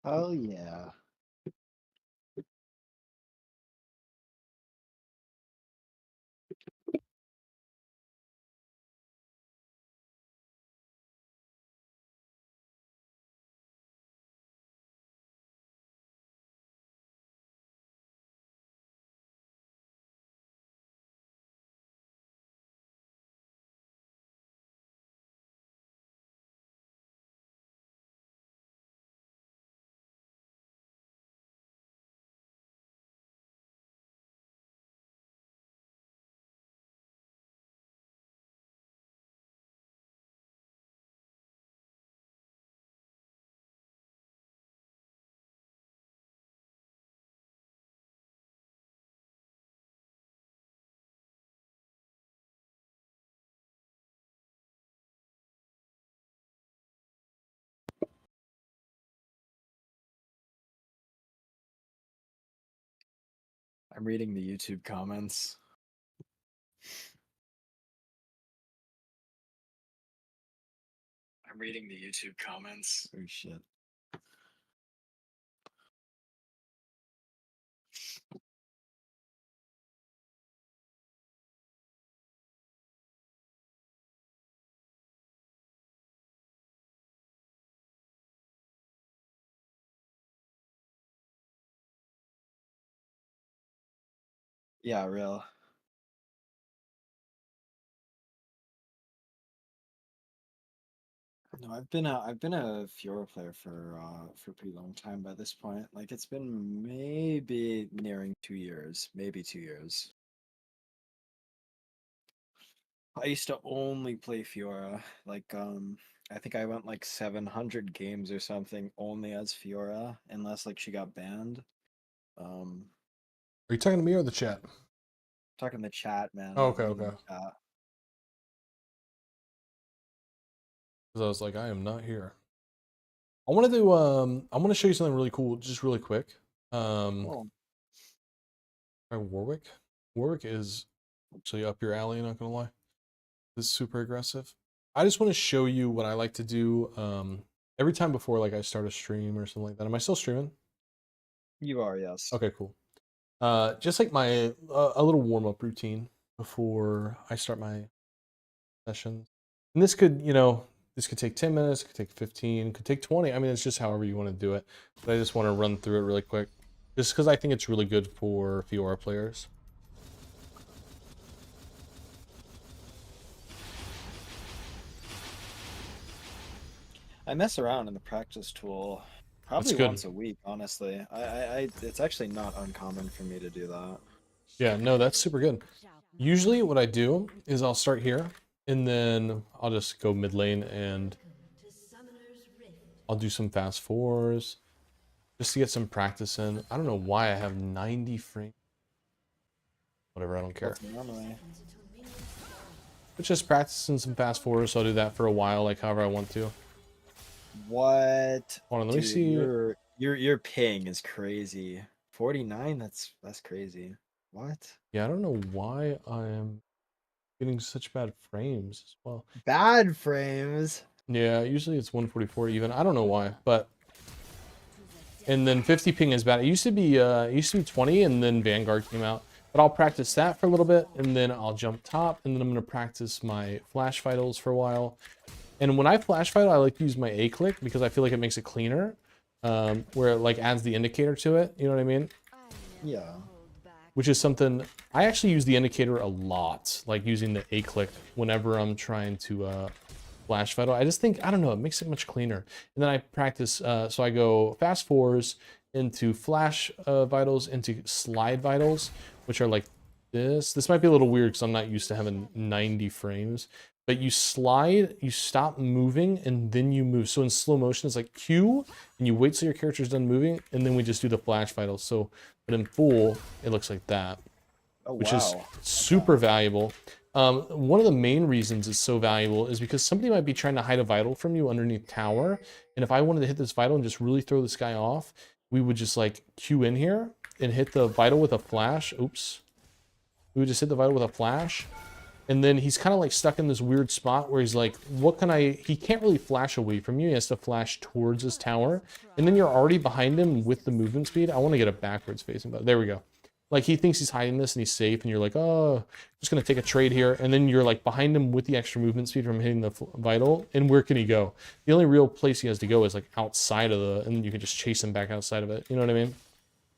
Oh yeah. I'm reading the YouTube comments. I'm reading the YouTube comments. Oh shit. Yeah, real. No, I've been a Fiora player for a pretty long time by this point. Like it's been maybe nearing 2 years, maybe 2 years. I used to only play Fiora. Like I think I went like 700 games or something only as Fiora, unless like she got banned. Are you talking to me or the chat? Talking the chat, man. Oh, I'm okay, reading okay. the chat. Because I was like, I am not here. I want to show you something really cool, just really quick. Oh, Warwick. Warwick is actually up your alley, not gonna lie. This is super aggressive. I just want to show you what I like to do every time before like I start a stream or something like that. Am I still streaming? you are, yes. Okay, cool. Just like my a little warm-up routine before I start my session. And this could, this could take 10 minutes, it could take 15, could take 20. I mean, it's just however you want to do it. But I just want to run through it really quick. Just because I think it's really good for Fiora players. I mess around in the practice tool probably good. once a week, honestly. It's actually not uncommon for me to do that. Yeah, no, that's super good. Usually what I do is I'll start here and then I'll just go mid lane and I'll do some fast fours just to get some practice in. I don't know why I have 90 frames. Whatever, I don't care. Normally. It's just practicing some fast fours, so I'll do that for a while, like however I want to. What? Hold on, let me Dude, see. Your ping is crazy. 49? That's crazy. What? Yeah, I don't know why I am getting such bad frames as well. Bad frames. Yeah, usually it's 144 even. I don't know why, but and then 50 ping is bad. It used to be 20 and then Vanguard came out. But I'll practice that for a little bit and then I'll jump top and then I'm going to practice my flash vitals for a while. And when I flash vital, I like to use my A click because I feel like it makes it cleaner, where it like adds the indicator to it. You know what I mean? Yeah. Which is something I actually use the indicator a lot, like using the A click whenever I'm trying to flash vital. I just think, I don't know, it makes it much cleaner. And then I practice, so I go fast fours into flash vitals, into slide vitals, which are like this. This might be a little weird because I'm not used to having 90 frames. But you slide, you stop moving, and then you move. So in slow motion, it's like Q, and you wait till your character's done moving, and then we just do the flash vitals. So, but in full, it looks like that, Oh, which wow. is super valuable. One of the main reasons it's so valuable is because somebody might be trying to hide a vital from you underneath tower, and if I wanted to hit this vital and just really throw this guy off, we would just like Q in here and hit the vital with a flash. Oops. We would just hit the vital with a flash. And then he's kind of like stuck in this weird spot where he's like, he can't really flash away from you. He has to flash towards his tower. And then you're already behind him with the movement speed. I want to get a backwards facing, but there we go. Like he thinks he's hiding this and he's safe. And you're like, oh, just going to take a trade here. And then you're like behind him with the extra movement speed from hitting the vital. And where can he go? The only real place he has to go is like outside of and you can just chase him back outside of it. You know what I mean?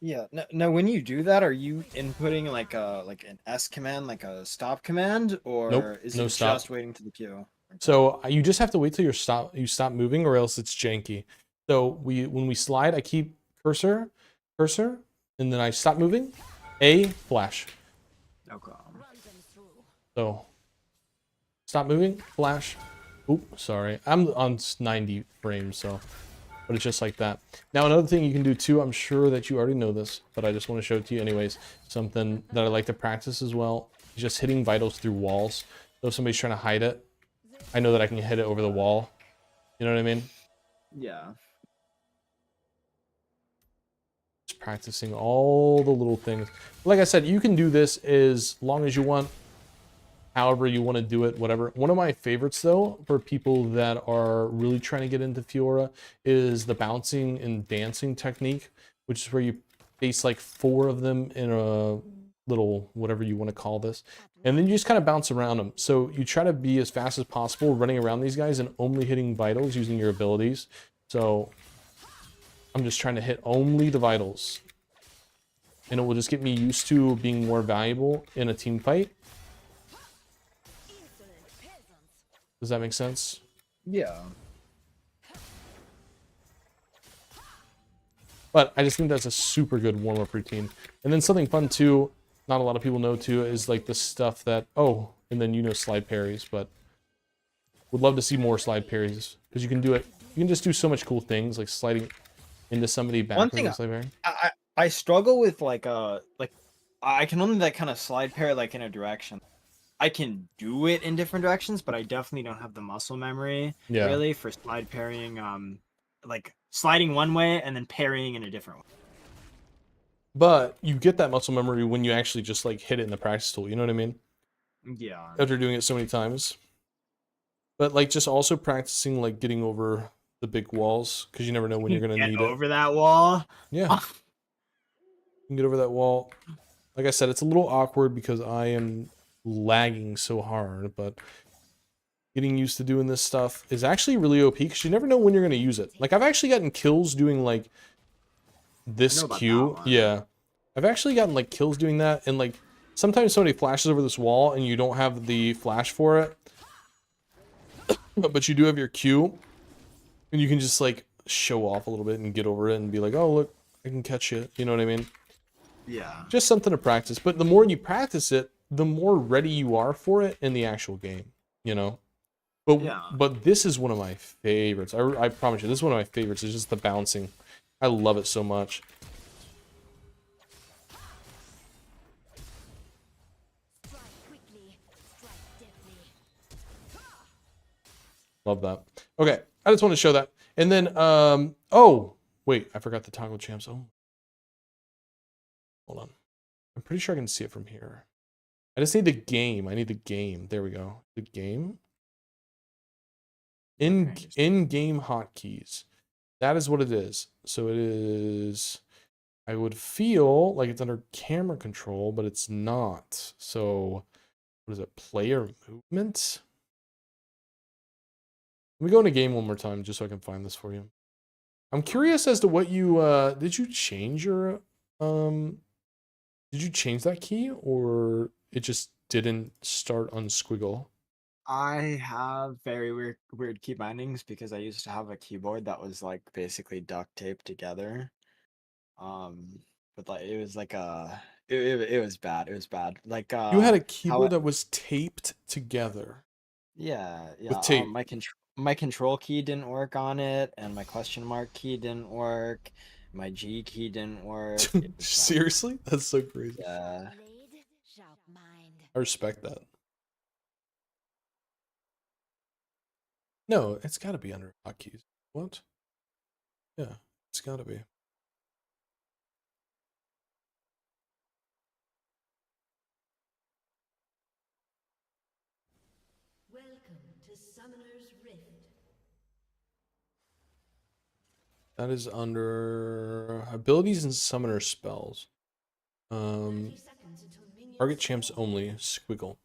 Yeah. Now, when you do that, are you inputting like an S command, like a stop command, or Nope, is no it stop. just waiting to the queue? So you just have to wait till you stop moving, or else it's janky. So when we slide, I keep cursor, and then I stop moving. A flash. Okay. So stop moving, flash. Oop, sorry. I'm on 90 frames, so but it's just like that. Now another thing you can do too, I'm sure that you already know this, but I just want to show it to you anyways. Something that I like to practice as well, just hitting vitals through walls. So if somebody's trying to hide it, I know that I can hit it over the wall. You know what I mean? Yeah. Just practicing all the little things. Like I said, you can do this as long as you want, however you want to do it, whatever. One of my favorites, though, for people that are really trying to get into Fiora is the bouncing and dancing technique, which is where you base like 4 of them in a little, whatever you want to call this, and then you just kind of bounce around them. So you try to be as fast as possible running around these guys and only hitting vitals using your abilities. So I'm just trying to hit only the vitals, and it will just get me used to being more valuable in a team fight. Does that make sense? Yeah. But I just think that's a super good warm-up routine. And then something fun too, not a lot of people know too, is like the stuff that, oh, and then you know slide parries, but would love to see more slide parries, because you can do it, you can just do so much cool things, like sliding into somebody back. One thing slide parry. I struggle with like I can only like kind of slide parry like in a direction. I can do it in different directions, but I definitely don't have the muscle memory really for slide parrying. Like sliding one way and then parrying in a different way. But you get that muscle memory when you actually just like hit it in the practice tool. You know what I mean? Yeah. After doing it so many times. But like just also practicing like getting over the big walls, because you never know when you're gonna need it. Over that wall. Yeah. You can get over that wall. Like I said, it's a little awkward because I am lagging so hard, but getting used to doing this stuff is actually really OP, because you never know when you're going to use it. Like, I've actually gotten kills doing like this Q. Yeah. I've actually gotten like kills doing that, and like sometimes somebody flashes over this wall and you don't have the flash for it, but you do have your Q, and you can just like show off a little bit and get over it and be like, oh, look, I can catch it. You know what I mean? Yeah. Just something to practice. But the more you practice it, the more ready you are for it in the actual game, you know? But this is one of my favorites. I promise you, this is one of my favorites. It's just the bouncing. I love it so much. Love that. Okay, I just want to show that. And then, oh, wait, I forgot the toggle champs. Oh, hold on. I'm pretty sure I can see it from here. I just need the game. I need the game. There we go. The game. In-game hotkeys. That is what it is. So it is, I would feel like it's under camera control, but it's not. So what is it? Player movement? Let me go into game one more time just so I can find this for you. I'm curious as to what you did you change your did you change that key, or it just didn't start on squiggle? I have very weird key bindings because I used to have a keyboard that was like basically duct taped together. But like it was like it was bad. It was bad. Like You had a keyboard that was taped together. Yeah. With tape. My control key didn't work on it, and my question mark key didn't work. My G key didn't work. Seriously? That's so crazy. Yeah. I respect that. No, it's got to be under hotkeys. What? Yeah, it's got to be. Welcome to Summoner's Rift. That is under abilities and summoner spells. 30 seconds until minions Target champs only, squiggle.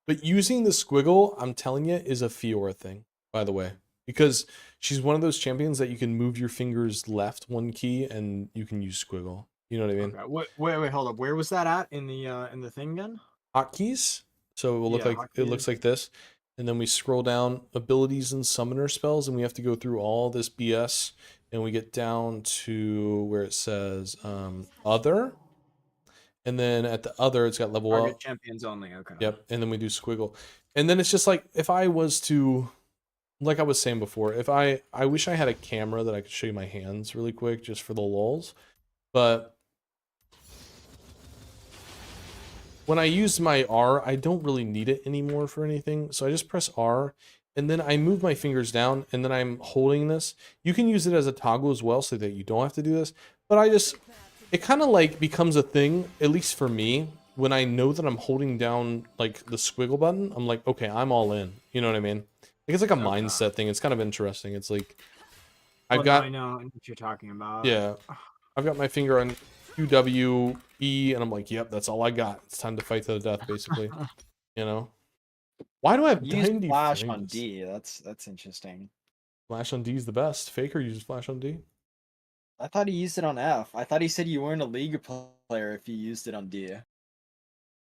But using the squiggle, I'm telling you, is a Fiora thing, by the way. Because she's one of those champions that you can move your fingers left one key and you can use squiggle. You know what I mean? Okay. Wait, hold up. Where was that at in the thing again? Hotkeys. So it will look like hotkeys. it looks like this. And then we scroll down abilities and summoner spells, and we have to go through all this BS, and we get down to where it says other. And then at the other, it's got level Target up. champions only. Okay. Yep. And then we do squiggle. And then it's just like, if I was to, like I was saying before, if I wish I had a camera that I could show you my hands really quick just for the lulz. But when I use my R, I don't really need it anymore for anything. So I just press R, and then I move my fingers down, and then I'm holding this. You can use it as a toggle as well so that you don't have to do this. But it kind of like becomes a thing, at least for me, when I know that I'm holding down like the squiggle button. I'm like, okay, I'm all in. You know what I mean? Like it's like a mindset thing. It's kind of interesting. It's like I've got I know what you're talking about. yeah, I've got my finger on QW E, and I'm like, yep, that's all I got. It's time to fight to the death, basically. You know? Why do I have Use 90 flash on frames? D. That's interesting. Flash on D is the best. Faker uses flash on D. I thought he used it on F. I thought he said you weren't a League player if you used it on D.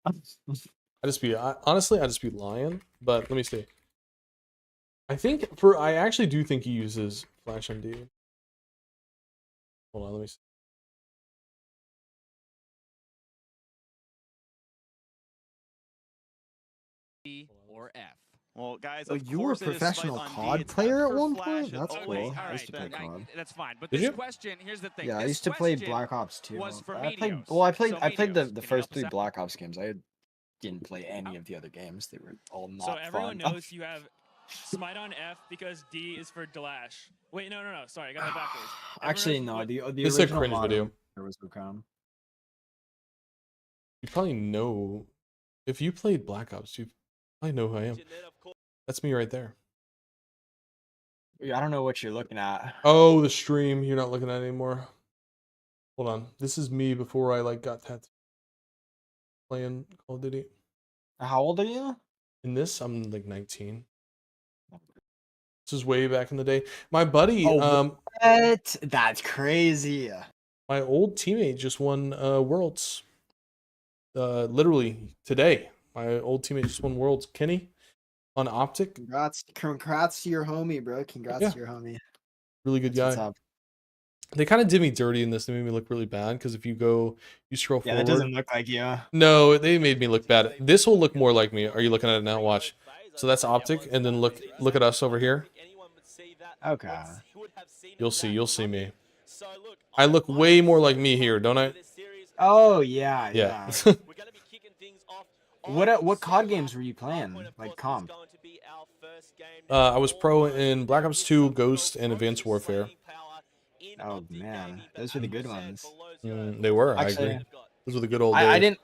Honestly, I just be lying. But let me see. I actually do think he uses flash on D. Hold on, let me see. Or F. Well, guys, Oh, of you were a course it is professional spiked on D. COD It's player up at for one Flash. point? That's Oh, cool. wait, I used to play I- COD. that's fine. But Did this you? question, here's the thing. Yeah, I this used to play question Black Ops 2. was for I played. Medios. Well, I played. So I played Medios, the can you first help us 3 out? Black Ops games. I didn't play any of the other games. They were all not So everyone fun. knows you have Smite on F because D is for Delash. Wait, no. Sorry, I got that backwards. Everyone Actually, knows no. what- The This is a original cringe Modern video. Warfare was Wukong. You probably know. If you played Black Ops, you probably know who I am. That's me right there. Yeah, I don't know what you're looking at. Oh, the stream you're not looking at anymore. Hold on. This is me before I like got tattooed. Playing Call of Duty. How old are you? In this, I'm like 19. This is way back in the day. My buddy, Oh, what? That's crazy. my old teammate just won Worlds. Literally today. My old teammate just won Worlds. Kenny on Optic. Congrats to your homie, bro. Congrats Yeah. to your homie. Really good That's what's guy. up. They kind of did me dirty in this. They made me look really bad because if you scroll Yeah, forward. that doesn't look like you. No, they made me look bad. This will look more like me. Are you looking at it now? Watch. So that's Optic, and then look at us over here. Okay. You'll see me. I look way more like me here, don't I? Oh yeah, Yeah. yeah. What COD games were you playing? Like comp? I was pro in Black Ops 2, Ghost, and Advanced Warfare. Oh man, those were the good ones. They were. Actually, I agree. Those were the good old days.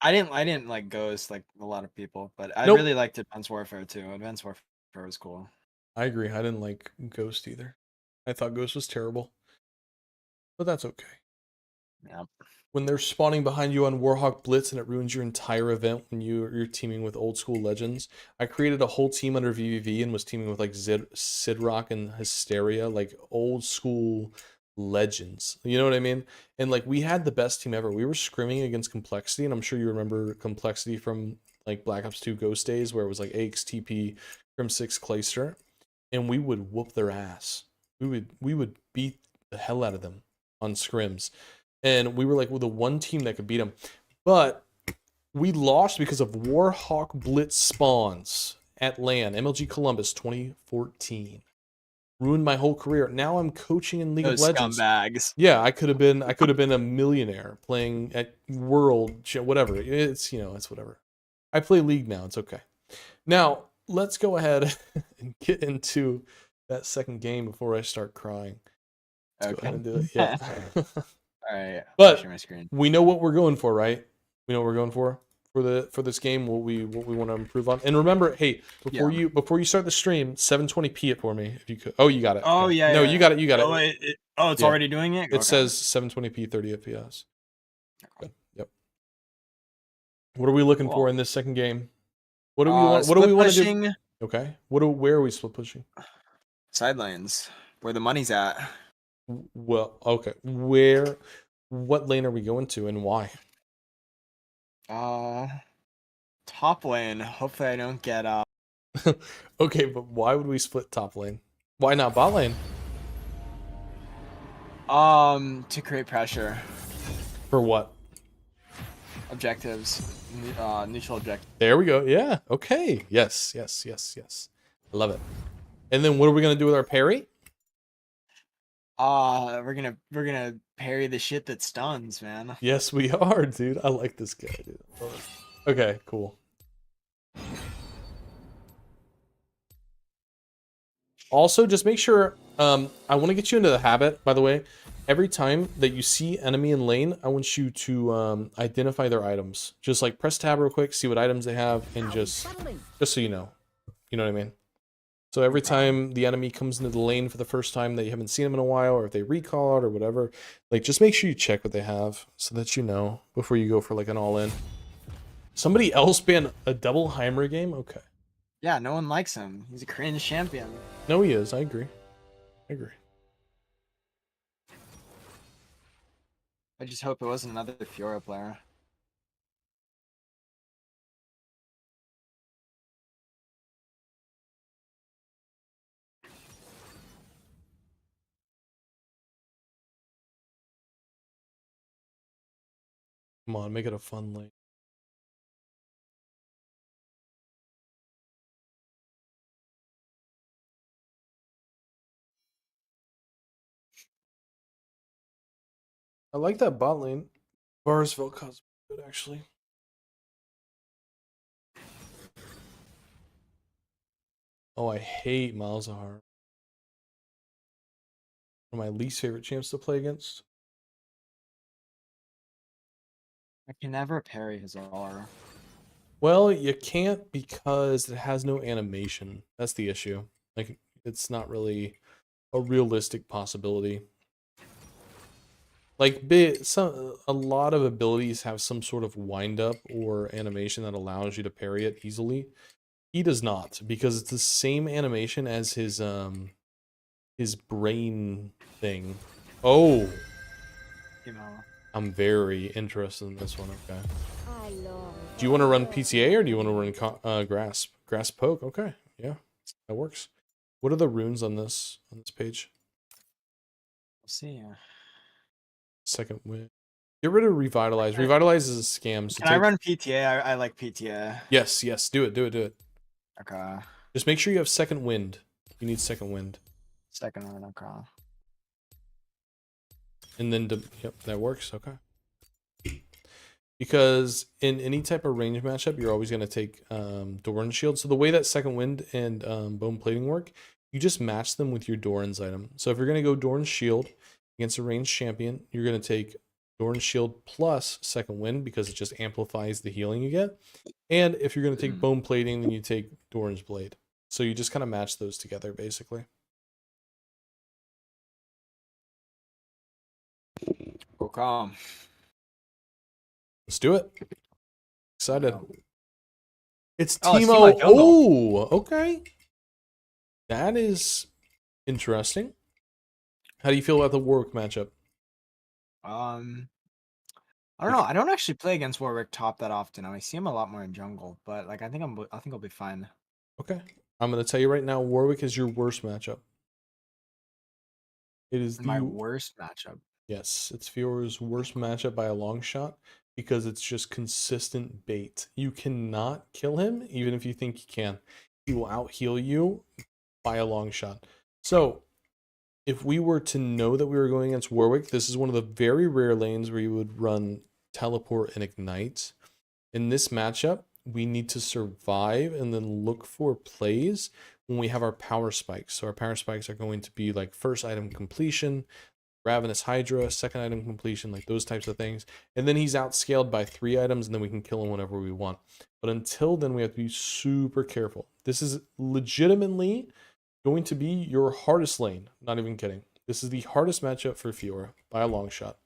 I didn't like Ghost like a lot of people, but I Nope. really liked Advanced Warfare too. Advanced Warfare was cool. I agree. I didn't like Ghost either. I thought Ghost was terrible. But that's okay. Yeah. When they're spawning behind you on Warhawk Blitz and it ruins your entire event when you're teaming with old school legends. I created a whole team under VVV and was teaming with like Sidrock and Hysteria, like old school legends. You know what I mean? And like we had the best team ever. We were scrimming against Complexity, and I'm sure you remember Complexity from like Black Ops 2 Ghost days where it was like AXTP, Crim 6, Clayster, and we would whoop their ass. We would beat the hell out of them on scrims. And we were like, the one team that could beat them. But we lost because of Warhawk Blitz spawns at LAN, MLG Columbus 2014. Ruined my whole career. Now I'm coaching in League of Legends. Scumbags. Yeah, I could have been a millionaire playing at World, whatever. It's whatever. I play League now. It's okay. Now, let's go ahead and get into that second game before I start crying. Let's go ahead and do it. Yeah. All right. But share my screen. we know what we're going for, right? We know what we're going for this game. What we want to improve on. And remember, hey, before you start the stream, 720p it for me if you could. Oh, you got it. Oh Okay. yeah. No, yeah. you got it. You got Oh, it. it's Yeah. already doing it. It says 720p 30 fps. Good. Yep. What are we looking for in this second game? What do we want? What do we want to do? Okay. Where are we split pushing? Side lanes, where the money's at. Well, okay. What lane are we going to and why? Top lane. Hopefully I don't get Okay, but why would we split top lane? Why not bot lane? to create pressure. For what? Objectives. Neutral objective. There we go. Yeah. Okay. Yes. I love it. And then what are we gonna do with our parry? We're gonna parry the shit that stuns, man. Yes, we are, dude. I like this guy, dude. Okay, cool. Also, just make sure, I want to get you into the habit, by the way, every time that you see enemy in lane, I want you to identify their items. Just like press tab real quick, see what items they have, and just so you know. You know what I mean? So every time the enemy comes into the lane for the first time that you haven't seen them in a while, or if they recall it or whatever, like just make sure you check what they have so that you know before you go for like an all-in. Somebody else banned a double Heimer game? Okay. Yeah, no one likes him. He's a cringe champion. No, he is. I agree. I agree. I just hope it wasn't another Fiora player. Come on, make it a fun lane. I like that bot lane. Barsville cosmos good actually. Oh, I hate Malzahar. One of my least favorite champs to play against. I can never parry his R. Well, you can't because it has no animation. That's the issue. Like, it's not really a realistic possibility. Like, a lot of abilities have some sort of wind up or animation that allows you to parry it easily. He does not, because it's the same animation as his brain thing. Oh, You know. I'm very interested in this one. Okay. I long Do you want to run PTA or do you want to run grasp? Grasp poke. Okay, yeah, that works. What are the runes on this page? We'll see. Second win. Get rid of revitalize. Revitalize is a scam. So Can I run PTA? I like PTA. Yes, yes. Do it. Okay. Just make sure you have second wind. You need second wind. Second one. Okay. And then, yep, that works. Okay. Because in any type of range matchup, you're always going to take Doran Shield. So the way that second wind and bone plating work, you just match them with your Doran's item. So if you're going to go Doran Shield against a ranged champion, you're going to take Doran Shield plus second wind because it just amplifies the healing you get. And if you're going to take bone plating, then you take Doran's blade. So you just kind of match those together, basically. Okay. Let's do it. Excited. It's Oh, it's Teemo. Teemo Jungle. Oh, okay. That is interesting. How do you feel about the Warwick matchup? I don't know. I don't actually play against Warwick top that often. I see him a lot more in jungle, but like I think I'll be fine. Okay. I'm gonna tell you right now, Warwick is your worst matchup. It is My worst matchup. Yes, it's Fiora's worst matchup by a long shot because it's just consistent bait. You cannot kill him, even if you think you can. He will out heal you by a long shot. So, if we were to know that we were going against Warwick, this is one of the very rare lanes where you would run teleport and ignite. In this matchup, we need to survive and then look for plays when we have our power spikes. So our power spikes are going to be like first item completion, Ravenous Hydra, second item completion, like those types of things. And then he's outscaled by 3 items, and then we can kill him whenever we want. But until then, we have to be super careful. This is legitimately going to be your hardest lane. Not even kidding. This is the hardest matchup for Fiora by a long shot.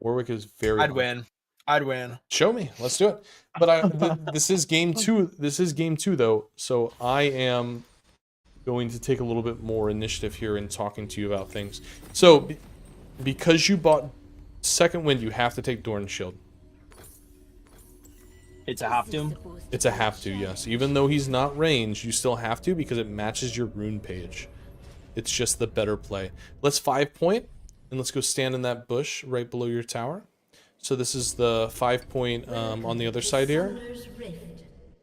Warwick is very I'd hard. win. I'd win. Show me. Let's do it. But this is game 2. This is game 2 though. So I am going to take a little bit more initiative here in talking to you about things. So because you bought second wind, you have to take Doran's Shield. It's a have to. It's a have to, yes. Even though he's not ranged, you still have to because it matches your rune page. It's just the better play. Let's 5 point and let's go stand in that bush right below your tower. So this is the 5 point on the other side here.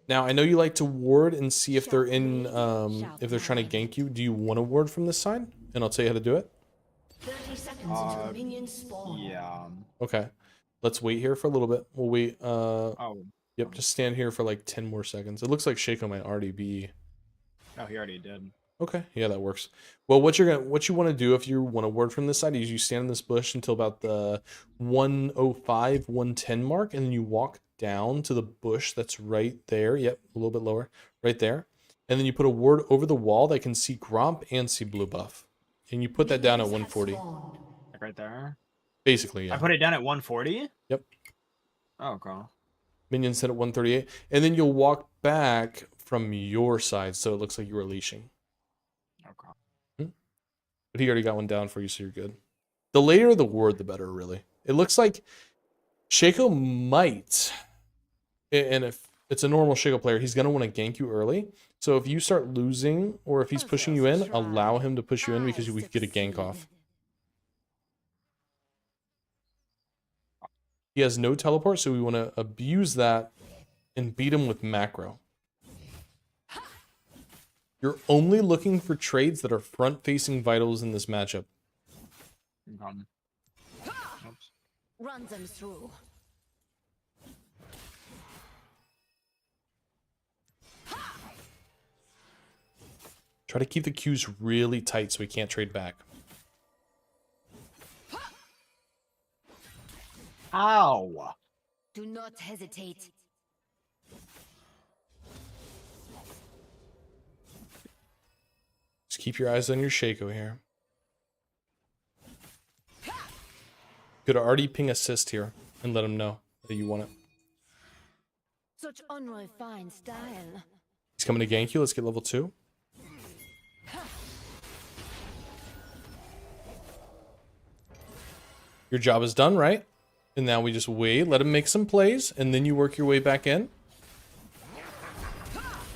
Now I know you like to ward and see if they're in if they're trying to gank you. Do you want to ward from this side? And I'll tell you how to do it. 30 seconds until minions spawn. Yeah. Okay. Let's wait here for a little bit. We'll wait. Oh. Yep, just stand here for like 10 more seconds. It looks like Shaco might already be. Oh, he already did. Okay, yeah, that works. Well, what you want to do if you want a ward from this side is you stand in this bush until about the 105, 110 mark, and then you walk down to the bush that's right there. Yep, a little bit lower, right there. And then you put a ward over the wall that can see Gromp and see blue buff. And you put that down at 140. Like right there. Basically, yeah. I put it down at 140. Yep. Oh, okay. Minions set at 138. And then you'll walk back from your side so it looks like you were leashing. Okay. But he already got one down for you, so you're good. The later the ward, the better, really. It looks like Shaco might, and if it's a normal Shaco player, he's going to want to gank you early. So if you start losing, or if he's pushing you in, allow him to push you in because we could get a gank off. He has no teleport, so we want to abuse that and beat him with macro. You're only looking for trades that are front-facing vitals in this matchup. Oops. Run them through. Try to keep the queues really tight so we can't trade back. Ow. Do not hesitate. Just keep your eyes on your Shaco here. Could already ping assist here and let him know that you want it. Such unrefined style. He's coming to gank you. Let's get level 2. Your job is done, right? And now we just wait, let him make some plays, and then you work your way back in.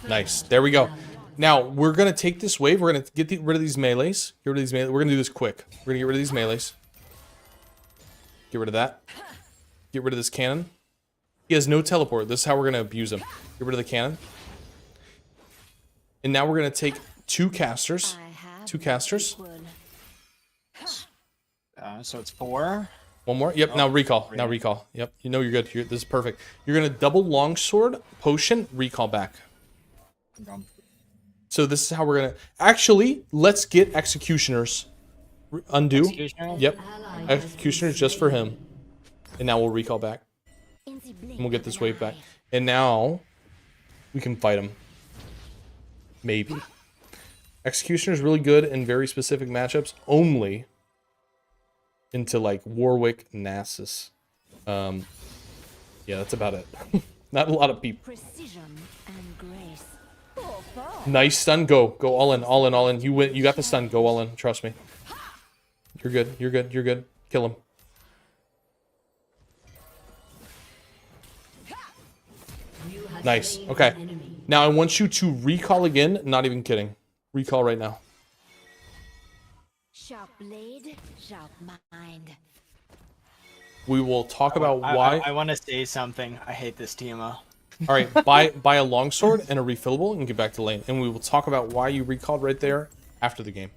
Nice. There we go. Now, we're going to take this wave. We're going to get rid of these melees. Get rid of these melees. We're going to do this quick. We're going to get rid of these melees. Get rid of that. Get rid of this cannon. He has no teleport. This is how we're going to abuse him. Get rid of the cannon. And now we're going to take 2 casters. 2 casters. So it's 4. One more. Yep. Now recall. Now recall. Yep. You know you're good. This is perfect. You're gonna double longsword, potion, recall back. So this is how we're gonna. Actually, let's get executioners. Undo. Executioner? Yep. Executioners just for him. And now we'll recall back. And we'll get this wave back. And now we can fight him. Maybe. Executioner is really good in very specific matchups. Only into like Warwick, Nasus. Yeah, that's about it. Not a lot of people. Precision and grace. Nice stun. Go all in, all in, all in. You win. You got the stun. Go all in. Trust me. You're good. You're good. You're good. Kill him. Nice. Okay. Now I want you to recall again. Not even kidding. Recall right now. Sharp blade, sharp mind. We will talk about why. I want to say something. I hate this Timo. All right, buy a longsword and a refillable and get back to lane. And we will talk about why you recalled right there after the game.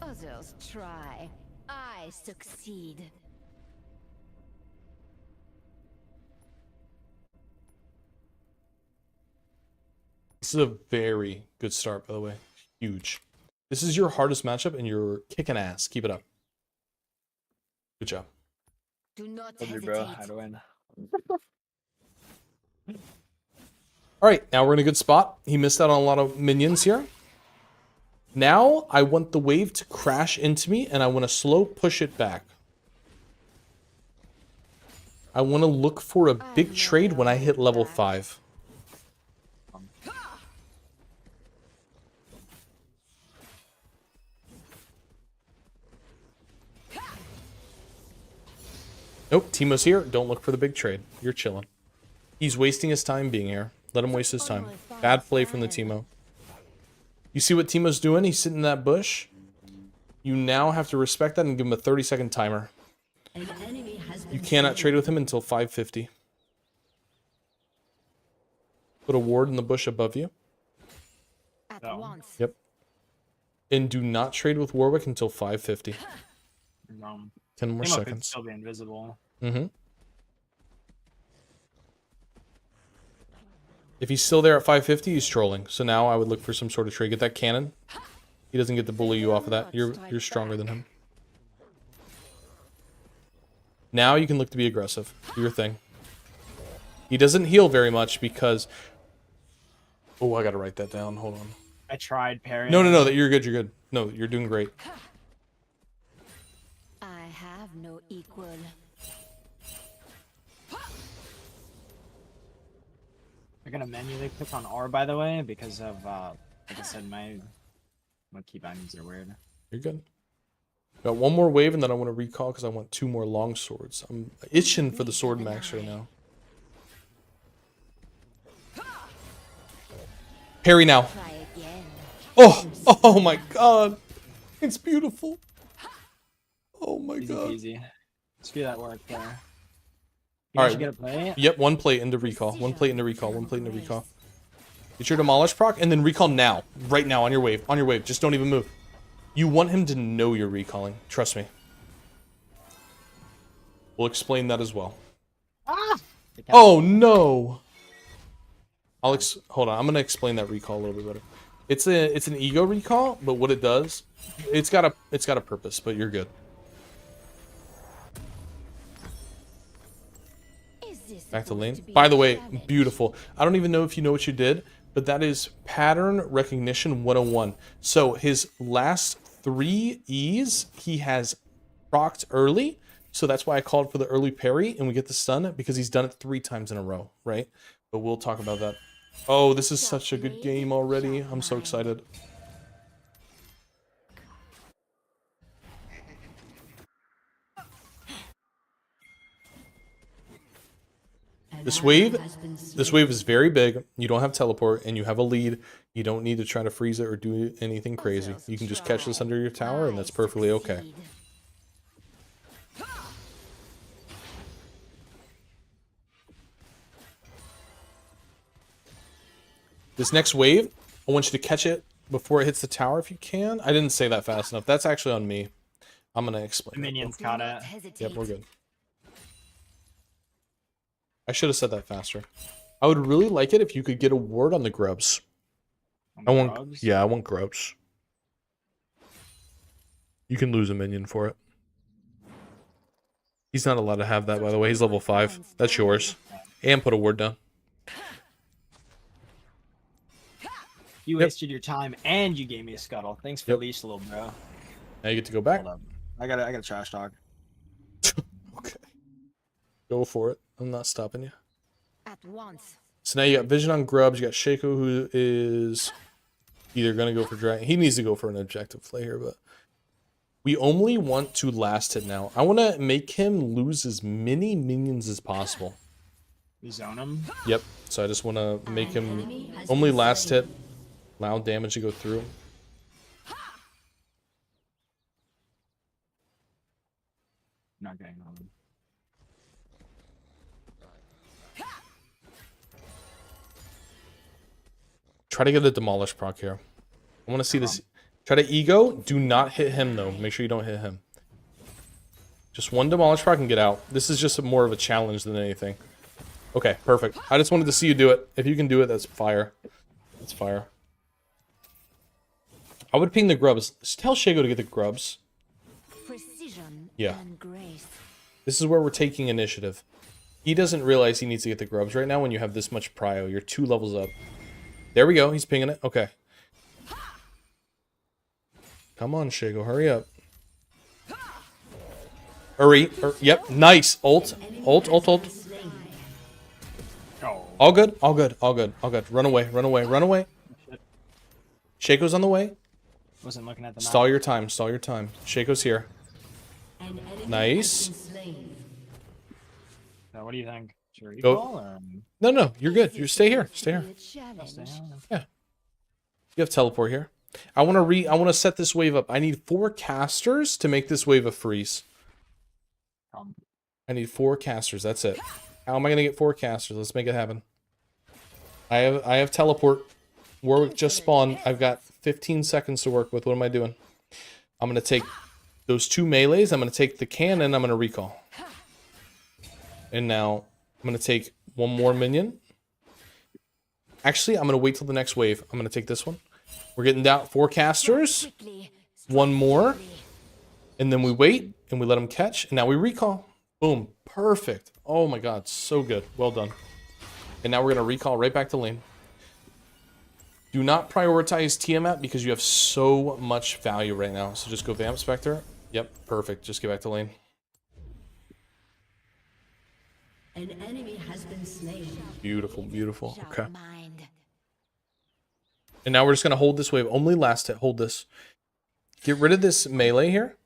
Others try. I succeed. This is a very good start, by the way. Huge. This is your hardest matchup, and you're kicking ass. Keep it up. Good job. Do not Love you, hesitate. bro. How to win. All right, now we're in a good spot. He missed out on a lot of minions here. Now I want the wave to crash into me, and I want to slow push it back. I want to look for a big trade when I hit level 5. Nope, Timo's here. Don't look for the big trade. You're chilling. He's wasting his time being here. Let him waste his time. Bad play from the Timo. You see what Timo's doing? He's sitting in that bush. You now have to respect that and give him a 30-second timer. You cannot trade with him until 550. Put a ward in the bush above you. At No. once. Yep. And do not trade with Warwick until 550. 10 more Timo could seconds. still be invisible. Mm-hmm. If he's still there at 550, he's trolling. So now I would look for some sort of trade. Get that cannon. He doesn't get to bully you off of that. You're stronger than him. Now you can look to be aggressive. Do your thing. He doesn't heal very much because... Oh, I gotta write that down. Hold on. I tried parrying. No. You're good. You're good. No, you're doing great. I have no equal. I'm gonna manually click on R, by the way, because of, like I said, my key bindings are weird. You're good. Got one more wave, and then I want to recall because I want 2 more long swords. I'm itching for the sword max right now. Parry now. Try again. Oh my god. It's beautiful. Oh my Easy god. peasy. Screw that work there. All right. You get a play? Yep, 1 plate into recall. 1 plate into recall. 1 plate into recall. Get your demolish proc, and then recall now. Right now, on your wave. On your wave. Just don't even move. You want him to know you're recalling. Trust me. We'll explain that as well. Ah! Oh no! Hold on. I'm gonna explain that recall a little bit better. It's an ego recall, but what it does, it's got a purpose. But you're good. Is this Back to supposed lane. be By a the way, challenge? beautiful. I don't even know if you know what you did, but that is pattern recognition 101. So his last 3 E's he has procced early. So that's why I called for the early parry, and we get the stun because he's done it 3 times in a row, right? But we'll talk about that. Oh, this is such a good game already. I'm so excited. This wave is very big. You don't have teleport, and you have a lead. You don't need to try to freeze it or do anything crazy. You can just catch this under your tower, and that's perfectly okay. This next wave, I want you to catch it before it hits the tower if you can. I didn't say that fast enough. That's actually on me. I'm going to explain. Minions Do caught not it. hesitate. Yep, we're good. I should have said that faster. I would really like it if you could get a word on the grubs. I want, Drugs? yeah, I want grubs. You can lose a minion for it. He's not allowed to have that, by the way. He's level 5. That's yours. And put a word down. You Yep. wasted your time and you gave me a scuttle. Thanks for Yep. leash, little bro. Now you get to go back. Hold up. I got trash talk. Okay. Go for it. I'm not stopping you. At once. So now you got vision on grubs. You got Shaco, who is either going to go for dragon. He needs to go for an objective play here, but we only want to last hit now. I want to make him lose as many minions as possible. We zone him. Yep. So I just want to make him only last hit. Allow damage to go through. Not getting on him. Try to get a demolish proc here. I want to see this. Try to ego. Do not hit him, though. Make sure you don't hit him. Just 1 demolish proc and get out. This is just more of a challenge than anything. Okay, perfect. I just wanted to see you do it. If you can do it, that's fire. That's fire. I would ping the grubs. Just tell Shago to get the grubs. Precision Yeah. and grace. This is where we're taking initiative. He doesn't realize he needs to get the grubs right now when you have this much prio. You're 2 levels up. There we go. He's pinging it. Okay. Come on, Shago. Hurry up. Hurry. Yep. Nice. Ult. Ult. Oh. All good. All good. All good. All good. Run away. Run away. Run away. Shaco's on the way. Wasn't looking at the map. Stall your time. Stall your time. Shaco's here. Nice. So what do you think? Should we Go- recall or... No, no. You're good. You stay here. Stay here. Be a challenge. You have teleport here. I want to set this wave up. I need 4 casters to make this wave a freeze. I need 4 casters. That's it. How am I going to get 4 casters? Let's make it happen. I have teleport. Warwick just spawned. I've got 15 seconds to work with. What am I doing? I'm going to take those 2 melees. I'm going to take the cannon. I'm going to recall. And now I'm going to take 1 more minion. Actually, I'm going to wait till the next wave. I'm going to take this one. We're getting down 4 casters. Quickly. One more. And then we wait and we let them catch. And now we recall. Boom. Perfect. Oh my god. So good. Well done. And now we're going to recall right back to lane. Do not prioritize Tiamat because you have so much value right now. So just go Vamp Spectre. Yep. Perfect. Just get back to lane. An enemy has been slain. Beautiful. Beautiful. Sharp Okay. mind. And now we're just going to hold this wave. Only last hit. Hold this. Get rid of this melee here.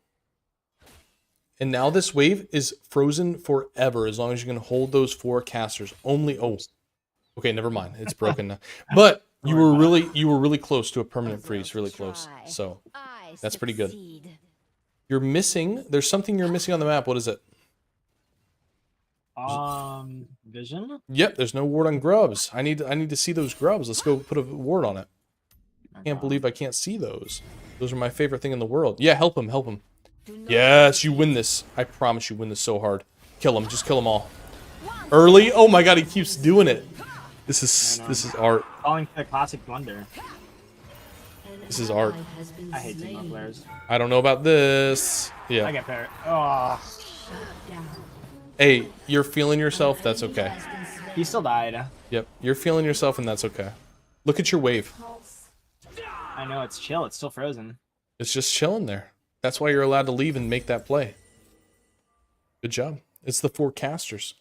And now this wave is frozen forever as long as you can hold those 4 casters. Only... Oh. Okay, never mind. It's broken now. But you were really close to a permanent freeze. Really close. So I that's pretty good. succeed. You're missing... There's something you're missing on the map. What is it? Vision? Yep, there's no ward on grubs. I need to see those grubs. Let's go put a ward on it. I can't believe I can't see those. Those are my favorite thing in the world. Yeah, help him, help him. Yes, you win this. I promise you win this so hard. Kill him, just kill them all. Early? Oh my god, he keeps doing it. This is art. Calling for the classic wonder. This is art. I hate team up players. I don't know about this. I Yeah. get better. Oh, Hey, you're feeling yourself, that's okay. he still died. Yep, you're feeling yourself and that's okay. Look at your wave. I know, it's chill. It's still frozen. It's just chilling there. That's why you're allowed to leave and make that play. Good job. It's the 4 casters.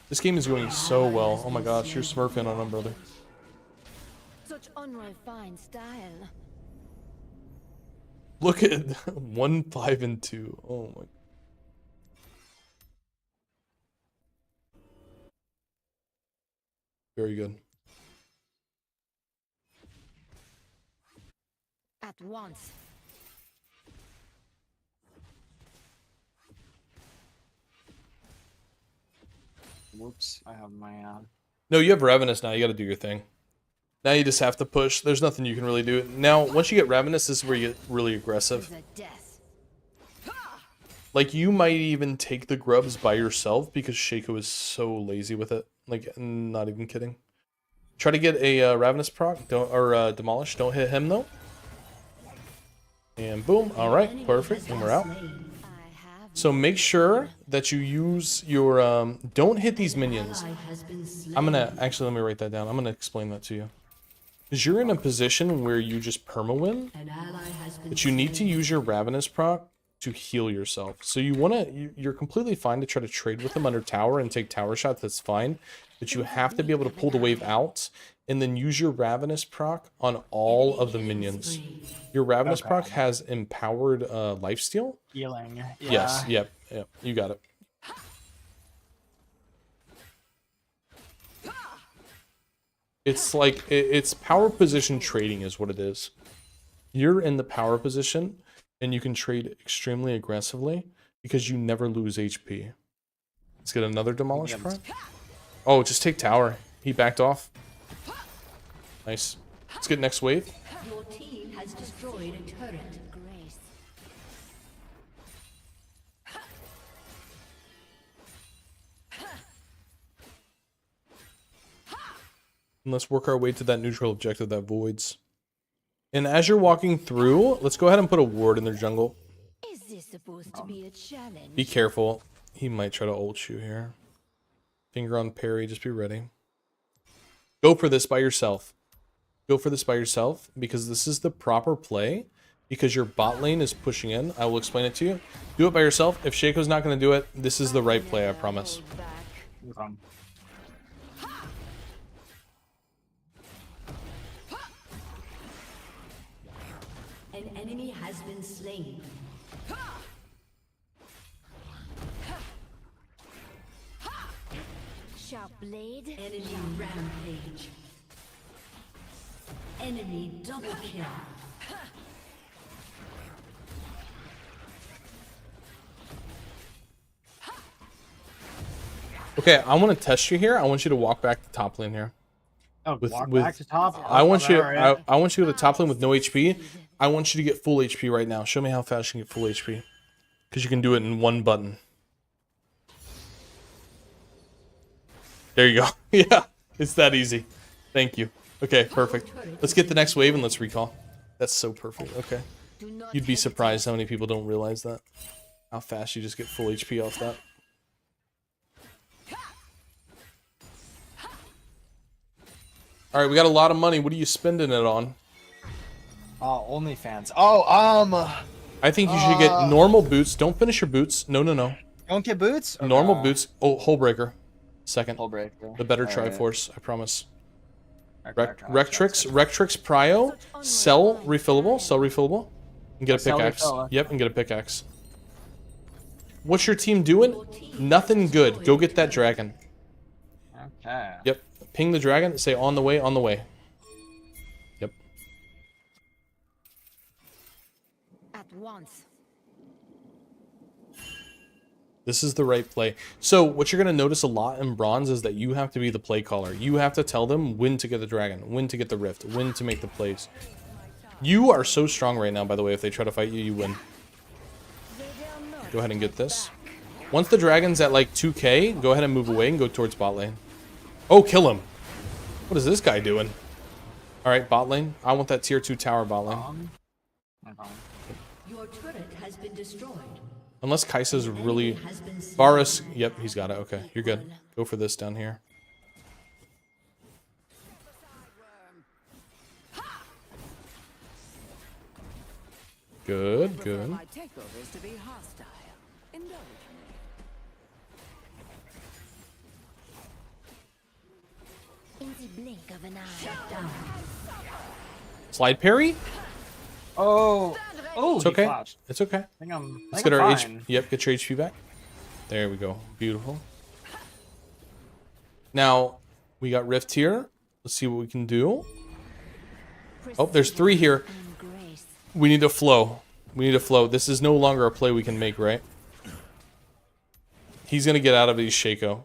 This game is going so well. Oh my gosh, you're smurfing on him, brother. Such unrefined style. Look at 1, 5, and 2. Oh my. Very good. At once. Whoops, I have my No, you have Ravenous now. You got to do your thing. Now you just have to push. There's nothing you can really do. Now, once you get Ravenous, this is where you get really aggressive. The death. Like, you might even take the grubs by yourself because Shaco is so lazy with it. Like, not even kidding. Try to get a Ravenous proc, or Demolish. Don't hit him, though. And boom. All right, perfect. And we're out. I have So make sure that you use your... don't hit these minions. I'm going to... Actually, let me write that down. I'm going to explain that to you. Because you're in a position where you just perma-win, but you need to use your Ravenous proc to heal yourself. So you want to... You're completely fine to try to trade with them under tower and take tower shots. That's fine. But you have to be able to pull the wave out and then use your Ravenous proc on all of the minions. Your Ravenous proc has empowered lifesteal. healing. Yeah. Yes, yep, you got it. It's like, it's power position trading is what it is. You're in the power position and you can trade extremely aggressively because you never lose HP. Let's get another Demolish proc. Oh, just take tower. He backed off. Nice. Let's get next wave. Your team has destroyed a turret. grace. And let's work our way to that neutral objective that voids. And as you're walking through, let's go ahead and put a ward in their jungle. Is this supposed to be a challenge? Be careful. He might try to ult you here. Finger on parry, just be ready. Go for this by yourself. Go for this by yourself because this is the proper play because your bot lane is pushing in. I will explain it to you. Do it by yourself. If Shaco's not going to do it, this is the right play, I promise. Hold back. An enemy has been slain. Sharp blade. Enemy rampage. Enemy double kill. Okay, I want to test you here. I want you to walk back to top lane here. Oh, With- walk with- back to top. I want you. Alright. I want you to top lane with no HP. I want you to get full HP right now. Show me how fast you can get full HP, because you can do it in one button. There you go. Yeah, it's that easy. Thank you. Okay, perfect. Let's get the next wave and let's recall. That's so perfect. Okay. Do not You'd be hesitate. surprised how many people don't realize that. How fast you just get full HP off that. All right, we got a lot of money. What are you spending it on? OnlyFans. Oh, I think you should get normal boots. Don't finish your boots. No, no, no. don't get boots. Or Normal boots. Oh, hole breaker. Second. Hull breaker. The better Alright. Triforce, I promise. Okay, Rectrix Prio. Sell refillable. Sell refillable. And get a Sell pickaxe. refill. Yep, and get a pickaxe. What's your team doing? Nothing good. Go get that dragon. Okay. Yep. Ping the dragon. Say on the way, on the way. Yep. At once. This is the right play. So what you're going to notice a lot in bronze is that you have to be the play caller. You have to tell them when to get the dragon, when to get the rift, when to make the plays. You are so strong right now, by the way. If they try to fight you, you win. Go ahead and get this. Once the dragon's at like 2k, go ahead and move away and go towards bot lane. Oh, kill him. What is this guy doing? All right, bot lane. I want that tier 2 tower bot lane. Your turret has been destroyed. Unless Kai'Sa's really... Has been slain. Varus, yep, he's got it. Okay, you're good. Go for this down here. Good, good. My takeovers to be hostile. Indulge me. In the blink of an eye. Slide parry? Oh. Oh. It's okay. flashed. It's okay. I think I'm. Let's get our HP. Yep, get your HP back. There we go. Beautiful. Now, we got Rift here. Let's see what we can do. Oh, there's 3 here. And grace. We need to flow. We need to flow. This is no longer a play we can make, right? He's going to get out of these Shaco.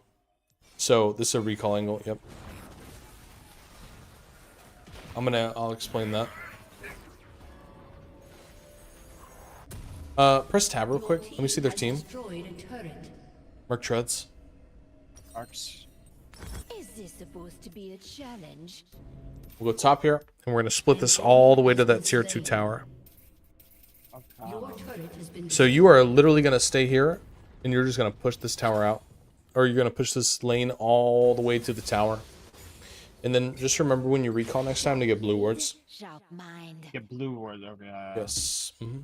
So, this is a recall angle. Yep. I'll explain that. Press tab real quick. Let me see their team. Destroyed a turret. Mark treads. Arcs. Is this supposed to be a challenge? We'll go top here, and we're going to split this all the way to that tier 2 tower. Your turret has been So you are literally going to stay here, and you're just going to push this tower out. Or you're going to push this lane all the way to the tower. And then just remember when you recall next time to get blue wards. Sharp mind. Get blue wards. Okay. Yes. Mm-hmm.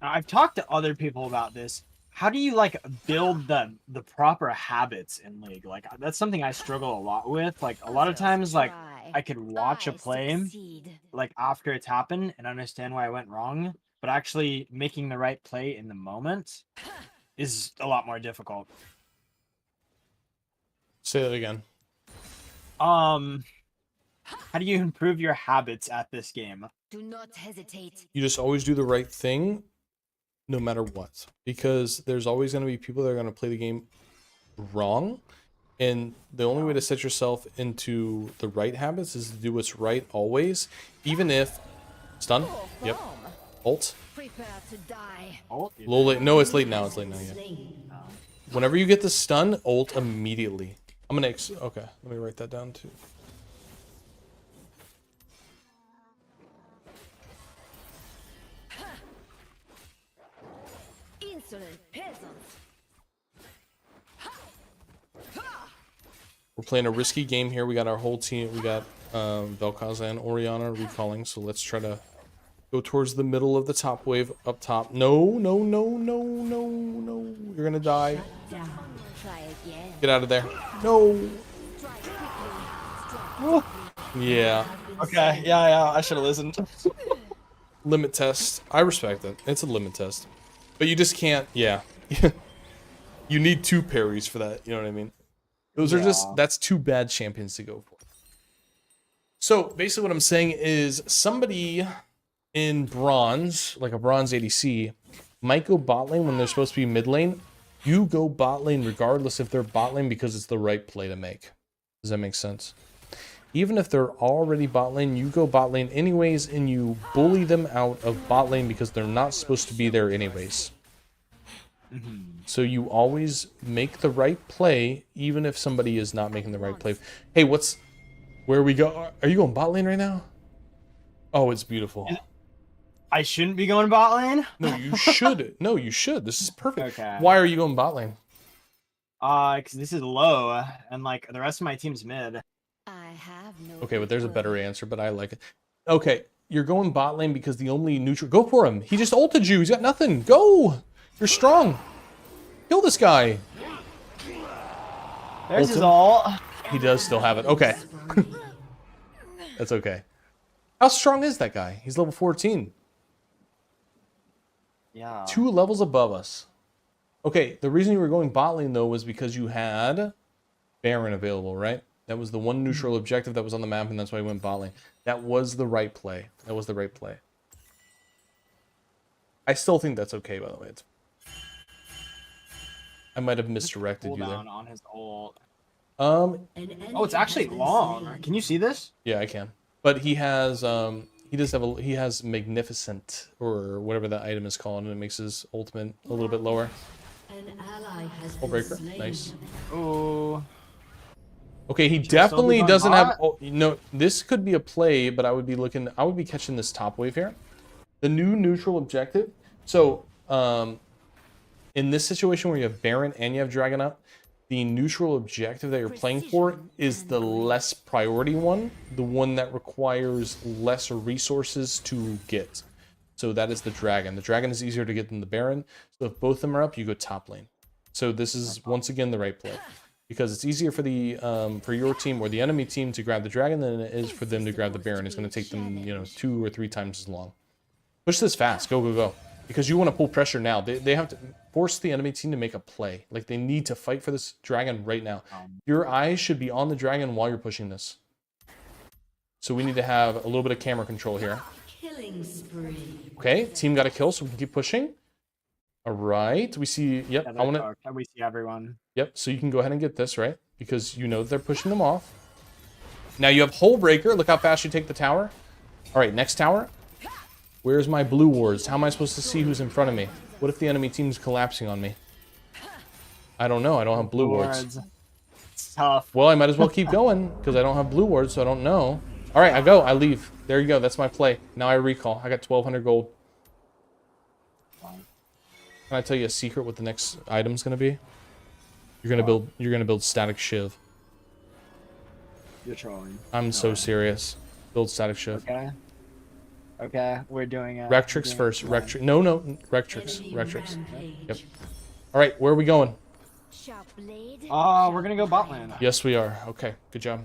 I've talked to other people about this. How do you like build the proper habits in League? Like that's something I struggle a lot with. Like a lot of times, like I could watch a play Succeed. like after it's happened and understand why I went wrong, but actually making the right play in the moment is a lot more difficult. Say that again. How do you improve your habits at this game? Do not hesitate. You just always do the right thing no matter what. Because there's always going to be people that are going to play the game wrong. And the only way to set yourself into the right habits is to do what's right always. Even if... Stun? Yep. Ult. Prepare to die. Oh, A little late. No, it's late now. It's late now, yeah. slain. Whenever you get the stun, ult immediately. I'm going to... Okay, let me write that down too. Insolent peasants. We're playing a risky game here. We got our whole team. We got Vel'Koz and Orianna recalling. So let's try to go towards the middle of the top wave up top. No, no, no, no, no, no. You're going to die. Down. Try again. Get out of there. No. Strike quickly. Strike Yeah. okay. Yeah. I should have listened. Limit test. I respect it. It's a limit test. But you just can't. Yeah. You need 2 parries for that. You know what I mean? Those are just... That's 2 bad champions to go for. So basically what I'm saying is somebody in bronze, like a bronze ADC, might go bot lane when they're supposed to be mid lane. You go bot lane regardless if they're bot lane because it's the right play to make. Does that make sense? Even if they're already bot lane, you go bot lane anyways and you bully them out of bot lane because they're not supposed to be there anyways. So you always make the right play, even if somebody is not making the right play. Hey, where we go? Are you going bot lane right now? Oh, it's beautiful. I shouldn't be going bot lane? No, you should. No, you should. This is perfect. Okay. Why are you going bot lane? Because this is low, and like the rest of my team's mid. I have no Okay, but there's a better answer, but I like it. Okay, you're going bot lane because the only neutral... Go for him. He just ulted you. He's got nothing. Go. You're strong. Kill this guy. There's his Ultim? ult. He does still have it. Okay. That's okay. How strong is that guy? He's level 14. Yeah. 2 levels above us. Okay, the reason you were going bot lane, though, was because you had Baron available, right? That was the one neutral objective that was on the map, and that's why you went bot lane. That was the right play. That was the right play. I still think that's okay, by the way. I might have misdirected you there. Cooldown on his ult. Um, Oh, it's actually long. Can you see this? yeah, I can. But he has he has magnificent, or whatever that item is called, and it makes his ultimate a little bit lower. An ally has Full been breaker, slain. nice. Ooh. Okay, he Should I still be definitely going doesn't bot? have. Oh, no, this could be a play, but I would be catching this top wave here. The new neutral objective. So, in this situation where you have Baron and you have Dragon up, the neutral objective that you're playing for is the less priority one, the one that requires less resources to get. So that is the Dragon. The Dragon is easier to get than the Baron. So if both of them are up, you go top lane. So this is once again the right play, because it's easier for the for your team or the enemy team to grab the Dragon than it is for them to grab the Baron. It's going to take them 2 or 3 times as long. Push this fast. Go, go, go. Because you want to pull pressure now. They have to force the enemy team to make a play. Like, they need to fight for this Dragon right now. Your eyes should be on the Dragon while you're pushing this. So we need to have a little bit of camera control here. Killing spree. Okay, team got a kill, so we can keep pushing. All right, we see... Yep, I want to... We see everyone. Yep, so you can go ahead and get this, right? Because you know that they're pushing them off. Now you have Hole Breaker. Look how fast you take the tower. All right, next tower. Where's my blue wards? How am I supposed to see who's in front of me? What if the enemy team's collapsing on me? I don't know. I don't have blue wards. It's tough. Well, I might as well keep going because I don't have blue wards, so I don't know. All right, I go. I leave. There you go. That's my play. Now I recall. I got 1,200 gold. Can I tell you a secret what the next item's going to be? You're going to build Static Shiv. You're trolling. I'm so serious. Build Static Shiv. Okay. Okay, we're doing Rectrix first. Rectrix. No, Rectrix. Rectrix. Rampage. Yep. All right, where are we going? Sharp blade. we're gonna go bot lane. Yes, we are. Okay, good job.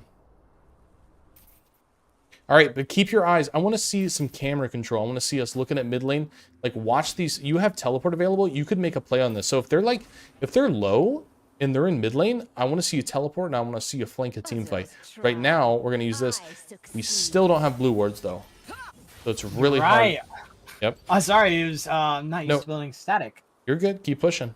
All right, but keep your eyes. I want to see some camera control. I want to see us looking at mid lane. Like, watch these. You have teleport available. You could make a play on this. So if they're low and they're in mid lane, I want to see you teleport, and I want to see you flank a team fight. Right now, we're gonna use this. We still don't have blue wards though, so it's really hard. Yep. Sorry, it was not used to building static. You're good. Keep pushing.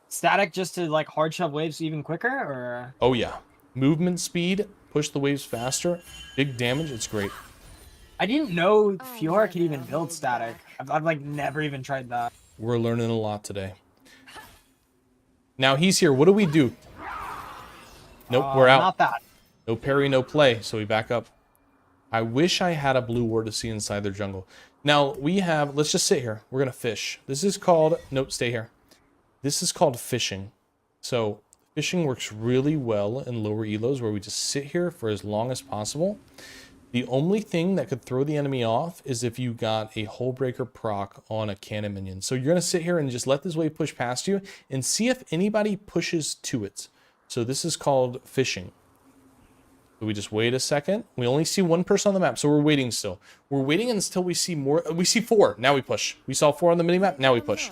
Static just to like hard shove waves even quicker, or Oh yeah, movement speed. Push the waves faster. Big damage. It's great. I didn't know Fiora could even build static. I've like never even tried that. We're learning a lot today. Now he's here. What do we do? Nope, we're out. Not that. No parry, no play. So we back up. I wish I had a blue ward to see inside their jungle. Now we have, let's just sit here. We're going to fish. This is called, nope, stay here. This is called fishing. So fishing works really well in lower elos where we just sit here for as long as possible. The only thing that could throw the enemy off is if you got a Hole Breaker proc on a cannon minion. So you're going to sit here and just let this wave push past you and see if anybody pushes to it. So this is called fishing. So we just wait a second. We only see one person on the map, so we're waiting still. We're waiting until we see more. We see 4. Now we push. We saw 4 on the minimap. Now we push.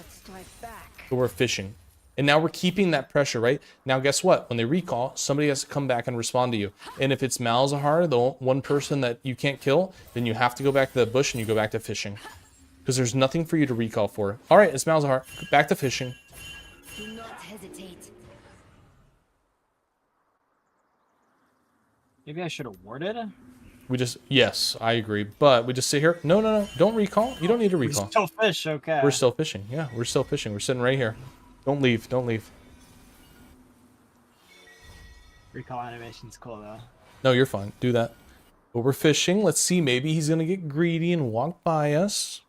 So we're fishing. And now we're keeping that pressure, right? Now guess what? When they recall, somebody has to come back and respond to you. And if it's Malzahar, the one person that you can't kill, then you have to go back to the bush and you go back to fishing. Because there's nothing for you to recall for. All right, it's Malzahar. Back to fishing. Do not hesitate. Maybe I should have warded. We just, yes, I agree. But we just sit here. No, no, no. Don't recall. You don't need to recall. Still fish, okay. We're still fishing. Yeah, we're still fishing. We're sitting right here. Don't leave. Don't leave. Recall animation's cool though. No, you're fine. Do that. But we're fishing. Let's see. Maybe he's going to get greedy and walk by us.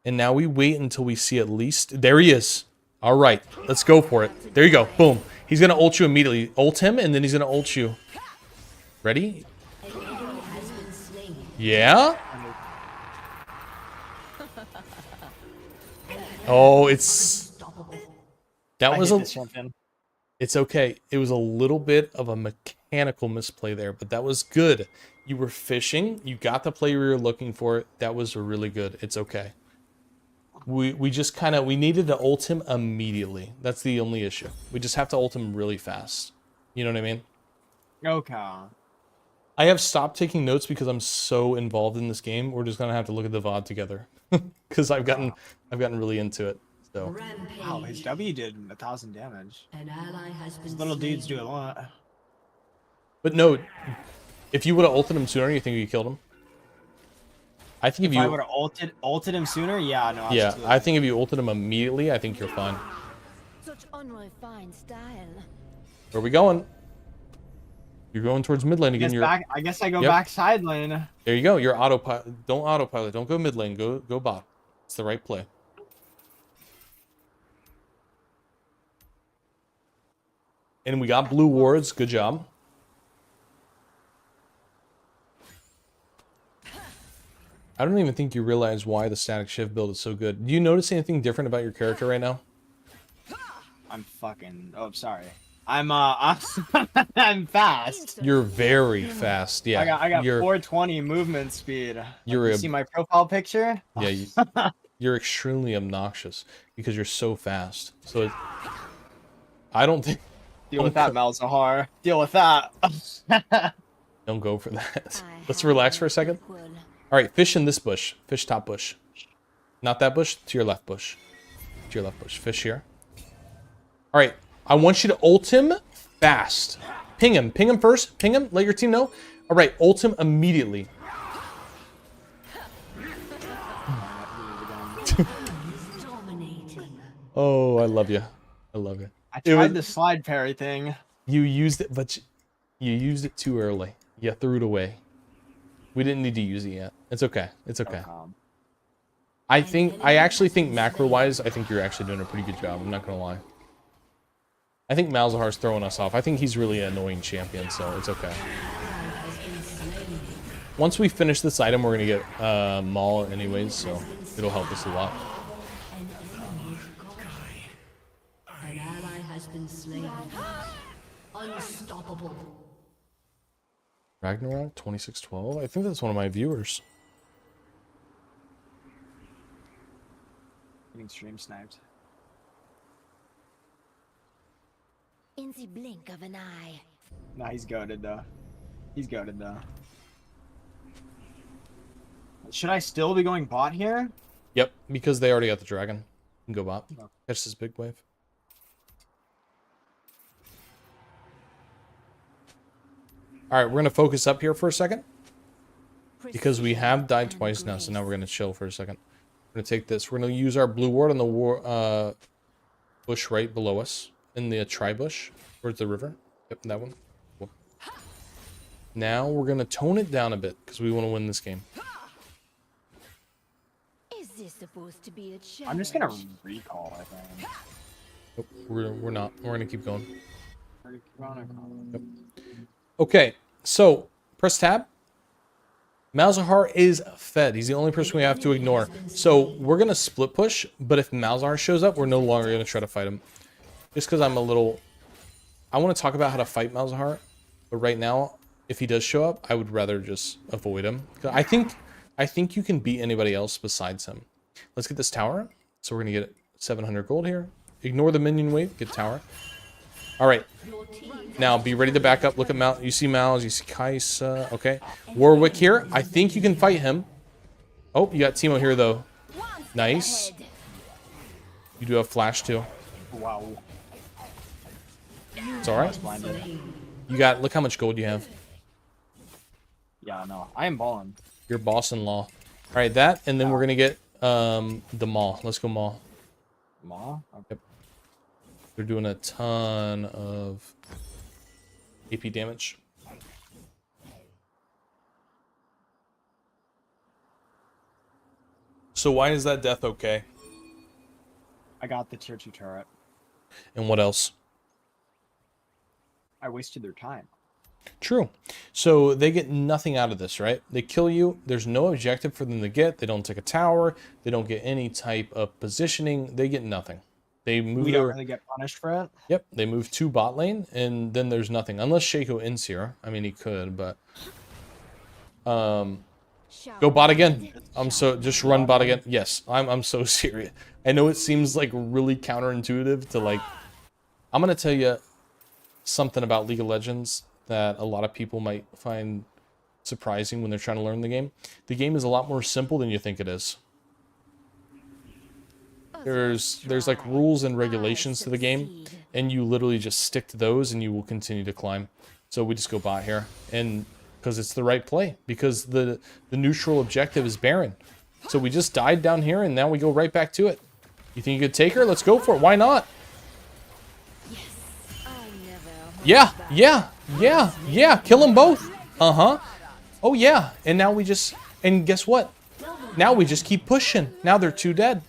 And now we wait until we see at least... There he is. All right. Let's go for it. There you go. Boom. He's going to ult you immediately. Ult him, and then he's going to ult you. Ready? Yeah? Oh, it's... That was a... It's okay. It was a little bit of a mechanical misplay there, but that was good. You were fishing. You got the play you were looking for. That was really good. It's okay. We just kind of... We needed to ult him immediately. That's the only issue. We just have to ult him really fast. You know what I mean? Okay. I have stopped taking notes because I'm so involved in this game. We're just gonna have to look at the VOD together because I've gotten really into it. So Wow, his W did 1,000 damage. An ally has been These little dudes do a lot. but no, if you would have ulted him sooner, you think you killed him? I think if I you would have ulted him sooner, yeah, no. yeah, Absolutely. I think if you ulted him immediately, I think you're fine. Such unrefined style. Where are we going? You're going towards mid lane again. I guess I go Yep. back side lane. There you go. You're autopilot. Don't autopilot. Don't go mid lane. Go bot. It's the right play. And we got blue wards. Good job. I don't even think you realize why the static shift build is so good. Do you notice anything different about your character right now? I'm fucking. Oh, sorry. I'm fast. You're very fast. Yeah. I got you're 420 movement speed. You're You a- see my profile picture? yeah. You're extremely obnoxious because you're so fast. So I don't think. Deal with that, Malzahar. Deal with that. Don't go for that. Let's relax for a second. All right, fish in this bush. Fish top bush. Not that bush. To your left bush. To your left bush. Fish here. All right. I want you to ult him fast. Ping him. Ping him first. Ping him. Let your team know. All right. Ult him immediately. Oh, I love you. I love you. I It tried was- the slide parry thing. You used it, but you used it too early. You threw it away. We didn't need to use it yet. It's okay. It's okay. I actually think macro-wise, I think you're actually doing a pretty good job. I'm not gonna lie. I think Malzahar's throwing us off. I think he's really an annoying champion, so it's okay. Once we finish this item, we're gonna get Maul anyways, so it'll help us a lot. An ally has been slain. Unstoppable. Ragnarok 2612. I think that's one of my viewers. Getting stream sniped. In the blink of an eye. Nah, he's goated though. He's goated though. Should I still be going bot here? Yep, because they already got the dragon. You can go bot. Catch this big wave. Alright, we're gonna focus up here for a second. Because we have died twice now, so now we're gonna chill for a second. We're gonna take this. We're gonna use our blue ward on the bush right below us. In the tri-bush. Towards the river. Yep, that one. Cool. Now we're gonna tone it down a bit, because we want to win this game. Is this supposed to be a challenge? I'm just gonna recall, I think. Oh, we're not. We're gonna keep going. Yep. Okay, so press tab. Malzahar is fed. He's the only person we have to ignore. So we're gonna split push, but if Malzahar shows up, we're no longer gonna try to fight him. Just because I'm a little... I want to talk about how to fight Malzahar, but right now, if he does show up, I would rather just avoid him. I think you can beat anybody else besides him. Let's get this tower. So we're gonna get 700 gold here. Ignore the minion wave. Get tower. All right. Now be ready to back up. Look at Mal. You see Mal's. You see Kaisa. Okay. Warwick here. I think you can fight him. Oh, you got Teemo here though. Nice. You do have flash too. Wow. It's all right. You got. Look how much gold you have. Yeah, no, I am balling. Your boss-in-law. All right, that, and then we're gonna get the Maw. Let's go Maw. Maw? Yep. They're doing a ton of AP damage. So why is that death okay? I got the tier 2 turret. And what else? I wasted their time. True. So they get nothing out of this, right? They kill you. There's no objective for them to get. They don't take a tower. They don't get any type of positioning. They get nothing. They move. We don't really get punished for it. Yep. They move to bot lane, and then there's nothing unless Shaco ends here. I mean, he could, but go bot again. I'm so just run bot again. Yes, I'm so serious. I know it seems like really counterintuitive to like. I'm gonna tell you something about League of Legends that a lot of people might find surprising when they're trying to learn the game. The game is a lot more simple than you think it is. There's like rules and regulations to the game, and you literally just stick to those and you will continue to climb. So we just go bot here, and because it's the right play, because the neutral objective is Baron. So we just died down here and now we go right back to it. You think you could take her? Let's go for it. Why not? Yeah, kill them both. Oh yeah, and now we just, and guess what? Now we just keep pushing. Now they're 2 dead.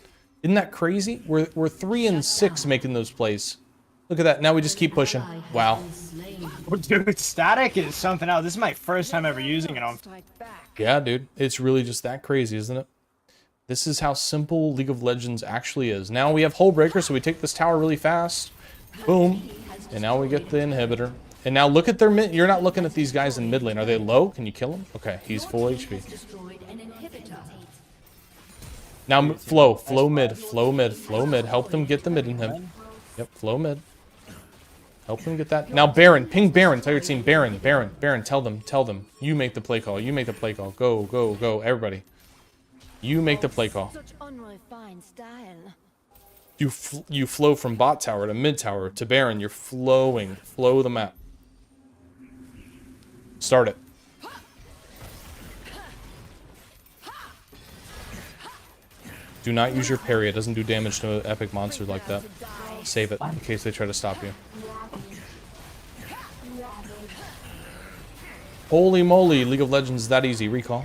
Isn't that crazy? We're 3 and 6 making those plays. Look at that. Now we just keep pushing. Wow. Dude, static is something else. This is my first time ever using it on. Yeah, dude. It's really just that crazy, isn't it? This is how simple League of Legends actually is. Now we have Hull Breaker, so we take this tower really fast. Boom. And now we get the inhibitor. And now look at their mid. You're not looking at these guys in mid lane. Are they low? Can you kill them? Okay, he's full HP. Now flow mid. Help them get the mid in him. Yep, flow mid. Help them get that. Now Baron, ping Baron. Tell your team, Baron. Tell them. You make the play call. Go. Everybody. You make the play call. Such unrefined style. You flow from bot tower to mid tower to Baron. You're flowing. Flow the map. Start it. Do not use your parry. It doesn't do damage to an epic monster like that. Save it in case they try to stop you. Holy moly, League of Legends is that easy. Recall.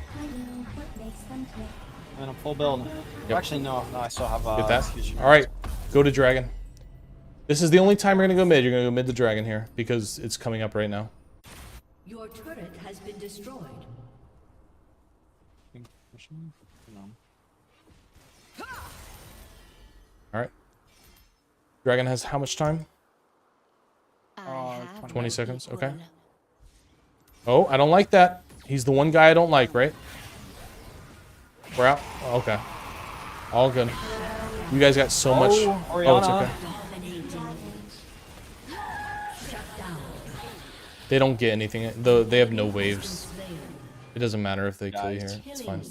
And a full build. Yep. Actually, no, I still have. Get that? Alright, go to Dragon. This is the only time you're going to go mid. You're going to go mid to Dragon here because it's coming up right now. Your turret has been destroyed. Alright. Dragon has how much time? 20 20 seconds, okay. Oh, I don't like that. He's the one guy I don't like, right? We're out? Okay. All good. You guys got so much. Oh, it's okay. They don't get anything. Though they have no waves. It doesn't matter if they kill you here. It's fine.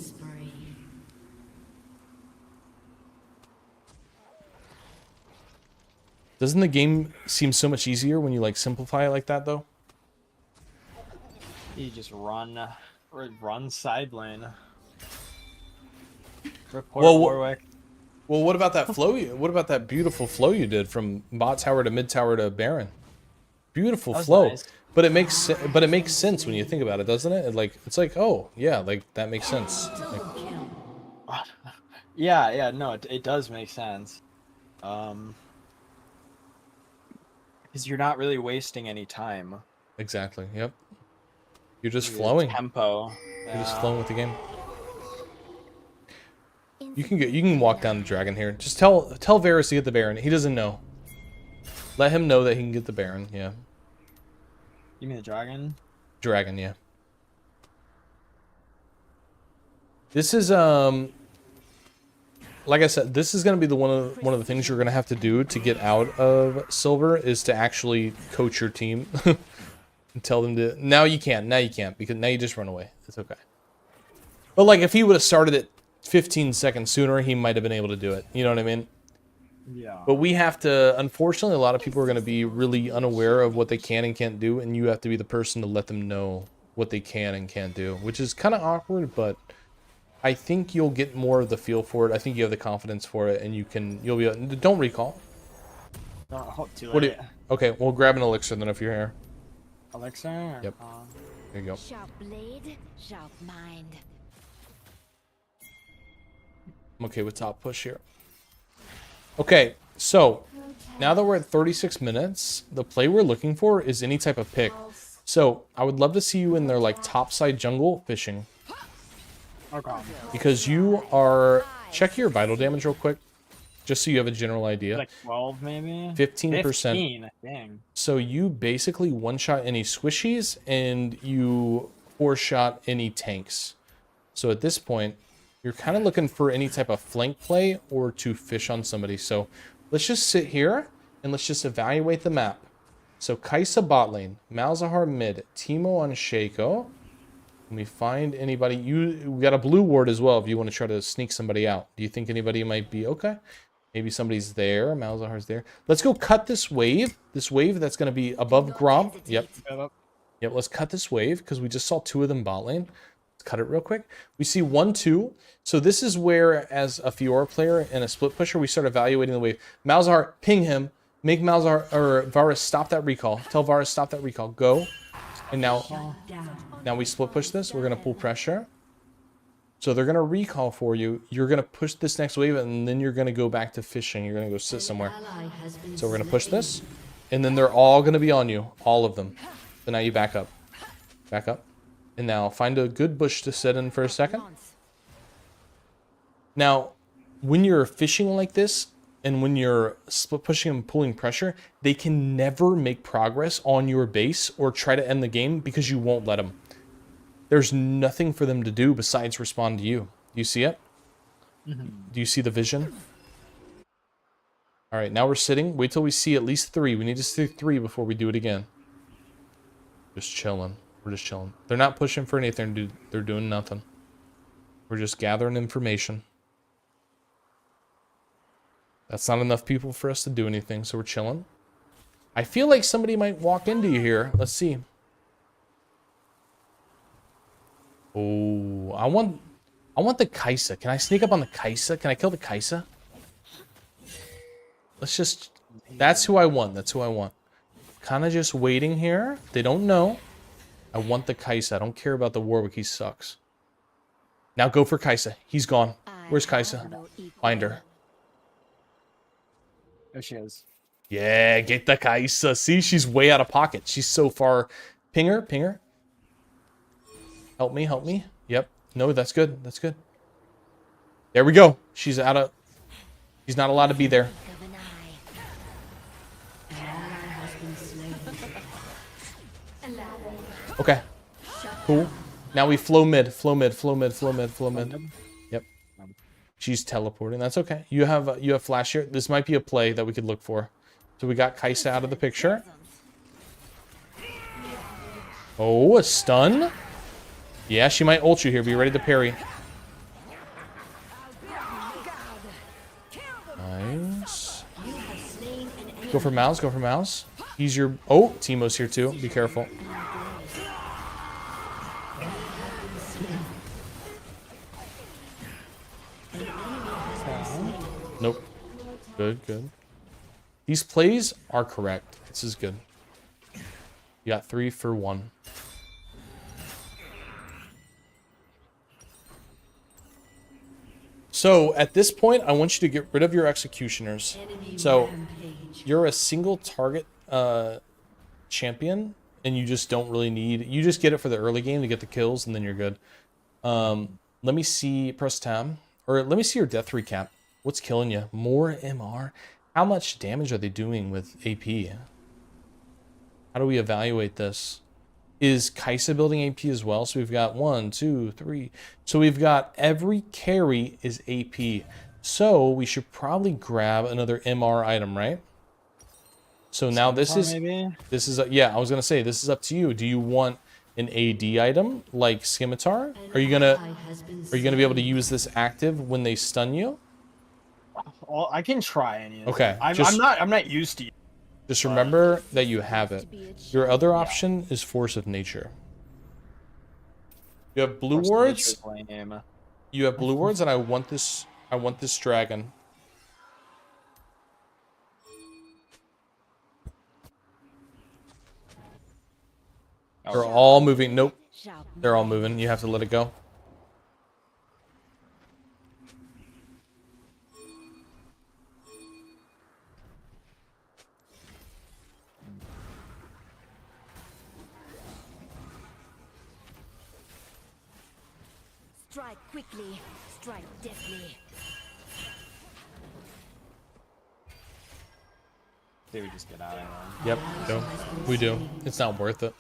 Doesn't the game seem so much easier when you like simplify it like that though? You just run side lane. Report Warwick. Well, what about that flow? What about that beautiful flow you did from bot tower to mid tower to Baron? Beautiful flow, nice. But it makes sense when you think about it, doesn't it? It's like oh yeah, like that makes sense. Like, Yeah, no, it does make sense. Because you're not really wasting any time. exactly. Yep. You're just flowing. Tempo. You're just flowing with the game. You can walk down the Dragon here. Just tell Varus to get the Baron. He doesn't know. Let him know that he can get the Baron. Yeah. You mean the dragon? Dragon, yeah. This is like I said, this is gonna be one of the things you're gonna have to do to get out of silver is to actually coach your team and tell them to. Now you can't because now you just run away. It's okay. But like if he would have started it 15 seconds sooner, he might have been able to do it. You know what I mean? Yeah. But we have to, unfortunately, a lot of people are going to be really unaware of what they can and can't do, and you have to be the person to let them know what they can and can't do, which is kind of awkward, but I think you'll get more of the feel for it. I think you have the confidence for it, and you'll be able, don't recall. Oh, too late. What do you, okay, we'll grab an elixir then if you're here. Elixir? Yep. There you go. Sharp blade, sharp mind. I'm okay with top push here. Okay, so now that we're at 36 minutes, the play we're looking for is any type of pick. So I would love to see you in their like topside jungle fishing. Okay. Because you are, check your vital damage real quick, just so you have a general idea. Like 12 maybe? 15%. 15, dang. So you basically one-shot any squishies and you four-shot any tanks. So at this point, you're kind of looking for any type of flank play or to fish on somebody. So let's just sit here and let's just evaluate the map. So Kai'Sa bot lane, Malzahar mid, Teemo on Shaco. Can we find anybody? We got a blue ward as well if you want to try to sneak somebody out. Do you think anybody might be okay? Maybe somebody's there. Malzahar's there. Let's go cut this wave. This wave that's going to be above Gromp. Yep. Yep, let's cut this wave because we just saw 2 of them bot lane. Let's cut it real quick. We see 1, 2. So this is where, as a Fiora player and a split pusher, we start evaluating the wave. Malzahar, ping him. Make Malzahar or Varus stop that recall. Tell Varus stop that recall. Go. And now we split push this. We're going to pull pressure. So they're going to recall for you. You're going to push this next wave, and then you're going to go back to fishing. You're going to go sit somewhere. So we're going to push this. And then they're all going to be on you. All of them. So now you back up. Back up. And now find a good bush to sit in for a second. Now, when you're fishing like this, and when you're split pushing and pulling pressure, they can never make progress on your base or try to end the game because you won't let them. There's nothing for them to do besides respond to you. Do you see it? Mm-hmm. Do you see the vision? All right, now we're sitting. Wait till we see at least 3. We need to see 3 before we do it again. Just chilling. We're just chilling. They're not pushing for anything, dude. They're doing nothing. We're just gathering information. That's not enough people for us to do anything, so we're chilling. I feel like somebody might walk into you here. Let's see. Oh, I want the Kai'Sa. Can I sneak up on the Kai'Sa? Can I kill the Kai'Sa? Let's just... That's who I want. That's who I want. Kind of just waiting here. They don't know. I want the Kai'Sa. I don't care about the Warwick. He sucks. Now go for Kai'Sa. He's gone. Where's Kai'Sa? Find her. There she is. Yeah, get the Kai'Sa. See, she's way out of pocket. She's so far. Ping her, ping her. Help me, help me. Yep. No, that's good. That's good. There we go. She's out of... She's not allowed to be there. Okay. Cool. Now we flow mid. Flow mid, flow mid, flow mid, flow mid. Yep. She's teleporting. That's okay. You have flash here. This might be a play that we could look for. So we got Kai'Sa out of the picture. Oh, a stun. Yeah, she might ult you here. Be ready to parry. Nice. Go for mouse. Go for mouse. He's your... Oh, Teemo's here too. Be careful. Nope. Good, good. These plays are correct. This is good. You got 3 for 1. So at this point, I want you to get rid of your executioners. So you're a single target champion, and you just don't really need... You just get it for the early game to get the kills, and then you're good. Let me see... Press tab. Or let me see your death recap. What's killing you? More MR? How much damage are they doing with AP? How do we evaluate this? Is Kai'Sa building AP as well? So we've got 1, 2, 3. So we've got every carry is AP. So we should probably grab another MR item, right? So now this is yeah, I was gonna say this is up to you. Do you want an AD item like Scimitar? Are you gonna be able to use this active when they stun you? Well, I can try any of Okay. I'm not used to it. Just remember that you have it. Your other option is Force of Nature. You have blue Force wards. nature's lame. You have blue wards, and I want this. I want this dragon. They're all moving. Nope. They're all moving. You have to let it go. Strike quickly, strike deftly. They would just get out of here. Yep. No, we do. It's not worth it.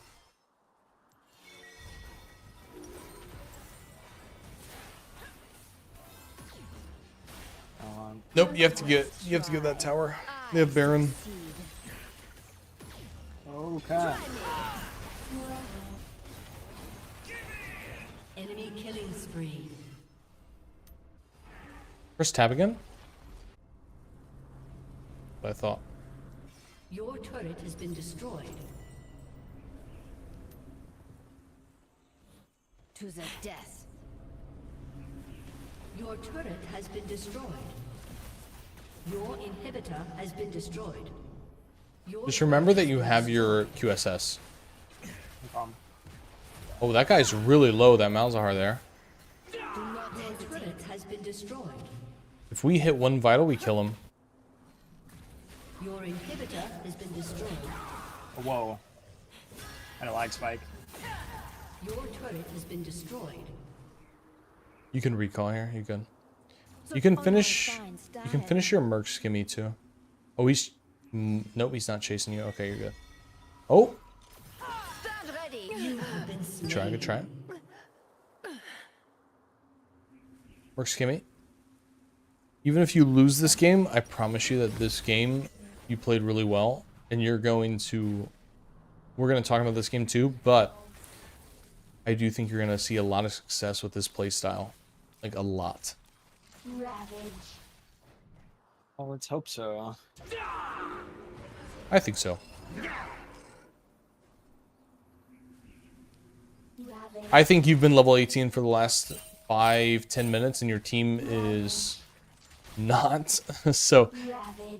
Nope. You have to get. You have to get that tower. They have Baron. Okay. Enemy killing spree. First tab again. What I thought. Your turret has been destroyed. To the death. Your turret has been destroyed. Your inhibitor has been destroyed. Just remember that you have your QSS. Oh, that guy's really low. That Malzahar there. Your turret has been destroyed. If we hit one vital, we kill him. Your inhibitor has been destroyed. Whoa. And a lag spike. Your turret has been destroyed. You can recall here. You can. You can finish. You can finish your Merc Skimmy too. Oh, he's. Nope, he's not chasing you. Okay, you're good. Oh. Stand ready. You have been Good slain. try. Good try. Merc Skimmy. Even if you lose this game, I promise you that this game you played really well, and you're going to. We're going to talk about this game too, but I do think you're going to see a lot of success with this play style, like a lot. Well, let's hope so. I think so. I think you've been level 18 for the last 5-10 minutes and your team is not. So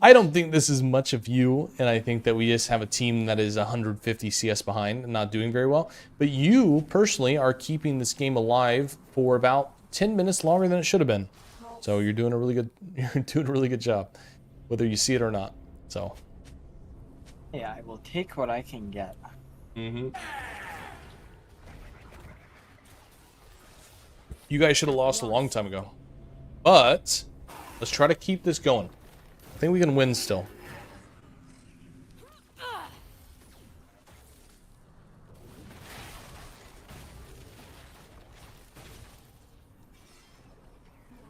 I don't think this is much of you, and I think that we just have a team that is 150 CS behind and not doing very well. But you personally are keeping this game alive for about 10 minutes longer than it should have been. So you're doing a really good job, whether you see it or not. So Yeah, I will take what I can get. you guys should have lost a long time ago. But let's try to keep this going. I think we can win still.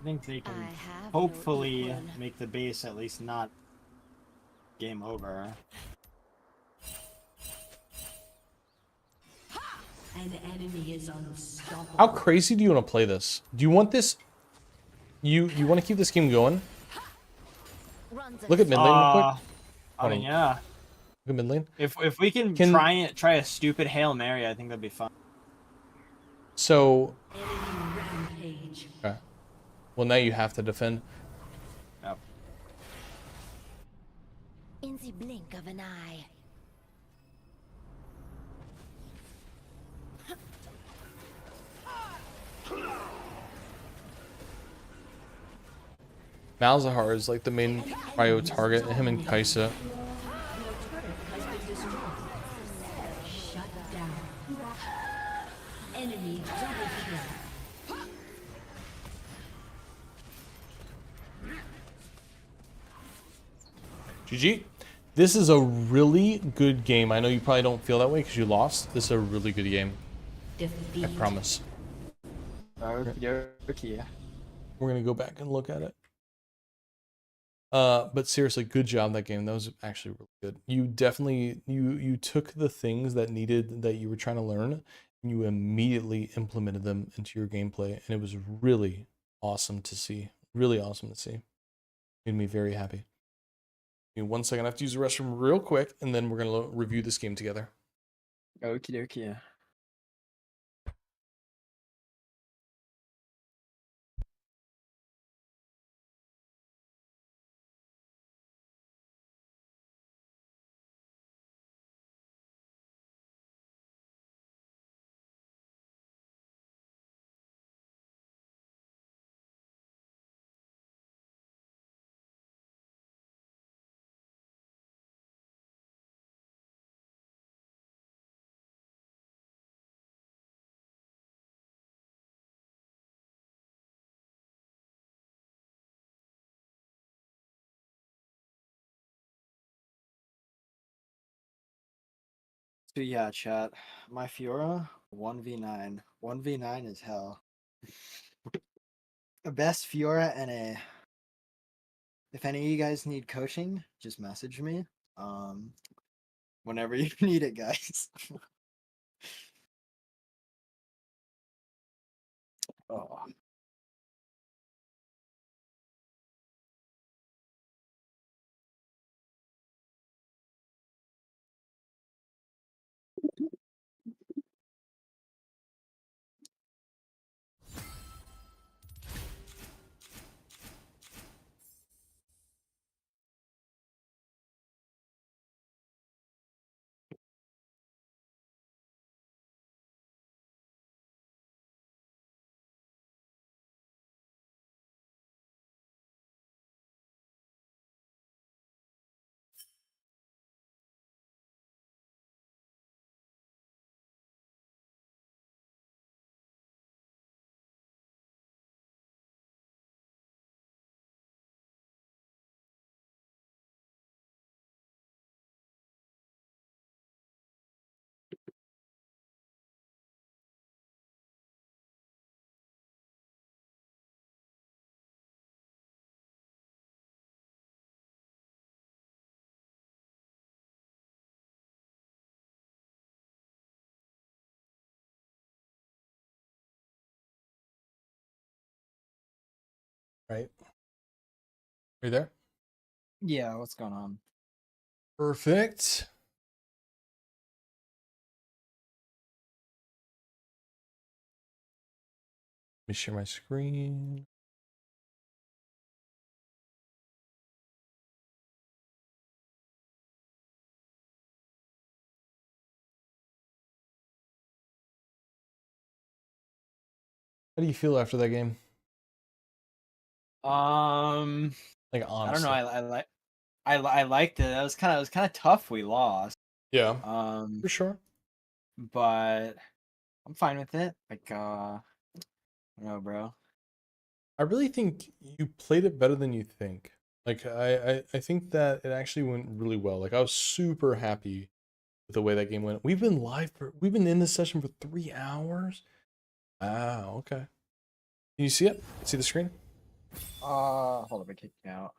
I think they can I have hopefully no equal. make the base at least not game over. An enemy is unstoppable. How crazy do you want to play this? Do you want this? You want to keep this game going? Runs Look at mid lane real quick. I mean, yeah. Look at mid lane. If we can, Can- try a stupid Hail Mary, I think that'd be fun. So, Enemy rampage. okay. Well, now you have to defend. Yep. in the blink of an eye. Malzahar is like the main prio target. Him and Kaisa. Your turret has been destroyed. Shut down. Enemy double kill. GG. This is a really good game. I know you probably don't feel that way because you lost. This is a really good game. I Defeat. promise. Okay. We're gonna go back and look at it. But seriously, good job that game. That was actually really good. You definitely you took the things that you were trying to learn, and you immediately implemented them into your gameplay, and it was really awesome to see. Really awesome to see. Made me very happy. Give me 1 second. I have to use the restroom real quick, and then we're gonna review this game together. Okie dokie. So yeah, chat. My Fiora 1v9. 1v9 is hell. The best Fiora NA. If any of you guys need coaching, just message me. Whenever you need it, guys. Oh. Right. Are you there? Yeah, what's going on? Perfect. Let me share my screen. How do you feel after that game? Like I don't know. honestly. I liked it. It was kind of tough. We lost. Yeah, Um, for sure. but I'm fine with it. Like, I don't know, bro. I really think you played it better than you think. Like I think that it actually went really well. Like I was super happy with the way that game went. We've been in this session for 3 hours. Wow, okay. Can you see it? See the screen? Hold up, I kicked you out.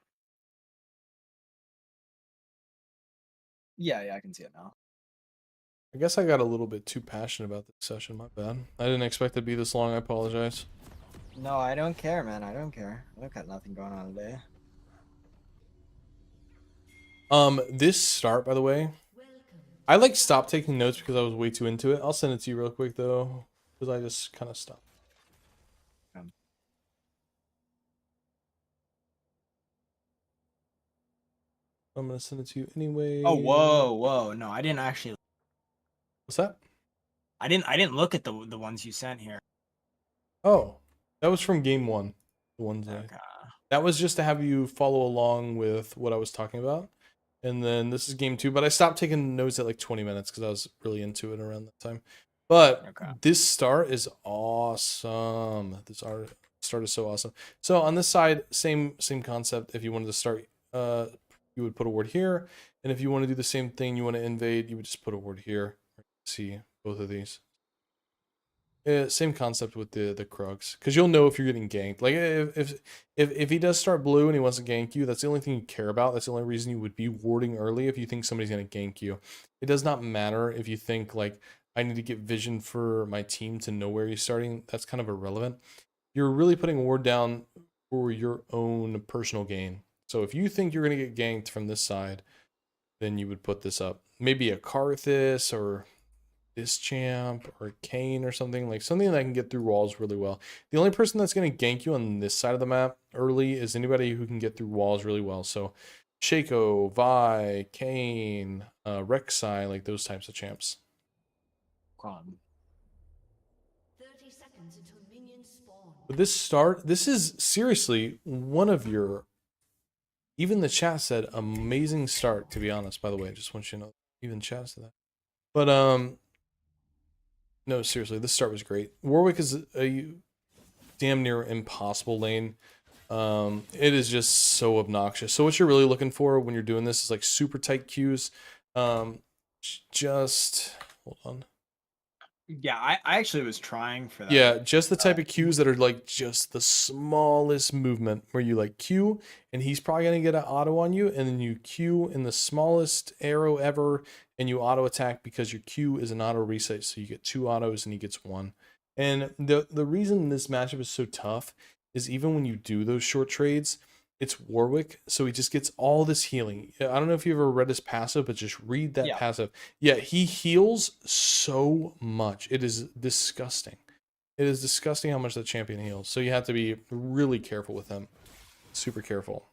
Yeah, I can see it now. I guess I got a little bit too passionate about this session, my bad. I didn't expect it to be this long, I apologize. No, I don't care, man. I don't care. I got nothing going on today. This start, by the way, I like stopped taking notes because I was way too into it. I'll send it to you real quick though, because I just kind of stopped. I'm gonna send it to you anyway. Oh, whoa. No, I didn't actually. What's that? I didn't look at the ones you sent here. Oh, that was from game 1. The ones Okay. that was just to have you follow along with what I was talking about. And then this is game 2, but I stopped taking notes at like 20 minutes because I was really into it around that time. But this start is awesome. This start is so awesome. So on this side, same concept. If you wanted to start, you would put a ward here, and if you want to do the same thing, you want to invade, you would just put a ward here. See both of these. Same concept with the Krugs, because you'll know if you're getting ganked. Like if he does start blue and he wants to gank you, that's the only thing you care about. That's the only reason you would be warding early if you think somebody's gonna gank you. It does not matter if you think like I need to get vision for my team to know where he's starting. That's kind of irrelevant. You're really putting a ward down for your own personal gain. So if you think you're gonna get ganked from this side, then you would put this up. Maybe a Karthus or this champ or Kane or something, like something that can get through walls really well. The only person that's going to gank you on this side of the map early is anybody who can get through walls really well. So Shaco, Vi, Kane, Rek'Sai, like those types of champs. 30 seconds until minions spawn. But this is seriously one of your, even the chat said amazing start, to be honest, by the way. I just want you to know, even chat said that. But no, seriously, this start was great. Warwick is a damn near impossible lane. It is just so obnoxious. So what you're really looking for when you're doing this is like super tight queues. just hold on. Yeah, I actually was trying for that. Yeah, just the type of Qs that are like just the smallest movement where you like Q and he's probably gonna get an auto on you, and then you Q in the smallest arrow ever and you auto attack because your Q is an auto reset, so you get 2 autos and he gets 1. And the reason this matchup is so tough is even when you do those short trades, it's Warwick, so he just gets all this healing. I don't know if you ever read his passive, but just read that passive. Yeah, he heals so much. It is disgusting. It is disgusting how much the champion heals. So you have to be really careful with him. Super careful.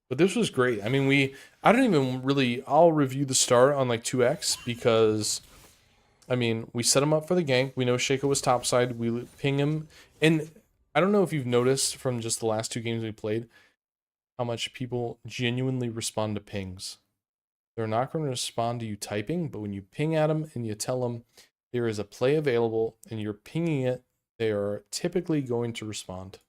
But this was great. I mean, I don't even really, I'll review the start on like 2x because, I mean, we set him up for the gank. We know Shaco was topside. We ping him. And I don't know if you've noticed from just the last 2 games we played, how much people genuinely respond to pings. They're not going to respond to you typing, but when you ping at them and you tell them there is a play available and you're pinging it, they are typically going to respond.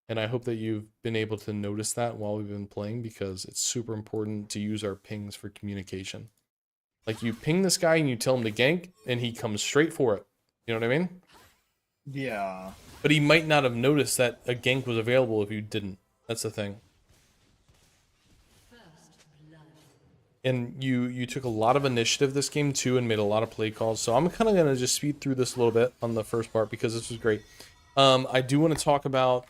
And I hope that you've been able to notice that while we've been playing, because it's super important to use our pings for communication. Like you ping this guy and you tell him to gank and he comes straight for it. You know what I mean? Yeah. But he might not have noticed that a gank was available if you didn't. That's the thing. And you took a lot of initiative this game too and made a lot of play calls. So I'm kind of going to just speed through this a little bit on the first part because this was great. I do want to talk about...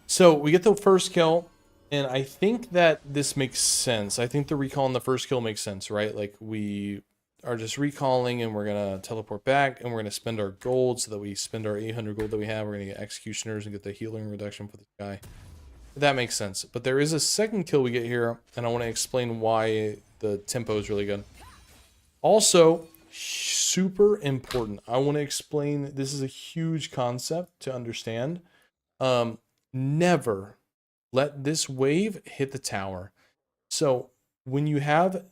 So we get the first kill, and I think that this makes sense. I think the recall on the first kill makes sense, right? Like we are just recalling and we're going to teleport back and we're going to spend our gold so that we spend our 800 gold that we have. We're going to get executioners and get the healing reduction for this guy. That makes sense. But there is a second kill we get here, and I want to explain why the tempo is really good. Also, super important. I want to explain, this is a huge concept to understand. Never let this wave hit the tower. So when you have,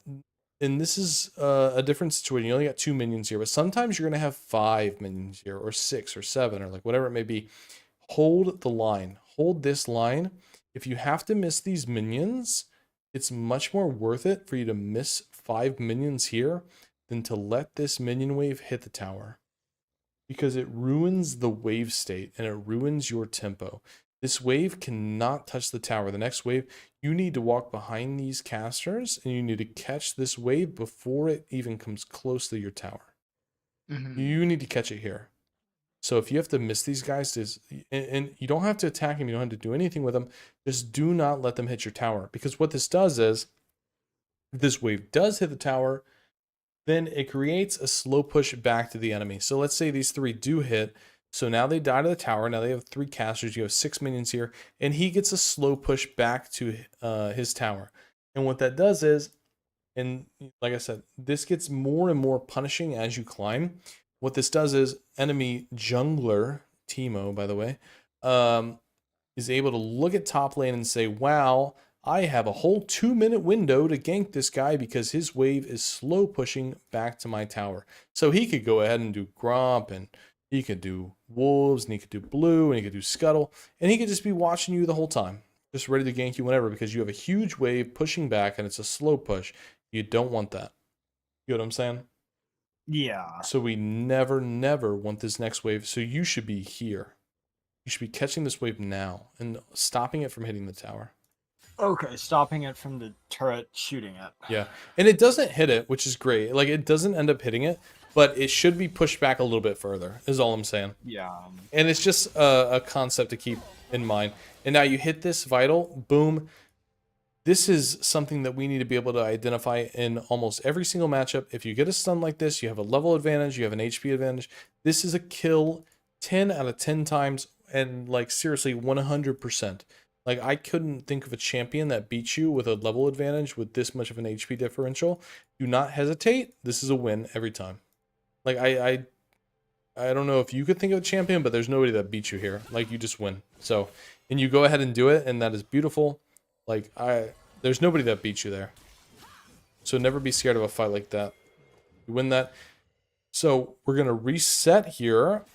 and this is a different situation, you only got 2 minions here, but sometimes you're going to have 5 minions here, or 6 or 7, or like whatever it may be. Hold the line. Hold this line. If you have to miss these minions, it's much more worth it for you to miss 5 minions here than to let this minion wave hit the tower. Because it ruins the wave state and it ruins your tempo. This wave cannot touch the tower. The next wave, you need to walk behind these casters and you need to catch this wave before it even comes close to your tower. You need to catch it here. So if you have to miss these guys, and you don't have to attack them, you don't have to do anything with them, just do not let them hit your tower. Because what this does is, if this wave does hit the tower, then it creates a slow push back to the enemy. So let's say these 3 do hit, so now they die to the tower, now they have 3 casters, you have 6 minions here, and he gets a slow push back to his tower. And what that does is, and like I said, this gets more and more punishing as you climb. What this does is enemy jungler, Teemo, by the way, is able to look at top lane and say, wow, I have a whole 2-minute window to gank this guy because his wave is slow pushing back to my tower. So he could go ahead and do Gromp, and he could do Wolves, and he could do Blue, and he could do Scuttle, and he could just be watching you the whole time, just ready to gank you whenever, because you have a huge wave pushing back and it's a slow push. You don't want that. You know what I'm saying? Yeah. So we never, never want this next wave. So you should be here. You should be catching this wave now and stopping it from hitting the tower. Okay, stopping it from the turret shooting it. Yeah. And it doesn't hit it, which is great. Like, it doesn't end up hitting it, but it should be pushed back a little bit further, is all I'm saying. Yeah. And it's just a concept to keep in mind. And now you hit this vital, boom. This is something that we need to be able to identify in almost every single matchup. If you get a stun like this, you have a level advantage, you have an HP advantage. This is a kill 10 out of 10 times, and like seriously 100%. Like, I couldn't think of a champion that beats you with a level advantage with this much of an HP differential. Do not hesitate. This is a win every time. Like, I don't know if you could think of a champion, but there's nobody that beats you here. Like, you just win. So, and you go ahead and do it, and that is beautiful. Like, there's nobody that beats you there. So never be scared of a fight like that. You win that. So we're going to reset here.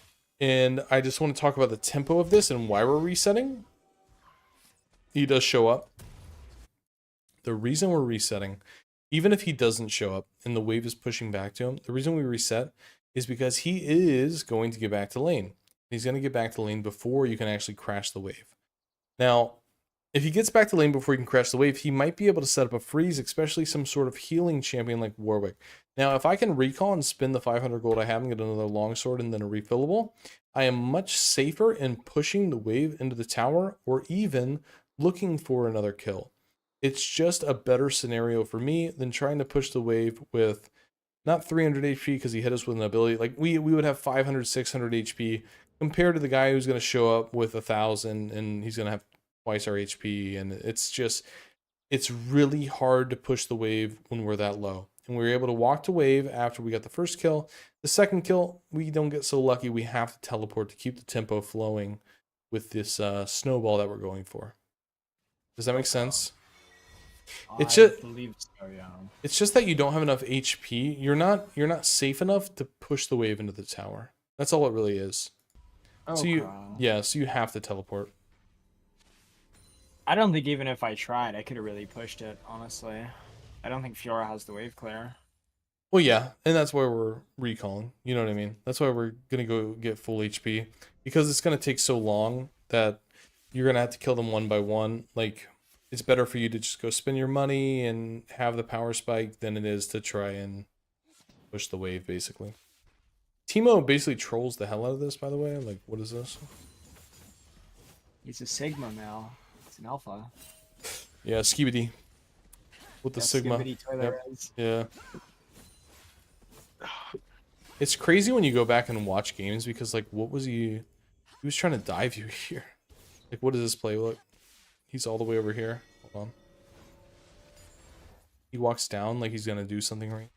And I just want to talk about the tempo of this and why we're resetting. He does show up. The reason we're resetting even if he doesn't show up and the wave is pushing back to him, the reason we reset is because he is going to get back to lane. He's going to get back to lane before you can actually crash the wave. Now, if he gets back to lane before he can crash the wave, he might be able to set up a freeze, especially some sort of healing champion like Warwick. Now, if I can recall and spend the 500 gold I have and get another longsword and then a refillable, I am much safer in pushing the wave into the tower or even looking for another kill. It's just a better scenario for me than trying to push the wave with not 300 HP because he hit us with an ability. Like we would have 500, 600 HP compared to the guy who's going to show up with 1,000 and he's going to have twice our HP. And it's really hard to push the wave when we're that low. And we were able to walk to wave after we got the first kill. The second kill, we don't get so lucky. We have to teleport to keep the tempo flowing with this snowball that we're going for. Does that make sense? It's just, believe so, yeah. it's just that you don't have enough HP. You're not safe enough to push the wave into the tower. That's all it really is. So you have to teleport. I don't think even if I tried, I could have really pushed it, honestly. I don't think Fiora has the wave clear. Well, yeah, and that's why we're recalling. You know what I mean? That's why we're gonna go get full HP, because it's gonna take so long that you're gonna have to kill them one by one. Like, it's better for you to just go spend your money and have the power spike than it is to try and push the wave, basically. Teemo basically trolls the hell out of this, by the way. Like, what is this? He's a Sigma now. It's an alpha. Yeah, Skibidi. With the Sigma. Yep. Yeah. It's crazy when you go back and watch games because, like, what was he? He was trying to dive you here. Like, what does this play look? He's all the way over here. Hold on. He walks down like he's gonna do something right.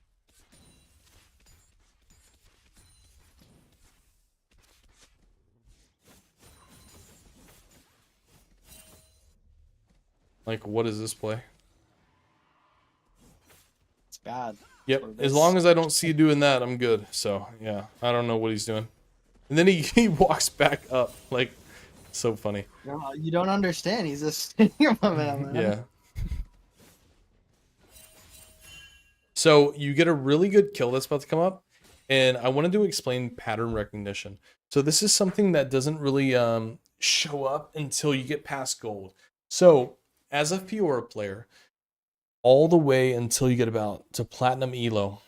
Like, what is this play? It's bad. Yep, as long as I don't see you doing that, I'm good. So, yeah, I don't know what he's doing. And then he walks back up, like, so funny. No, you don't understand. He's a Sigma man. Yeah. So, you get a really good kill that's about to come up, and I wanted to explain pattern recognition. So, this is something that doesn't really show up until you get past gold. So, as a Fiora player, all the way until you get about to platinum elo,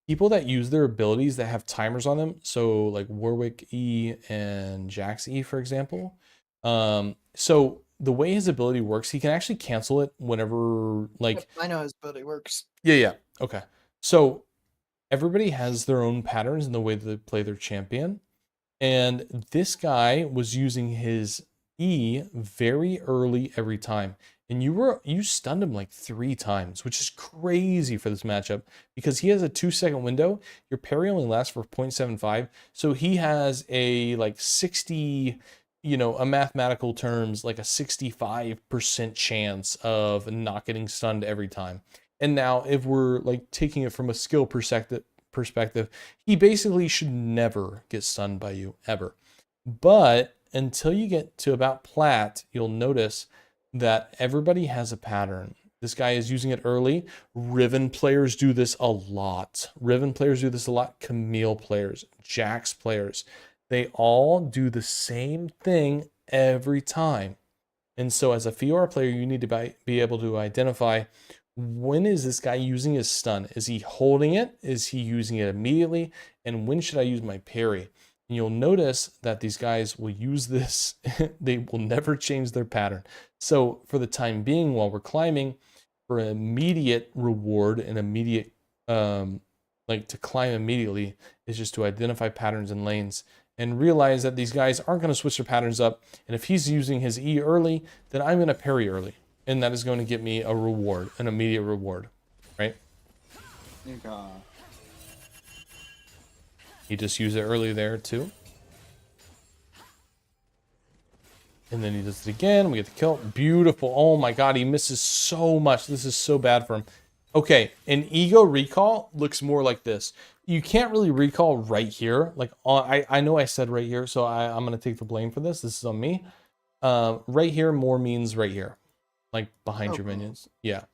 people that use their abilities that have timers on them, so like Warwick E and Jax E, for example. So the way his ability works, he can actually cancel it whenever, like... I know his ability works. Yeah. Okay. So everybody has their own patterns in the way that they play their champion. And this guy was using his E very early every time. And you stunned him like 3 times, which is crazy for this matchup because he has a 2-second window. Your parry only lasts for 0.75. So he has a like 60, a mathematical terms, like a 65% chance of not getting stunned every time. And now if we're like taking it from a skill perspective, he basically should never get stunned by you ever. But until you get to about plat, you'll notice that everybody has a pattern. This guy is using it early. Riven players do this a lot. Camille players, Jax players, they all do the same thing every time. And so as a Fiora player, you need to be able to identify, when is this guy using his stun? Is he holding it? Is he using it immediately? And when should I use my parry? And you'll notice that these guys will use this. They will never change their pattern. So for the time being, while we're climbing, for immediate reward and immediate, like to climb immediately, is just to identify patterns in lanes and realize that these guys aren't going to switch their patterns up. And if he's using his E early, then I'm going to parry early. And that is going to get me a reward, an immediate reward, right? He just used it early there too. And then he does it again. We get the kill. Beautiful. Oh my god, he misses so much. This is so bad for him. Okay, an ego recall looks more like this. You can't really recall right here. Like, I know I said right here, so I'm going to take the blame for this. This is on me. Right here more means right here. Like behind your minions. Yeah.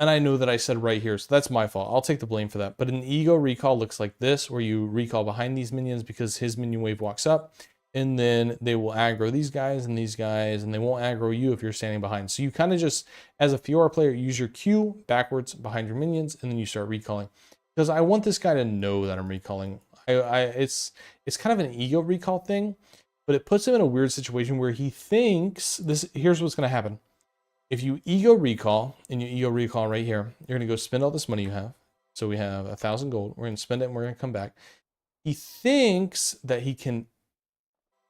and I know that I said right here, so that's my fault. I'll take the blame for that. But an ego recall looks like this, where you recall behind these minions because his minion wave walks up, and then they will aggro these guys, and they won't aggro you if you're standing behind. So you kind of just, as a Fiora player, use your Q backwards behind your minions, and then you start recalling. Because I want this guy to know that I'm recalling. It's kind of an ego recall thing, but it puts him in a weird situation where he thinks this. Here's what's going to happen. If you ego recall, and you ego recall right here, you're going to go spend all this money you have. So we have 1,000 gold. We're going to spend it and we're going to come back. He thinks that he can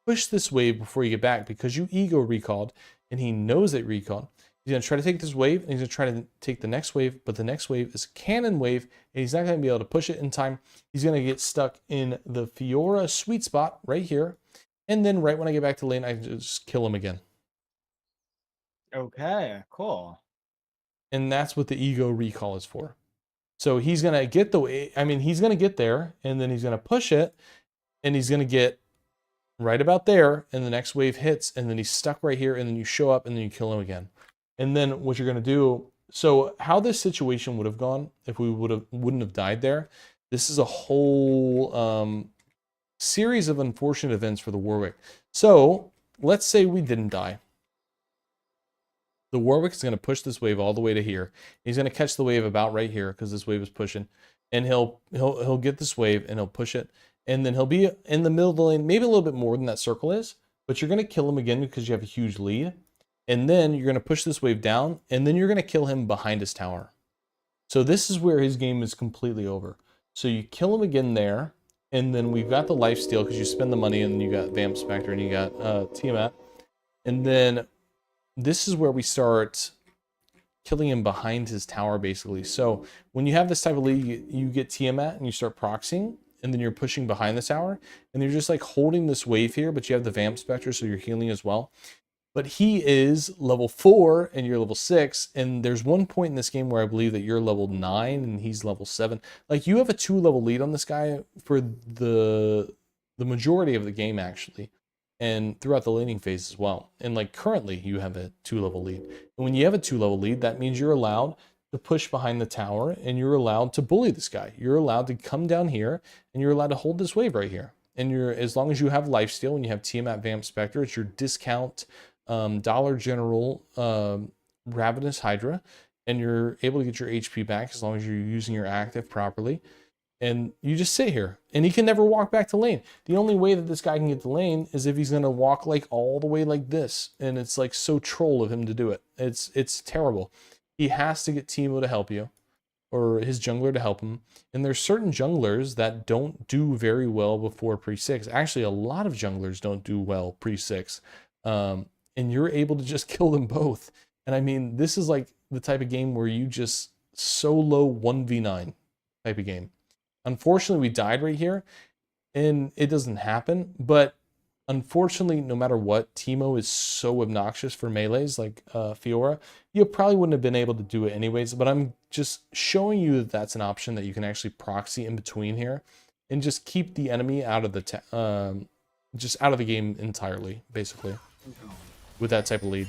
push this wave before you get back because you ego recalled, and he knows it recalled. He's going to try to take this wave, and he's going to try to take the next wave, but the next wave is a cannon wave, and he's not going to be able to push it in time. He's going to get stuck in the Fiora sweet spot right here, and then right when I get back to lane, I just kill him again. Okay, cool. And that's what the ego recall is for. So he's going to get he's going to get there, and then he's going to push it, and he's going to get right about there, and the next wave hits, and then he's stuck right here, and then you show up, and then you kill him again. And then what you're going to do, so how this situation would have gone if we wouldn't have died there, this is a whole series of unfortunate events for the Warwick. So let's say we didn't die. The Warwick is going to push this wave all the way to here. He's going to catch the wave about right here because this wave is pushing, and he'll get this wave and he'll push it, and then he'll be in the middle of the lane, maybe a little bit more than that circle is, but you're going to kill him again because you have a huge lead, and then you're going to push this wave down, and then you're going to kill him behind his tower. So this is where his game is completely over. So you kill him again there, and then we've got the lifesteal because you spend the money, and then you got Vamp Spectre, and you got Tiamat, and then this is where we start killing him behind his tower, basically. So when you have this type of lead, you get Tiamat and you start proxying, and then you're pushing behind the tower, and you're just like holding this wave here, but you have the Vamp Spectre, so you're healing as well. But he is level 4 and you're level 6, and there's one point in this game where I believe that you're level 9 and he's level 7. Like, you have a 2-level lead on this guy for the majority of the game, actually, and throughout the laning phase as well. And like currently you have a 2-level lead. And when you have a 2-level lead, that means you're allowed to push behind the tower, and you're allowed to bully this guy. You're allowed to come down here, and you're allowed to hold this wave right here. And as long as you have lifesteal and you have Tiamat Vamp Spectre, it's your discount Dollar General Ravenous Hydra, and you're able to get your HP back as long as you're using your active properly. And you just sit here, and he can never walk back to lane. The only way that this guy can get to lane is if he's gonna walk like all the way like this, and it's like so troll of him to do it. It's terrible. He has to get Teemo to help you, or his jungler to help him. And there's certain junglers that don't do very well before pre-6. Actually, a lot of junglers don't do well pre-6. And you're able to just kill them both. And I mean, this is like the type of game where you just solo 1v9 type of game. Unfortunately, we died right here, and it doesn't happen. But unfortunately, no matter what, Teemo is so obnoxious for melees like Fiora. You probably wouldn't have been able to do it anyways, but I'm just showing you that that's an option that you can actually proxy in between here and just keep the enemy out of the just out of the game entirely, basically, with that type of lead.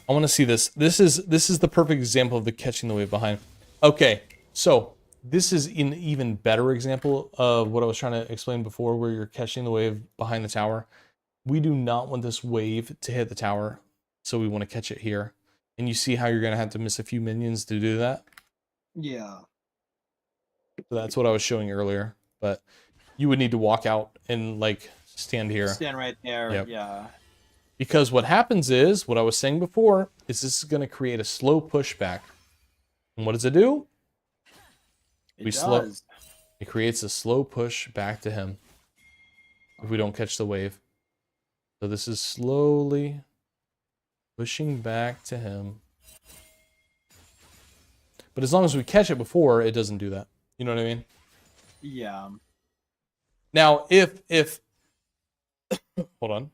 I want to see this. This is the perfect example of the catching the wave behind. Okay, so this is an even better example of what I was trying to explain before, where you're catching the wave behind the tower. We do not want this wave to hit the tower, so we want to catch it here. And you see how you're going to have to miss a few minions to do that? Yeah. So that's what I was showing earlier. But you would need to walk out and, like, stand here. Stand right there, Yep. yeah. Because what happens is, what I was saying before, is this is going to create a slow pushback. And what does it do? It creates a slow push back to him if we don't catch the wave. So this is slowly pushing back to him. But as long as we catch it before, it doesn't do that. You know what I mean? Yeah. Now, if hold on.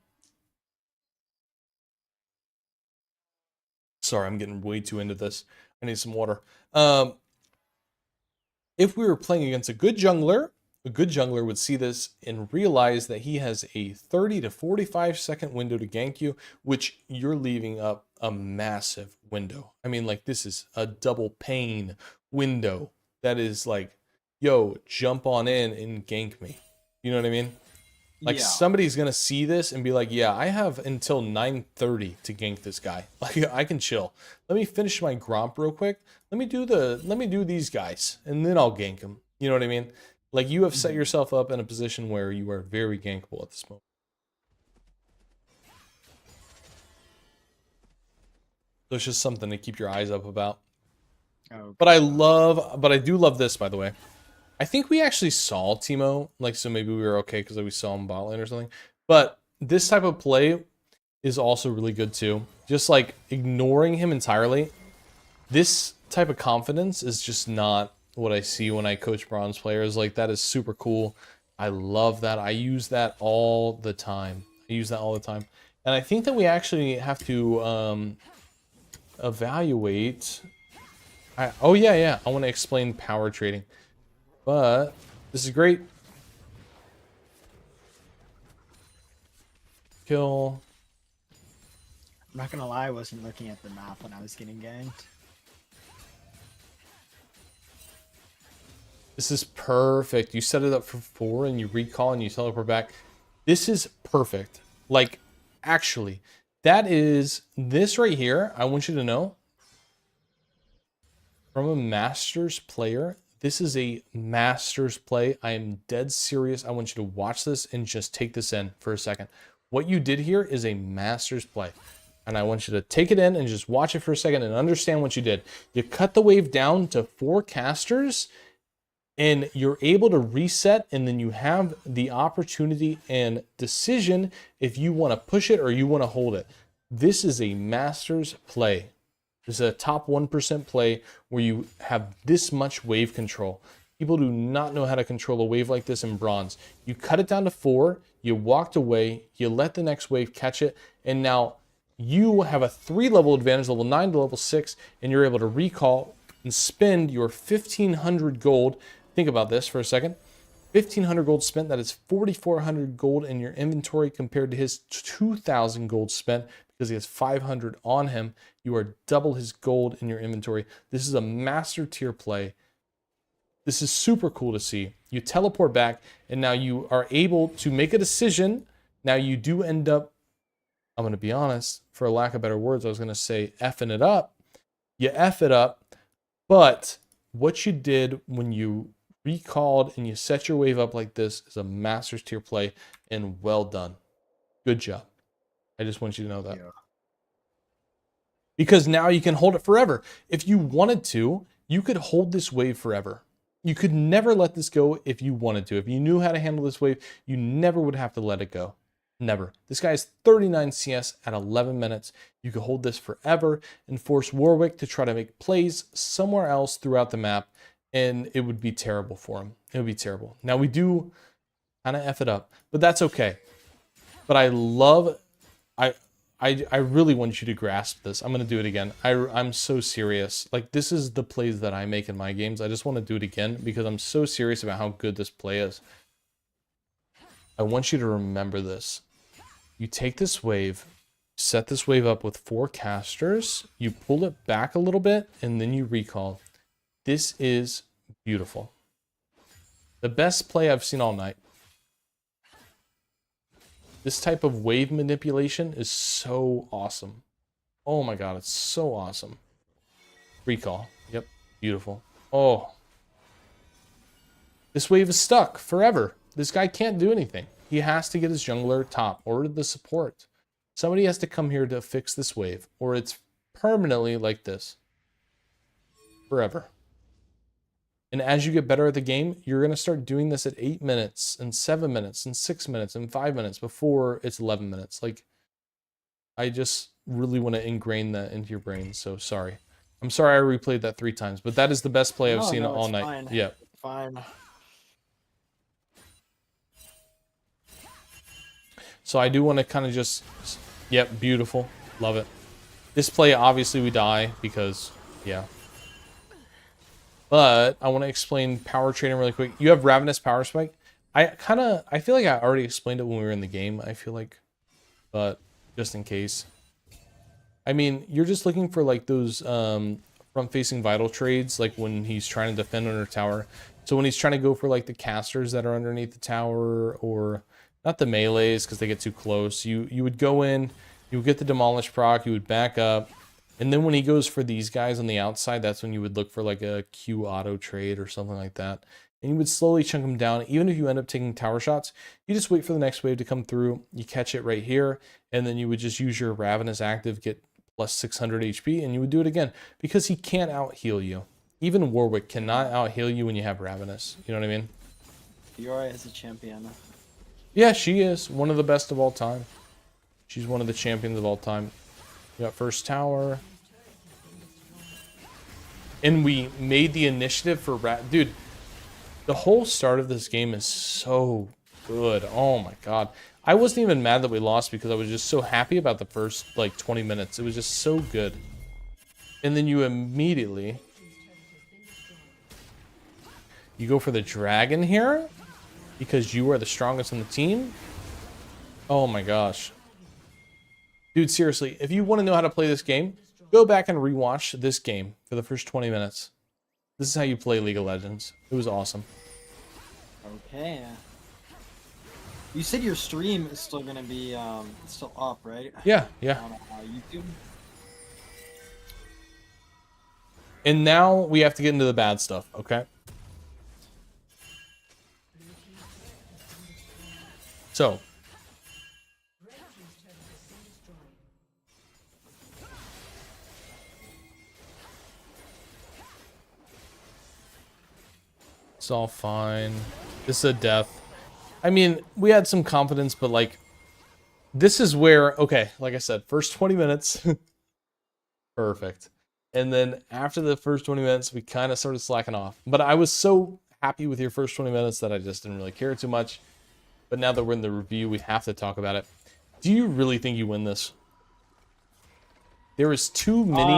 Sorry, I'm getting way too into this. I need some water. If we were playing against a good jungler A good jungler would see this and realize that he has a 30 to 45 second window to gank you, which you're leaving up a massive window. I mean, like, this is a double pane window that is like, yo, jump on in and gank me. You know what I mean? Like, Yeah. somebody's gonna see this and be like, yeah, I have until 9:30 to gank this guy. Like, I can chill. Let me finish my Gromp real quick. Let me do these guys, and then I'll gank them. You know what I mean? Like, you have set yourself up in a position where you are very gankable at this moment. So it's just something to keep your eyes up about. Oh, But I do love this, by the way. I think we actually saw Teemo, like, so maybe we were okay because we saw him bot lane or something. But this type of play is also really good too. Just like ignoring him entirely. This type of confidence is just not what I see when I coach bronze players. Like, that is super cool. I love that. I use that all the time. And I think that we actually have to evaluate. Oh yeah. I want to explain power trading. But this is great. Kill. I'm not gonna lie, I wasn't looking at the map when I was getting ganked. This is perfect. You set it up for 4 and you recall and you teleport back. This is perfect. Like, actually, that is this right here. I want you to know, from a Masters player, this is a Masters play. I am dead serious. I want you to watch this and just take this in for a second. What you did here is a Masters play. And I want you to take it in and just watch it for a second and understand what you did. You cut the wave down to 4 casters and you're able to reset, and then you have the opportunity and decision if you want to push it or you want to hold it. This is a Masters play. This is a top 1% play where you have this much wave control. People do not know how to control a wave like this in bronze. You cut it down to 4, you walked away, you let the next wave catch it, and now you have a 3-level advantage, level 9 to level 6, and you're able to recall and spend your 1,500 gold. Think about this for a second. 1,500 gold spent, that is 4,400 gold in your inventory compared to his 2,000 gold spent because he has 500 on him. You are double his gold in your inventory. This is a master tier play. This is super cool to see. You teleport back, and now you are able to make a decision. Now you do end up, I'm going to be honest, for lack of better words, I was going to say effing it up. You F it up, but what you did when you recalled and you set your wave up like this is a Masters tier play, and well done. Good job. I just want you to know that. Yeah. Because now you can hold it forever. If you wanted to, you could hold this wave forever. You could never let this go if you wanted to. If you knew how to handle this wave, you never would have to let it go. Never. This guy is 39 CS at 11 minutes. You could hold this forever and force Warwick to try to make plays somewhere else throughout the map, and it would be terrible for him. It would be terrible. Now, we do kind of F it up, but that's okay. But I love... I really want you to grasp this. I'm going to do it again. I'm so serious. Like, this is the plays that I make in my games. I just want to do it again because I'm so serious about how good this play is. I want you to remember this. You take this wave, set this wave up with 4 casters, you pull it back a little bit, and then you recall. This is beautiful. The best play I've seen all night. This type of wave manipulation is so awesome. Oh my god, it's so awesome. Recall. Yep, beautiful. Oh. This wave is stuck forever. This guy can't do anything. He has to get his jungler top or the support. Somebody has to come here to fix this wave, or it's permanently like this. Forever. And as you get better at the game, you're going to start doing this at 8 minutes and 7 minutes and 6 minutes and 5 minutes before it's 11 minutes. Like, I just really want to ingrain that into your brain. So sorry. I'm sorry I replayed that 3 times, but that is the best play I've seen all night. Fine. Yeah. Fine. So I do want to kind of just, yep, beautiful. Love it. This play, obviously we die because, yeah. But I want to explain power trading really quick. You have Ravenous Power Spike. I feel like I already explained it when we were in the game, I feel like. But just in case. I mean, you're just looking for like those front-facing vital trades, like when he's trying to defend under tower. So when he's trying to go for like the casters that are underneath the tower, or not the melees because they get too close, you would go in, you would get the demolish proc, you would back up, and then when he goes for these guys on the outside, that's when you would look for like a Q auto trade or something like that. And you would slowly chunk them down. Even if you end up taking tower shots, you just wait for the next wave to come through, you catch it right here, and then you would just use your Ravenous active, get plus 600 HP, and you would do it again because he can't out heal you. Even Warwick cannot out heal you when you have Ravenous. You know what I mean? Fiora is a champion. Yeah, she is one of the best of all time. She's one of the champions of all time. We got first tower, and we made the initiative for dude. The whole start of this game is so good. Oh my god. I wasn't even mad that we lost because I was just so happy about the first like 20 minutes. It was just so good. And then you immediately you go for the dragon here because you are the strongest on the team. Oh my gosh. Dude, seriously, if you want to know how to play this game, go back and rewatch this game for the first 20 minutes. This is how you play League of Legends. It was awesome. Okay. You said your stream is still gonna be still up, right? Yeah. On YouTube. And now we have to get into the bad stuff, okay? So. It's all fine. This is a death. I mean, we had some confidence, but like, this is where, okay, like I said, first 20 minutes, perfect. And then after the first 20 minutes, we kind of started slacking off. But I was so happy with your first 20 minutes that I just didn't really care too much. But now that we're in the review, we have to talk about it. Do you really think you win this? There is too many...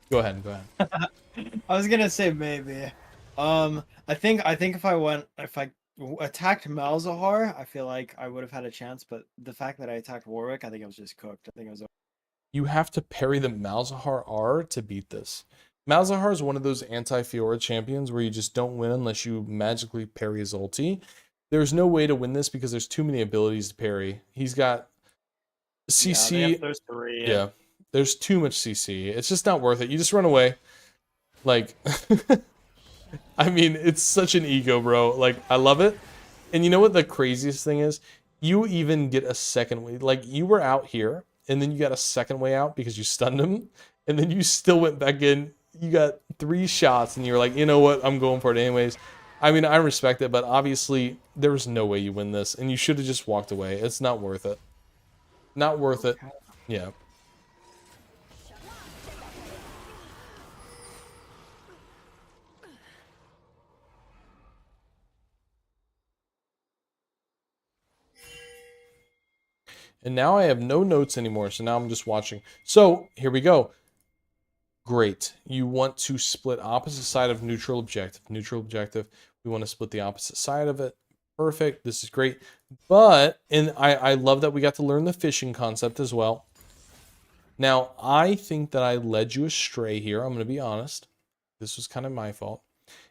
Go ahead. I was gonna say maybe. I think if I attacked Malzahar, I feel like I would have had a chance, but the fact that I attacked Warwick, I think I was just cooked. I think I was. You have to parry the Malzahar R to beat this. Malzahar is one of those anti-Fiora champions where you just don't win unless you magically parry his ulti. There's no way to win this because there's too many abilities to parry. He's got CC. Yeah, there's 3. Yeah, there's too much CC. It's just not worth it. You just run away. Like, I mean, it's such an ego, bro. Like, I love it. And you know what the craziest thing is? You even get a second way. Like, you were out here, and then you got a second way out because you stunned him, and then you still went back in. You got 3 shots, and you're like, you know what? I'm going for it anyways. I mean, I respect it, but obviously, there was no way you win this, and you should have just walked away. It's not worth it. Not worth it. Yeah. And now I have no notes anymore, so now I'm just watching. So, here we go. Great. You want to split opposite side of neutral objective. Neutral objective. We want to split the opposite side of it. Perfect. This is great. But, and I love that we got to learn the fishing concept as well. Now, I think that I led you astray here. I'm going to be honest. This was kind of my fault.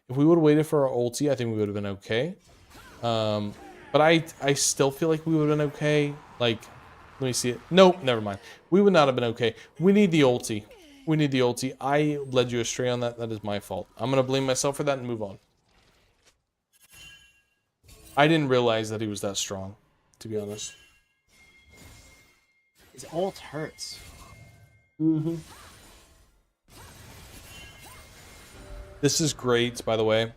If we would have waited for our ulti, I think we would have been okay. But I still feel like we would have been okay. Like, let me see it. Nope, never mind. We would not have been okay. We need the ulti. We need the ulti. I led you astray on that. That is my fault. I'm going to blame myself for that and move on. I didn't realize that he was that strong, to be honest. His ult hurts. Mm-hmm. This is great, by the way.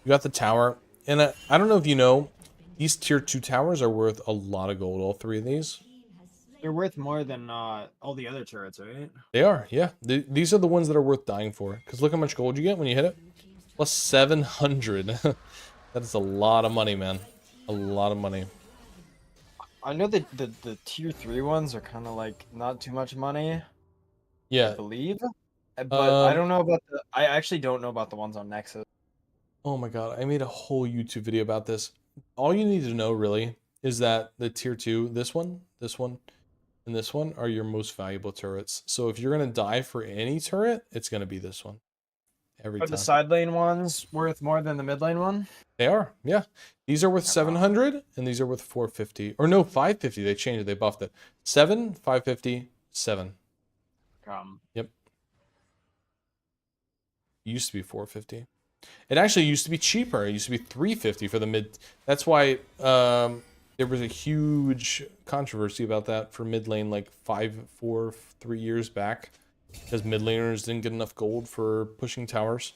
You got the tower. And I don't know if you know, these tier 2 towers are worth a lot of gold, all 3 of these. They're worth more than all the other turrets, right? They are, yeah. These are the ones that are worth dying for. Because look how much gold you get when you hit it. Plus 700. That is a lot of money, man. A lot of money. I know that the tier 3 ones are kind of like not too much money. Yeah. I believe. But I don't know about the. I actually don't know about the ones on Nexus. Oh my god, I made a whole YouTube video about this. All you need to know really is that the tier 2, this one, and this one are your most valuable turrets. So if you're going to die for any turret, it's going to be this one. Every Are the time. side lane ones worth more than the mid lane one? They are, yeah. These are worth 700 and these are worth 450. Or no, 550. They changed it. They buffed it. 7, 550, 7. Yep. It used to be 450. It actually used to be cheaper. It used to be 350 for the mid. That's why there was a huge controversy about that for mid lane like 3 years back, because mid laners didn't get enough gold for pushing towers.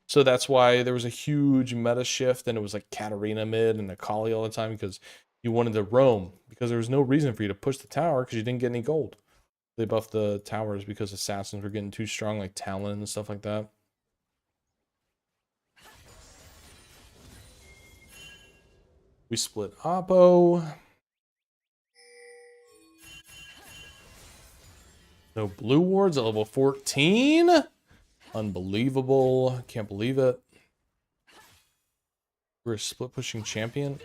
So that's why there was a huge meta shift, and it was like Katarina mid and Akali all the time, because you wanted to roam, because there was no reason for you to push the tower because you didn't get any gold. They buffed the towers because assassins were getting too strong, like Talon and stuff like that. We split Oppo. No blue wards at level 14. Unbelievable. Can't believe it. We're a split pushing champion.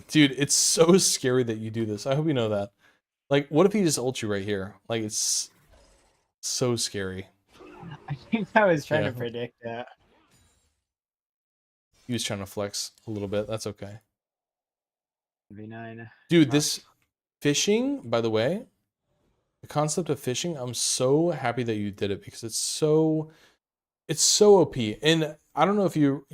Dude, it's so scary that you do this. I hope you know that. Like, what if he just ult you right here? Like, it's so scary. I think I was trying to predict that. He was trying to flex a little bit. That's okay. V9. Dude, this fishing, by the way, the concept of fishing, I'm so happy that you did it, because it's so OP. And I don't know if you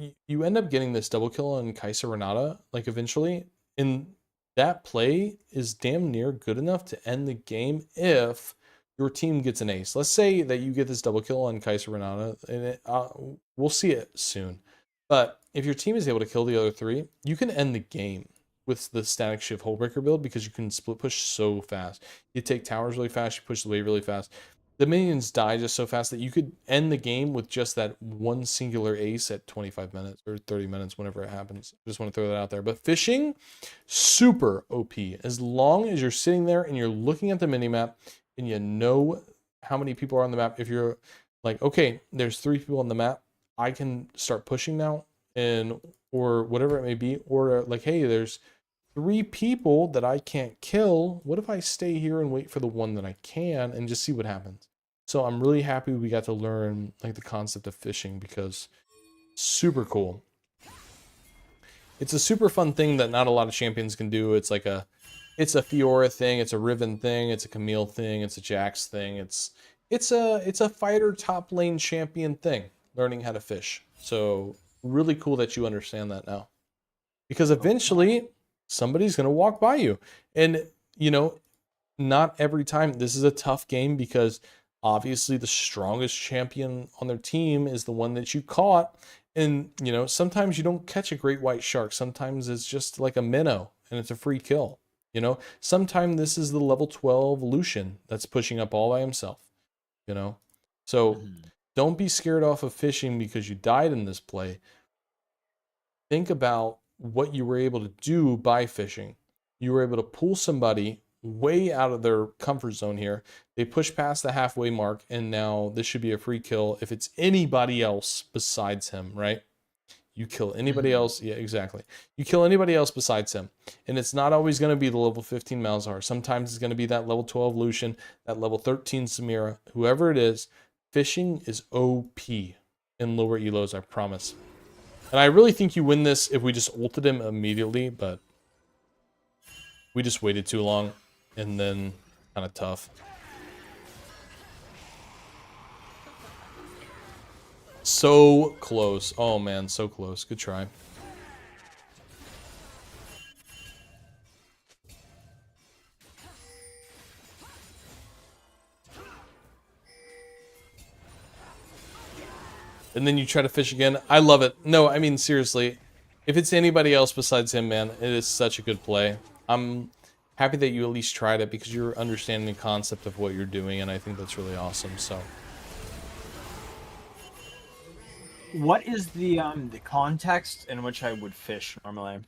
end up getting this double kill on Kai'Sa Renata, like eventually, and that play is damn near good enough to end the game if your team gets an ace. Let's say that you get this double kill on Kai'Sa Renata, and we'll see it soon. But if your team is able to kill the other 3, you can end the game with the static shift hullbreaker build, because you can split push so fast. You take towers really fast, you push the wave really fast. The minions die just so fast that you could end the game with just that one singular ace at 25 minutes or 30 minutes, whenever it happens. Just want to throw that out there. But fishing, super OP. As long as you're sitting there and you're looking at the minimap and you know how many people are on the map. If you're like, okay, there's 3 people on the map, I can start pushing now, and or whatever it may be. Or like, hey, there's 3 people that I can't kill. What if I stay here and wait for the one that I can and just see what happens? So I'm really happy we got to learn like the concept of fishing, because super cool. It's a super fun thing that not a lot of champions can do. It's like it's a Fiora thing, it's a Riven thing, it's a Camille thing, it's a Jax thing. It's a fighter top lane champion thing, learning how to fish. So really cool that you understand that now, because eventually somebody's going to walk by you. And, you know, not every time. This is a tough game, because obviously the strongest champion on their team is the one that you caught. And, you know, sometimes you don't catch a great white shark. Sometimes it's just like a minnow and it's a free kill. You know, sometimes this is the level 12 Lucian that's pushing up all by himself, you know. So don't be scared off of fishing because you died in this play. Think about what you were able to do by fishing. You were able to pull somebody way out of their comfort zone here. They push past the halfway mark, and now this should be a free kill if it's anybody else besides him, right? You kill anybody else. Yeah, exactly. You kill anybody else besides him. And it's not always going to be the level 15 Malzahar. Sometimes it's going to be that level 12 Lucian, that level 13 Samira, whoever it is. Fishing is OP in lower elos, I promise. And I really think you win this if we just ulted him immediately, but we just waited too long, and then kind of tough. So close. Oh man, so close. Good try. And then you try to fish again. I love it. No, I mean, seriously. If it's anybody else besides him, man, it is such a good play. I'm happy that you at least tried it, because you're understanding the concept of what you're doing, and I think that's really awesome. So, what is the context in which I would fish normally?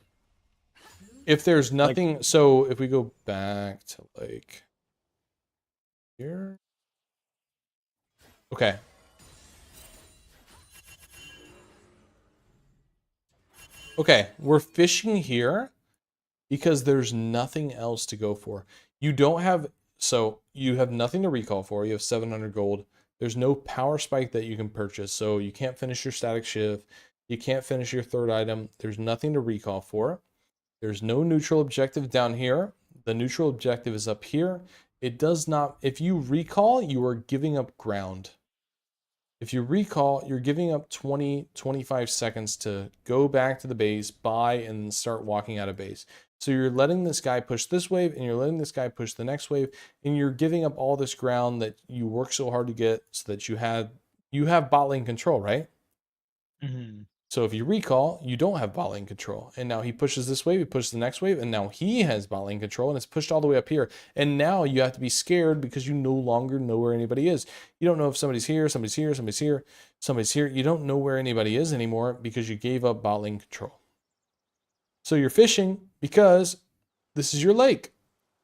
if there's nothing, like, so if we go back to like here, Okay. Okay, we're fishing here because there's nothing else to go for. You don't have, so you have nothing to recall for. You have 700 gold. There's no power spike that you can purchase. So you can't finish your static shift. You can't finish your third item. There's nothing to recall for. There's no neutral objective down here. The neutral objective is up here. It does not, if you recall, you are giving up ground. If you recall, you're giving up 25 seconds to go back to the base, buy, and start walking out of base. So you're letting this guy push this wave, and you're letting this guy push the next wave, and you're giving up all this ground that you work so hard to get so that you have bot lane control, right? Mm-hmm. So if you recall, you don't have bot lane control. And now he pushes this wave, he pushes the next wave, and now he has bot lane control, and it's pushed all the way up here. And now you have to be scared because you no longer know where anybody is. You don't know if somebody's here, somebody's here, somebody's here, somebody's here. You don't know where anybody is anymore because you gave up bot lane control. So you're fishing because this is your lake.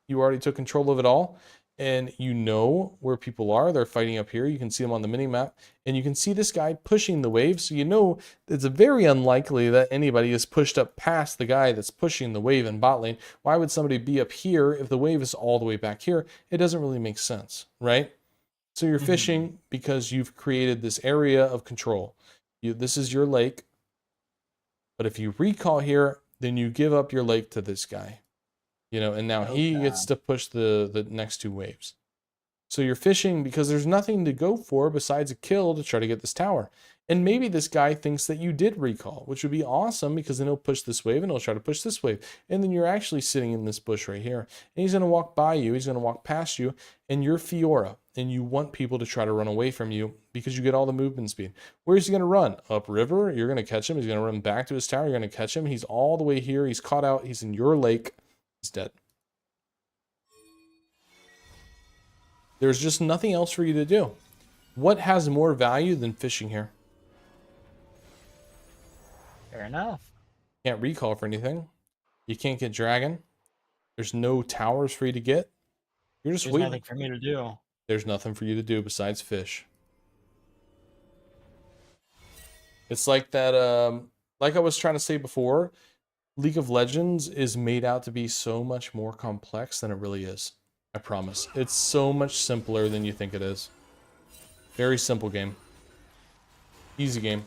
You already took control of it all. And you know where people are. They're fighting up here. You can see them on the mini map. And you can see this guy pushing the wave. So you know it's very unlikely that anybody is pushed up past the guy that's pushing the wave in bot lane. Why would somebody be up here if the wave is all the way back here? It doesn't really make sense, right? So you're fishing because you've created this area of control. This is your lake. But if you recall here, then you give up your lake to this guy. You know, and now he gets to push the next two waves. So you're fishing because there's nothing to go for besides a kill to try to get this tower. And maybe this guy thinks that you did recall, which would be awesome because then he'll push this wave and he'll try to push this wave. And then you're actually sitting in this bush right here. And he's going to walk by you. He's going to walk past you. And you're Fiora. And you want people to try to run away from you because you get all the movement speed. Where's he going to run? Upriver? You're going to catch him. He's going to run back to his tower. You're going to catch him. He's all the way here. He's caught out. He's in your lake. He's dead. There's just nothing else for you to do. What has more value than fishing here? Fair enough. Can't recall for anything. You can't get dragon. There's no towers for you to get. You're just There's waiting. nothing for me to do. There's nothing for you to do besides fish. It's like that, like I was trying to say before, League of Legends is made out to be so much more complex than it really is. I promise. It's so much simpler than you think it is. Very simple game. Easy game.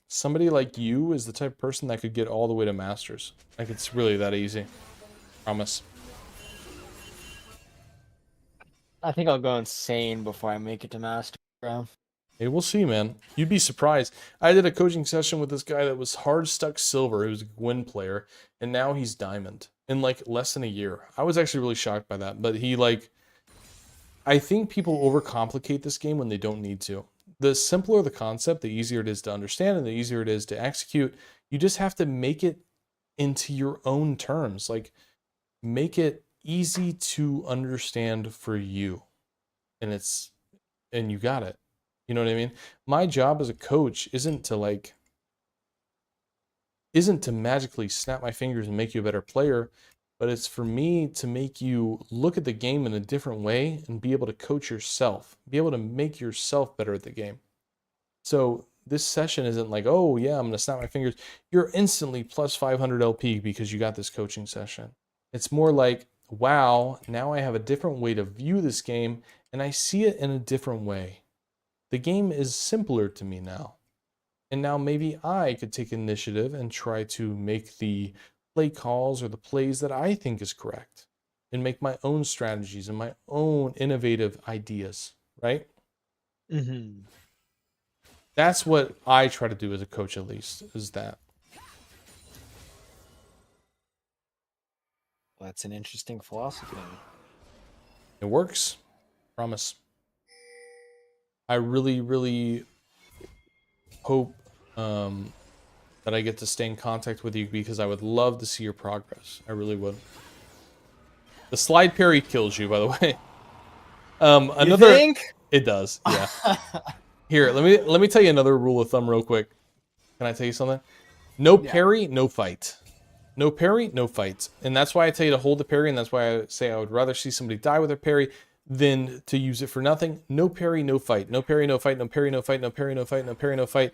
Somebody like you is the type of person that could get all the way to Masters. Like, it's really that easy. Promise. I think I'll go insane before I make it to Master, bro. Hey, we'll see, man. You'd be surprised. I did a coaching session with this guy that was hard stuck silver. He was a Gwyn player, and now he's diamond in like less than a year. I was actually really shocked by that. But he I think people overcomplicate this game when they don't need to. The simpler the concept, the easier it is to understand and the easier it is to execute. You just have to make it into your own terms. Like, make it easy to understand for you. And you got it. You know what I mean? My job as a coach isn't to magically snap my fingers and make you a better player, but it's for me to make you look at the game in a different way and be able to coach yourself, be able to make yourself better at the game. So this session isn't like, oh yeah, I'm going to snap my fingers. You're instantly plus 500 LP because you got this coaching session. It's more like, wow, now I have a different way to view this game and I see it in a different way. The game is simpler to me now. And now maybe I could take initiative and try to make the play calls or the plays that I think is correct and make my own strategies and my own innovative ideas, right? Mm-hmm. That's what I try to do as a coach, at least, is that. Well, that's an interesting philosophy. It works. Promise. I really, really hope that I get to stay in contact with you because I would love to see your progress. I really would. The slide parry kills you, by the way. You think? It does, yeah. Here, let me tell you another rule of thumb real quick. Can I tell you something? No parry, no fight. No parry, no fights. And that's why I tell you to hold the parry, and that's why I say I would rather see somebody die with a parry than to use it for nothing. No parry, no fight. No parry, no fight. No parry, no fight. No parry, no fight. No parry, no fight.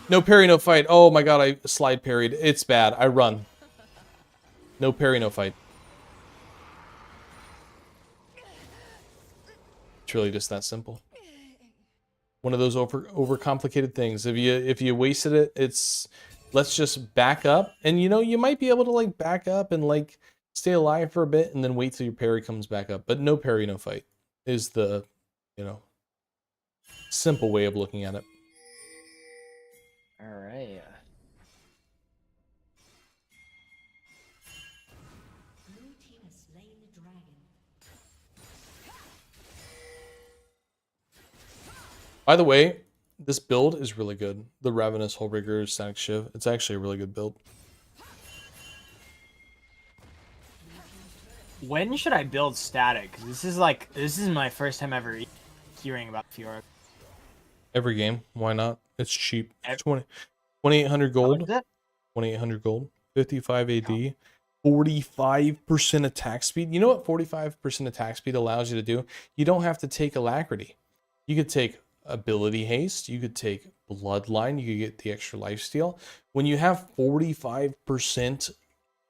No parry, no fight. Oh my god, I slide parried. It's bad. I run. No parry, no fight. It's really just that simple. One of those overcomplicated things. If you wasted it, it's let's just back up. And you know, you might be able to like back up and like stay alive for a bit and then wait till your parry comes back up. But no parry, no fight is the, you know, simple way of looking at it. All right. Blue team has slain the dragon. By the way, this build is really good. The Ravenous Hullbreaker Static Shiv. It's actually a really good build. When should I build static? 'Cause this is my first time ever hearing about Fiora. Every game. Why not? It's cheap. Ev- 2,800 How gold. much is it? 2,800 gold. 55 AD. 45% attack speed. You know what 45% attack speed allows you to do? You don't have to take Alacrity. You could take Ability Haste. You could take Bloodline. You could get the extra lifesteal. When you have 45%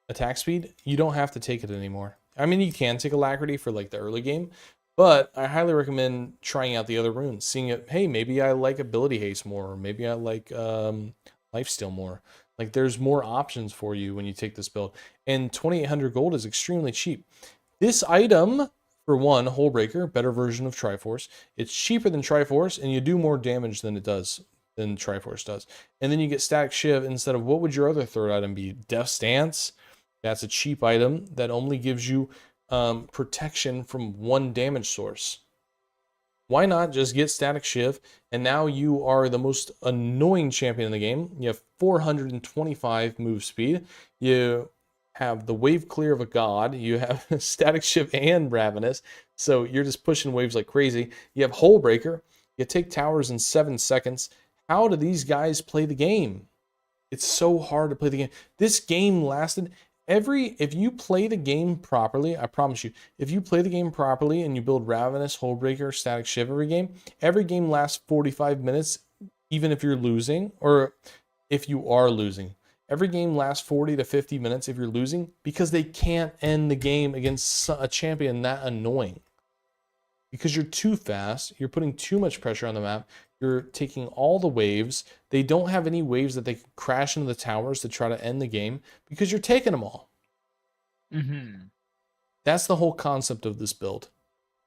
attack speed, you don't have to take it anymore. I mean, you can take Alacrity for like the early game, but I highly recommend trying out the other runes, seeing it. Hey, maybe I like Ability Haste more, or maybe I like Lifesteal more. Like, there's more options for you when you take this build, and 2,800 gold is extremely cheap. This item, for one, Hullbreaker, better version of Triforce. It's cheaper than Triforce, and you do more damage than Triforce does. And then you get Static Shiv instead of, what would your other third item be? Death Stance. That's a cheap item that only gives you protection from one damage source. Why not just get Static Shiv, and now you are the most annoying champion in the game. You have 425 move speed. You have the wave clear of a god. You have Static Shiv and Ravenous, so you're just pushing waves like crazy. You have Hullbreaker. You take towers in 7 seconds. How do these guys play the game? It's so hard to play the game. This game lasted... if you play the game properly, I promise you, if you play the game properly and you build Ravenous, Hullbreaker, Static Shiv every game lasts 45 minutes, even if you're losing, or if you are losing. Every game lasts 40 to 50 minutes if you're losing, because they can't end the game against a champion that annoying. Because you're too fast, you're putting too much pressure on the map, you're taking all the waves. They don't have any waves that they can crash into the towers to try to end the game, because you're taking them all. Mm-hmm. That's the whole concept of this build.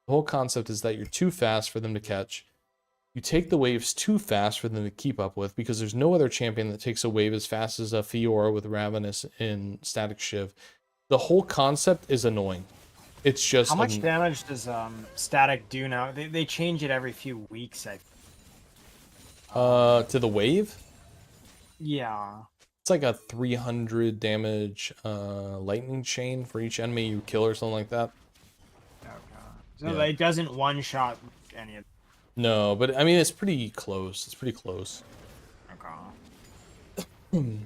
The whole concept is that you're too fast for them to catch. You take the waves too fast for them to keep up with, because there's no other champion that takes a wave as fast as a Fiora with Ravenous and Static Shiv. The whole concept is annoying. It's just... How much damage does static do now? They change it every few weeks, I think. To the wave? Yeah. It's like a 300 damage lightning chain for each enemy you kill or something like that. Okay. So Yeah. it doesn't one-shot any of No, but I mean, it's pretty close. It's pretty close. Okay.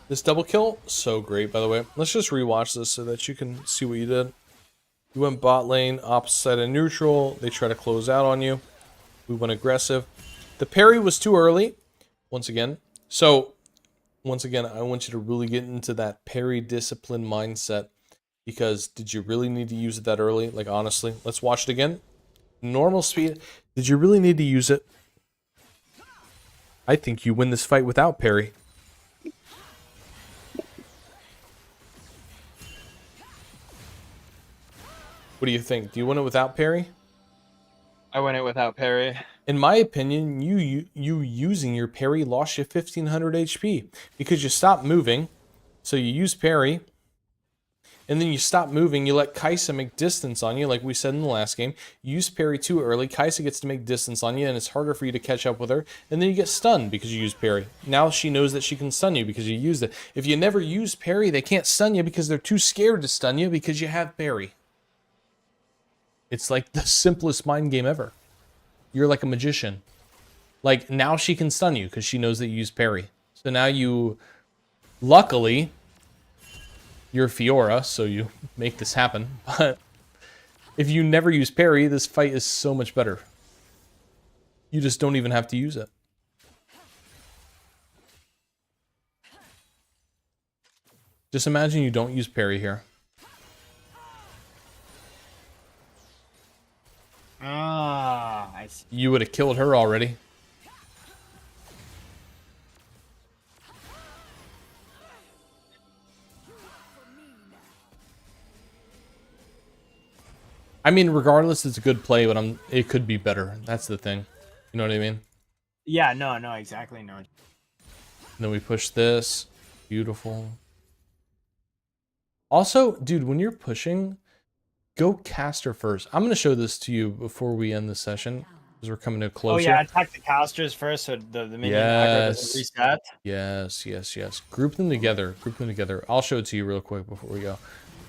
This double kill, so great, by the way. Let's just rewatch this so that you can see what you did. You went bot lane, opposite side of neutral. They try to close out on you. We went aggressive. The parry was too early, once again. So, once again, I want you to really get into that parry discipline mindset, because did you really need to use it that early? Like, honestly, let's watch it again. Normal speed. Did you really need to use it? I think you win this fight without parry. What do you think? Do you win it without parry? I win it without parry. In my opinion, you using your parry lost you 1500 HP, because you stopped moving, so you use parry, and then you stop moving, you let Kai'Sa make distance on you, like we said in the last game. You use parry too early, Kai'Sa gets to make distance on you, and it's harder for you to catch up with her, and then you get stunned because you use parry. Now she knows that she can stun you because you used it. If you never use parry, they can't stun you because they're too scared to stun you because you have parry. It's like the simplest mind game ever. You're like a magician. Like, now she can stun you because she knows that you use parry. So now you, luckily, you're Fiora, so you make this happen. But if you never use parry, this fight is so much better. You just don't even have to use it. Just imagine you don't use parry here. Ah, I see. You would have killed her already. I mean, regardless, it's a good play, but it could be better. That's the thing. You know what I mean? Yeah, no, exactly, no. And then we push this. Beautiful. Also, dude, when you're pushing, go caster first. I'm going to show this to you before we end the session, because we're coming to a close. Oh, yeah, attack the casters first so the minion aggro doesn't reset. Yes. Group them together. I'll show it to you real quick before we go.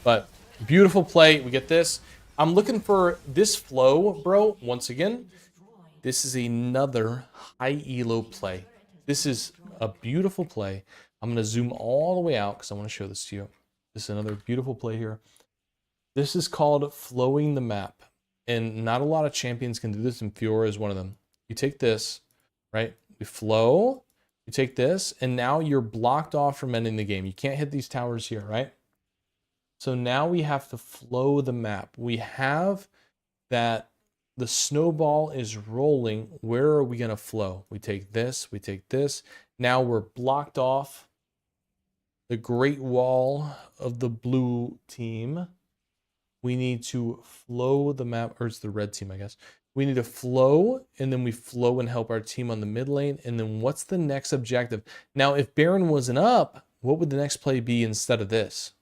But beautiful play. We get this. I'm looking for this flow, bro. Once again, this is another high elo play. This is a beautiful play. I'm going to zoom all the way out because I want to show this to you. This is another beautiful play here. This is called flowing the map. And not a lot of champions can do this, and Fiora is one of them. You take this, right? We flow. You take this, and now you're blocked off from ending the game. You can't hit these towers here, right? So now we have to flow the map. We have that the snowball is rolling. Where are we going to flow? We take this. Now we're blocked off the Great Wall of the blue team. We need to flow the map, or it's the red team, I guess. We need to flow, and then we flow and help our team on the mid lane. And then what's the next objective? Now, if Baron wasn't up, what would the next play be instead of this?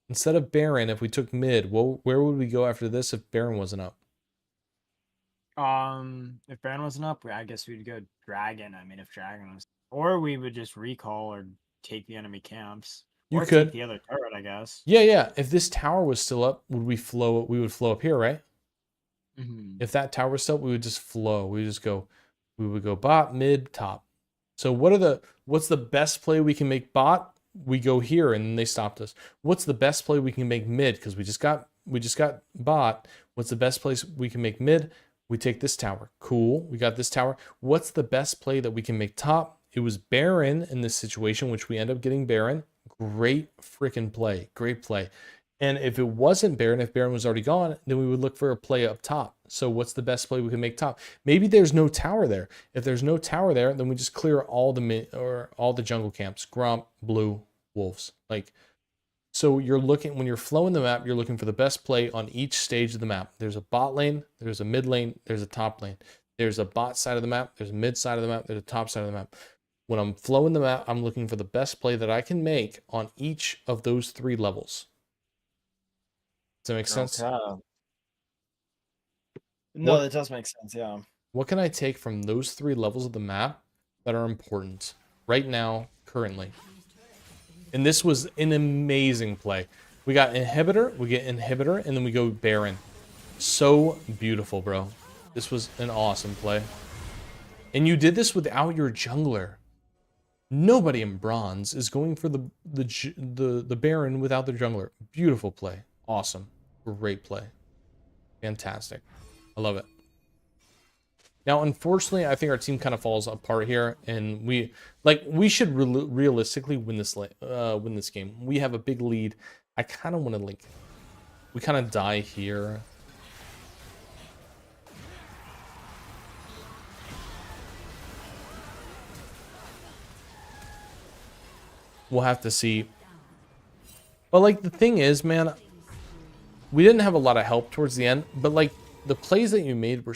Instead of Baron, if we took mid, where would we go after this if Baron wasn't up? If Baron wasn't up, I guess we'd go Dragon. I mean, if Dragon was, or we would just recall or take the enemy camps. You or could take the other turret, I guess. Yeah. If this tower was still up, would we flow? We would flow up here, right? Mm-hmm. If that tower was still up, we would just flow. We would go bot, mid, top. So what's the best play we can make bot? We go here, and then they stopped us. What's the best play we can make mid? Because we just got bot. What's the best place we can make mid? We take this tower. Cool. We got this tower. What's the best play that we can make top? It was Baron in this situation, which we end up getting Baron. Great freaking play. Great play. And if it wasn't Baron, if Baron was already gone, then we would look for a play up top. So what's the best play we can make top? Maybe there's no tower there. If there's no tower there, then we just clear all the jungle camps. Gromp, blue, wolves. Like, so you're looking, when you're flowing the map, you're looking for the best play on each stage of the map. There's a bot lane, there's a mid lane, there's a top lane. There's a bot side of the map, there's a mid side of the map, there's a top side of the map. When I'm flowing the map, I'm looking for the best play that I can make on each of those 3 levels. Does that make sense? Okay. No, that does make sense, yeah. What can I take from those 3 levels of the map that are important right now, currently? And this was an amazing play. We got inhibitor, and then we go Baron. So beautiful, bro. This was an awesome play. And you did this without your jungler. Nobody in bronze is going for the Baron without their jungler. Beautiful play. Awesome. Great play. Fantastic. I love it. Now, unfortunately, I think our team kind of falls apart here, and we should realistically win this game. We have a big lead. I kind of want to we kind of die here. We'll have to see. But like the thing is, man, we didn't have a lot of help towards the end, but like the plays that you made were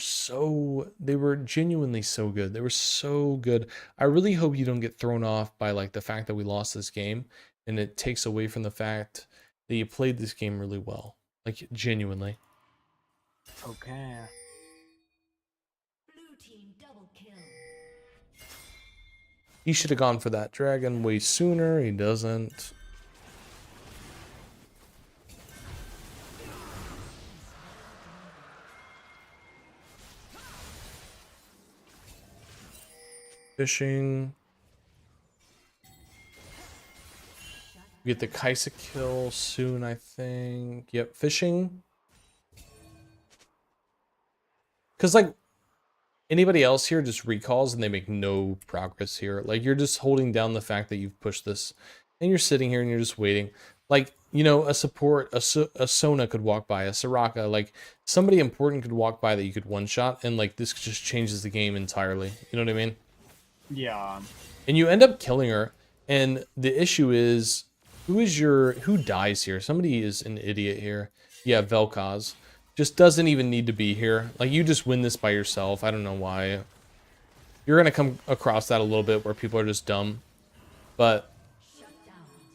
they were genuinely so good. They were so good. I really hope you don't get thrown off by like the fact that we lost this game, and it takes away from the fact that you played this game really well. Like genuinely. Okay. Blue team double kill. He should have gone for that dragon way sooner. He doesn't. fishing. We get the Kaisa kill soon, I think. Yep, fishing. Because, like, anybody else here just recalls and they make no progress here. Like, you're just holding down the fact that you've pushed this. And you're sitting here and you're just waiting. Like, you know, a support, a Sona could walk by, a Soraka. Like, somebody important could walk by that you could one-shot. And, like, this just changes the game entirely. You know what I mean? Yeah. And you end up killing her. And the issue is, who dies here? Somebody is an idiot here. Yeah, Vel'Koz. Just doesn't even need to be here. Like, you just win this by yourself. I don't know why. You're going to come across that a little bit where people are just dumb. But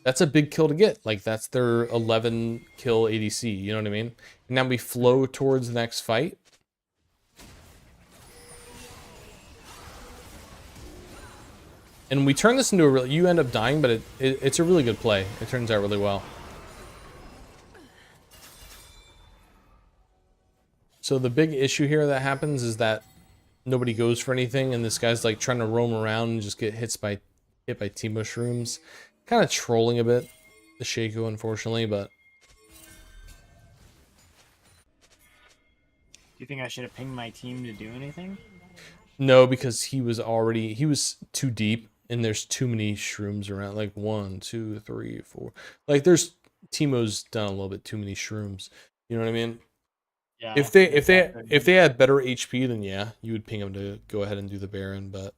that's a big kill to get. Like, that's their 11 kill ADC. You know what I mean? And now we flow towards the next fight. And we turn this into a real... You end up dying, but it's a really good play. It turns out really well. So the big issue here that happens is that nobody goes for anything, and this guy's like trying to roam around and just get hit by Team Mushrooms. Kind of trolling a bit, the Shaco, unfortunately, but... Do you think I should have pinged my team to do anything? No, because he was too deep, and there's too many shrooms around. Like 1, 2, 3, 4. Like Teemo's done a little bit too many shrooms. You know what I mean? Yeah. If they had better HP, then yeah, you would ping them to go ahead and do the Baron, but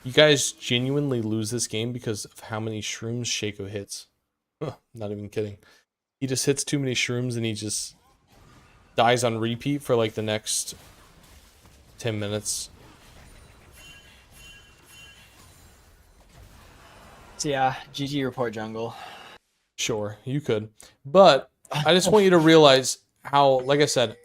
you guys genuinely lose this game because of how many shrooms Shaco hits. Huh, not even kidding. He just hits too many shrooms and he just dies on repeat for like the next 10 minutes. So yeah, GG report jungle. Sure, you could. But I just want you to realize how, like I said,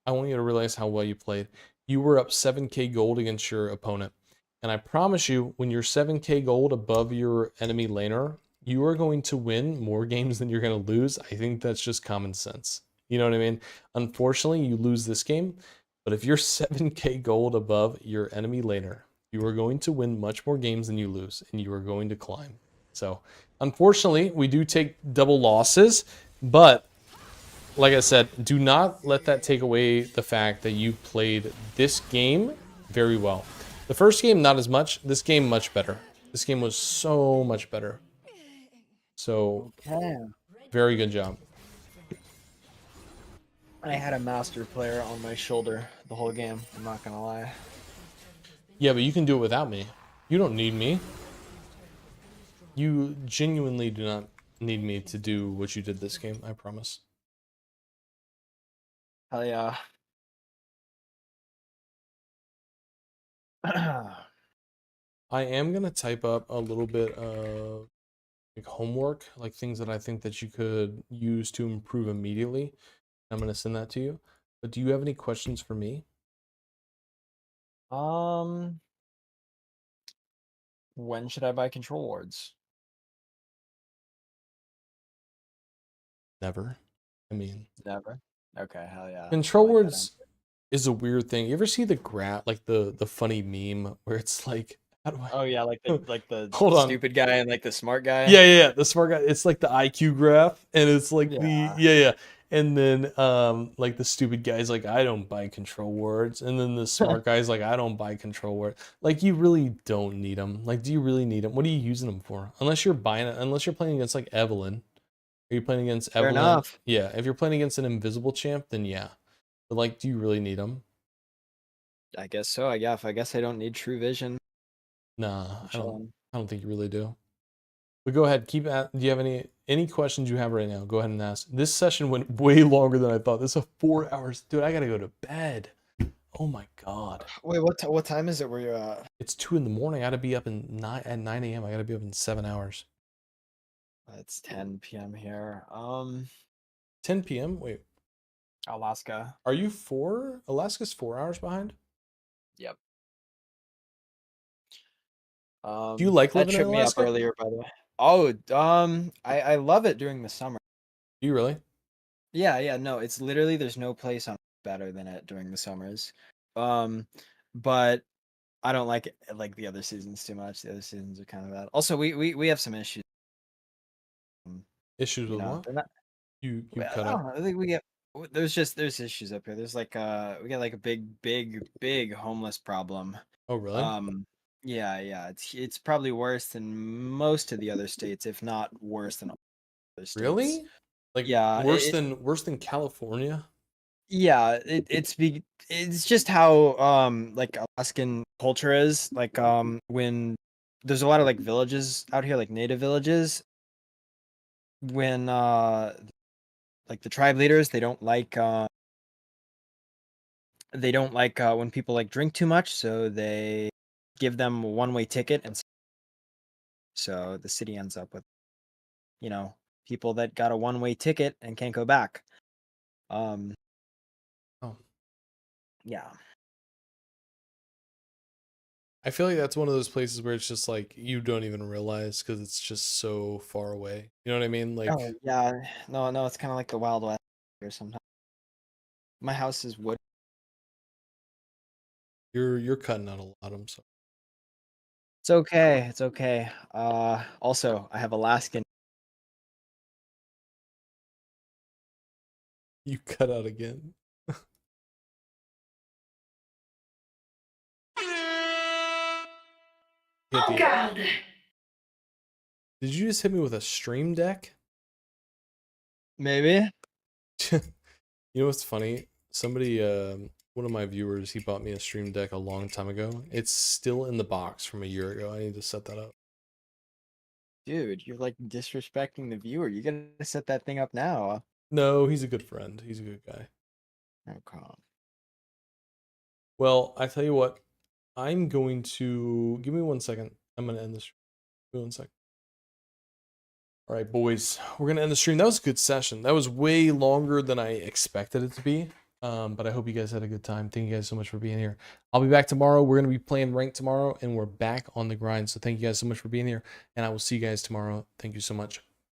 I want you to realize how well you played. You were up 7k gold against your opponent. And I promise you, when you're 7k gold above your enemy laner, you are going to win more games than you're going to lose. I think that's just common sense. You know what I mean? Unfortunately, you lose this game. But if you're 7k gold above your enemy laner, you are going to win much more games than you lose, and you are going to climb. So, unfortunately, we do take double losses, but like I said, do not let that take away the fact that you played this game very well. The first game, not as much. This game, much better. This game was so much better. So, very good job. I had a master player on my shoulder the whole game. I'm not gonna lie. Yeah, but you can do it without me. You don't need me. You genuinely do not need me to do what you did this game, I promise. Hell yeah. I am going to type up a little bit of like homework, like things that I think that you could use to improve immediately. I'm going to send that to you. But do you have any questions for me? When should I buy control wards? Never. I mean, Never. Okay, hell yeah. control I like that words is a weird thing. You ever see the like the funny meme where it's like, how do I... Oh yeah, like the Hold on. stupid guy and like the smart guy. Yeah, the smart guy. It's like the IQ graph, and it's like Yeah. and then like the stupid guy's like, I don't buy control words, and then the smart guy's like, I don't buy control words. Like, you really don't need them. Like, do you really need them? What are you using them for? Unless you're playing against like Evelyn. Are you playing against Fair Evelyn? enough. Yeah, if you're playing against an invisible champ, then yeah. But like, do you really need them? I guess so. I guess I don't need true vision. Nah, I Chilling. don't think you really do. But go ahead, do you have any questions you have right now? Go ahead and ask. This session went way longer than I thought. This is 4 hours. Dude, I gotta go to bed. Oh my god. Wait, what time is it where you're at? It's 2 in the morning. I gotta be up at 9 a.m. I gotta be up in 7 hours. It's 10 p.m. here. 10 p.m.? Wait. Alaska. Are you 4? Alaska's 4 hours behind? Yep. Do you like That living in tripped me up Alaska? earlier, by the way. Oh, I love it during the summer. Do you really? Yeah, no, it's literally there's no place on better than it during the summers. But I don't like the other seasons too much. The other seasons are kind of bad. Also, we have some issues. Issues You with know, what? they're not. You I cut don't out. know. I think there's issues up here. There's like we got like a big homeless problem. Oh, really? Um, yeah, it's probably worse than most of the other states, if not worse than all other states. Really? Like Yeah, worse than California? yeah, it's just how like Alaskan culture is. Like when there's a lot of like villages out here, like native villages, when like the tribe leaders, they don't like when people like drink too much, so they give them a one-way ticket, and so the city ends up with, you know, people that got a one-way ticket and can't go back. Um, Oh. yeah. I feel like that's one of those places where it's just like you don't even realize because it's just so far away. You know what I mean? Like Oh yeah. No, it's kind of like the Wild West here sometimes. My house is wood. you're cutting out a lot. I'm sorry. It's okay. It's okay. Also, I have Alaskan. You cut out again. Oh God! Did you just hit me with a stream deck? Maybe. You know what's funny? Somebody, one of my viewers, he bought me a stream deck a long time ago. It's still in the box from a year ago. I need to set that up. Dude, you're like disrespecting the viewer. You gotta set that thing up now. No, he's a good friend. He's a good guy. Oh, come on. Well, I tell you what, I'm going to give me 1 second. I'm gonna end this. Give me 1 second. All right, boys, we're gonna end the stream. That was a good session. That was way longer than I expected it to be. But I hope you guys had a good time. Thank you guys so much for being here. I'll be back tomorrow. We're gonna be playing ranked tomorrow, and we're back on the grind. So thank you guys so much for being here, and I will see you guys tomorrow. Thank you so much.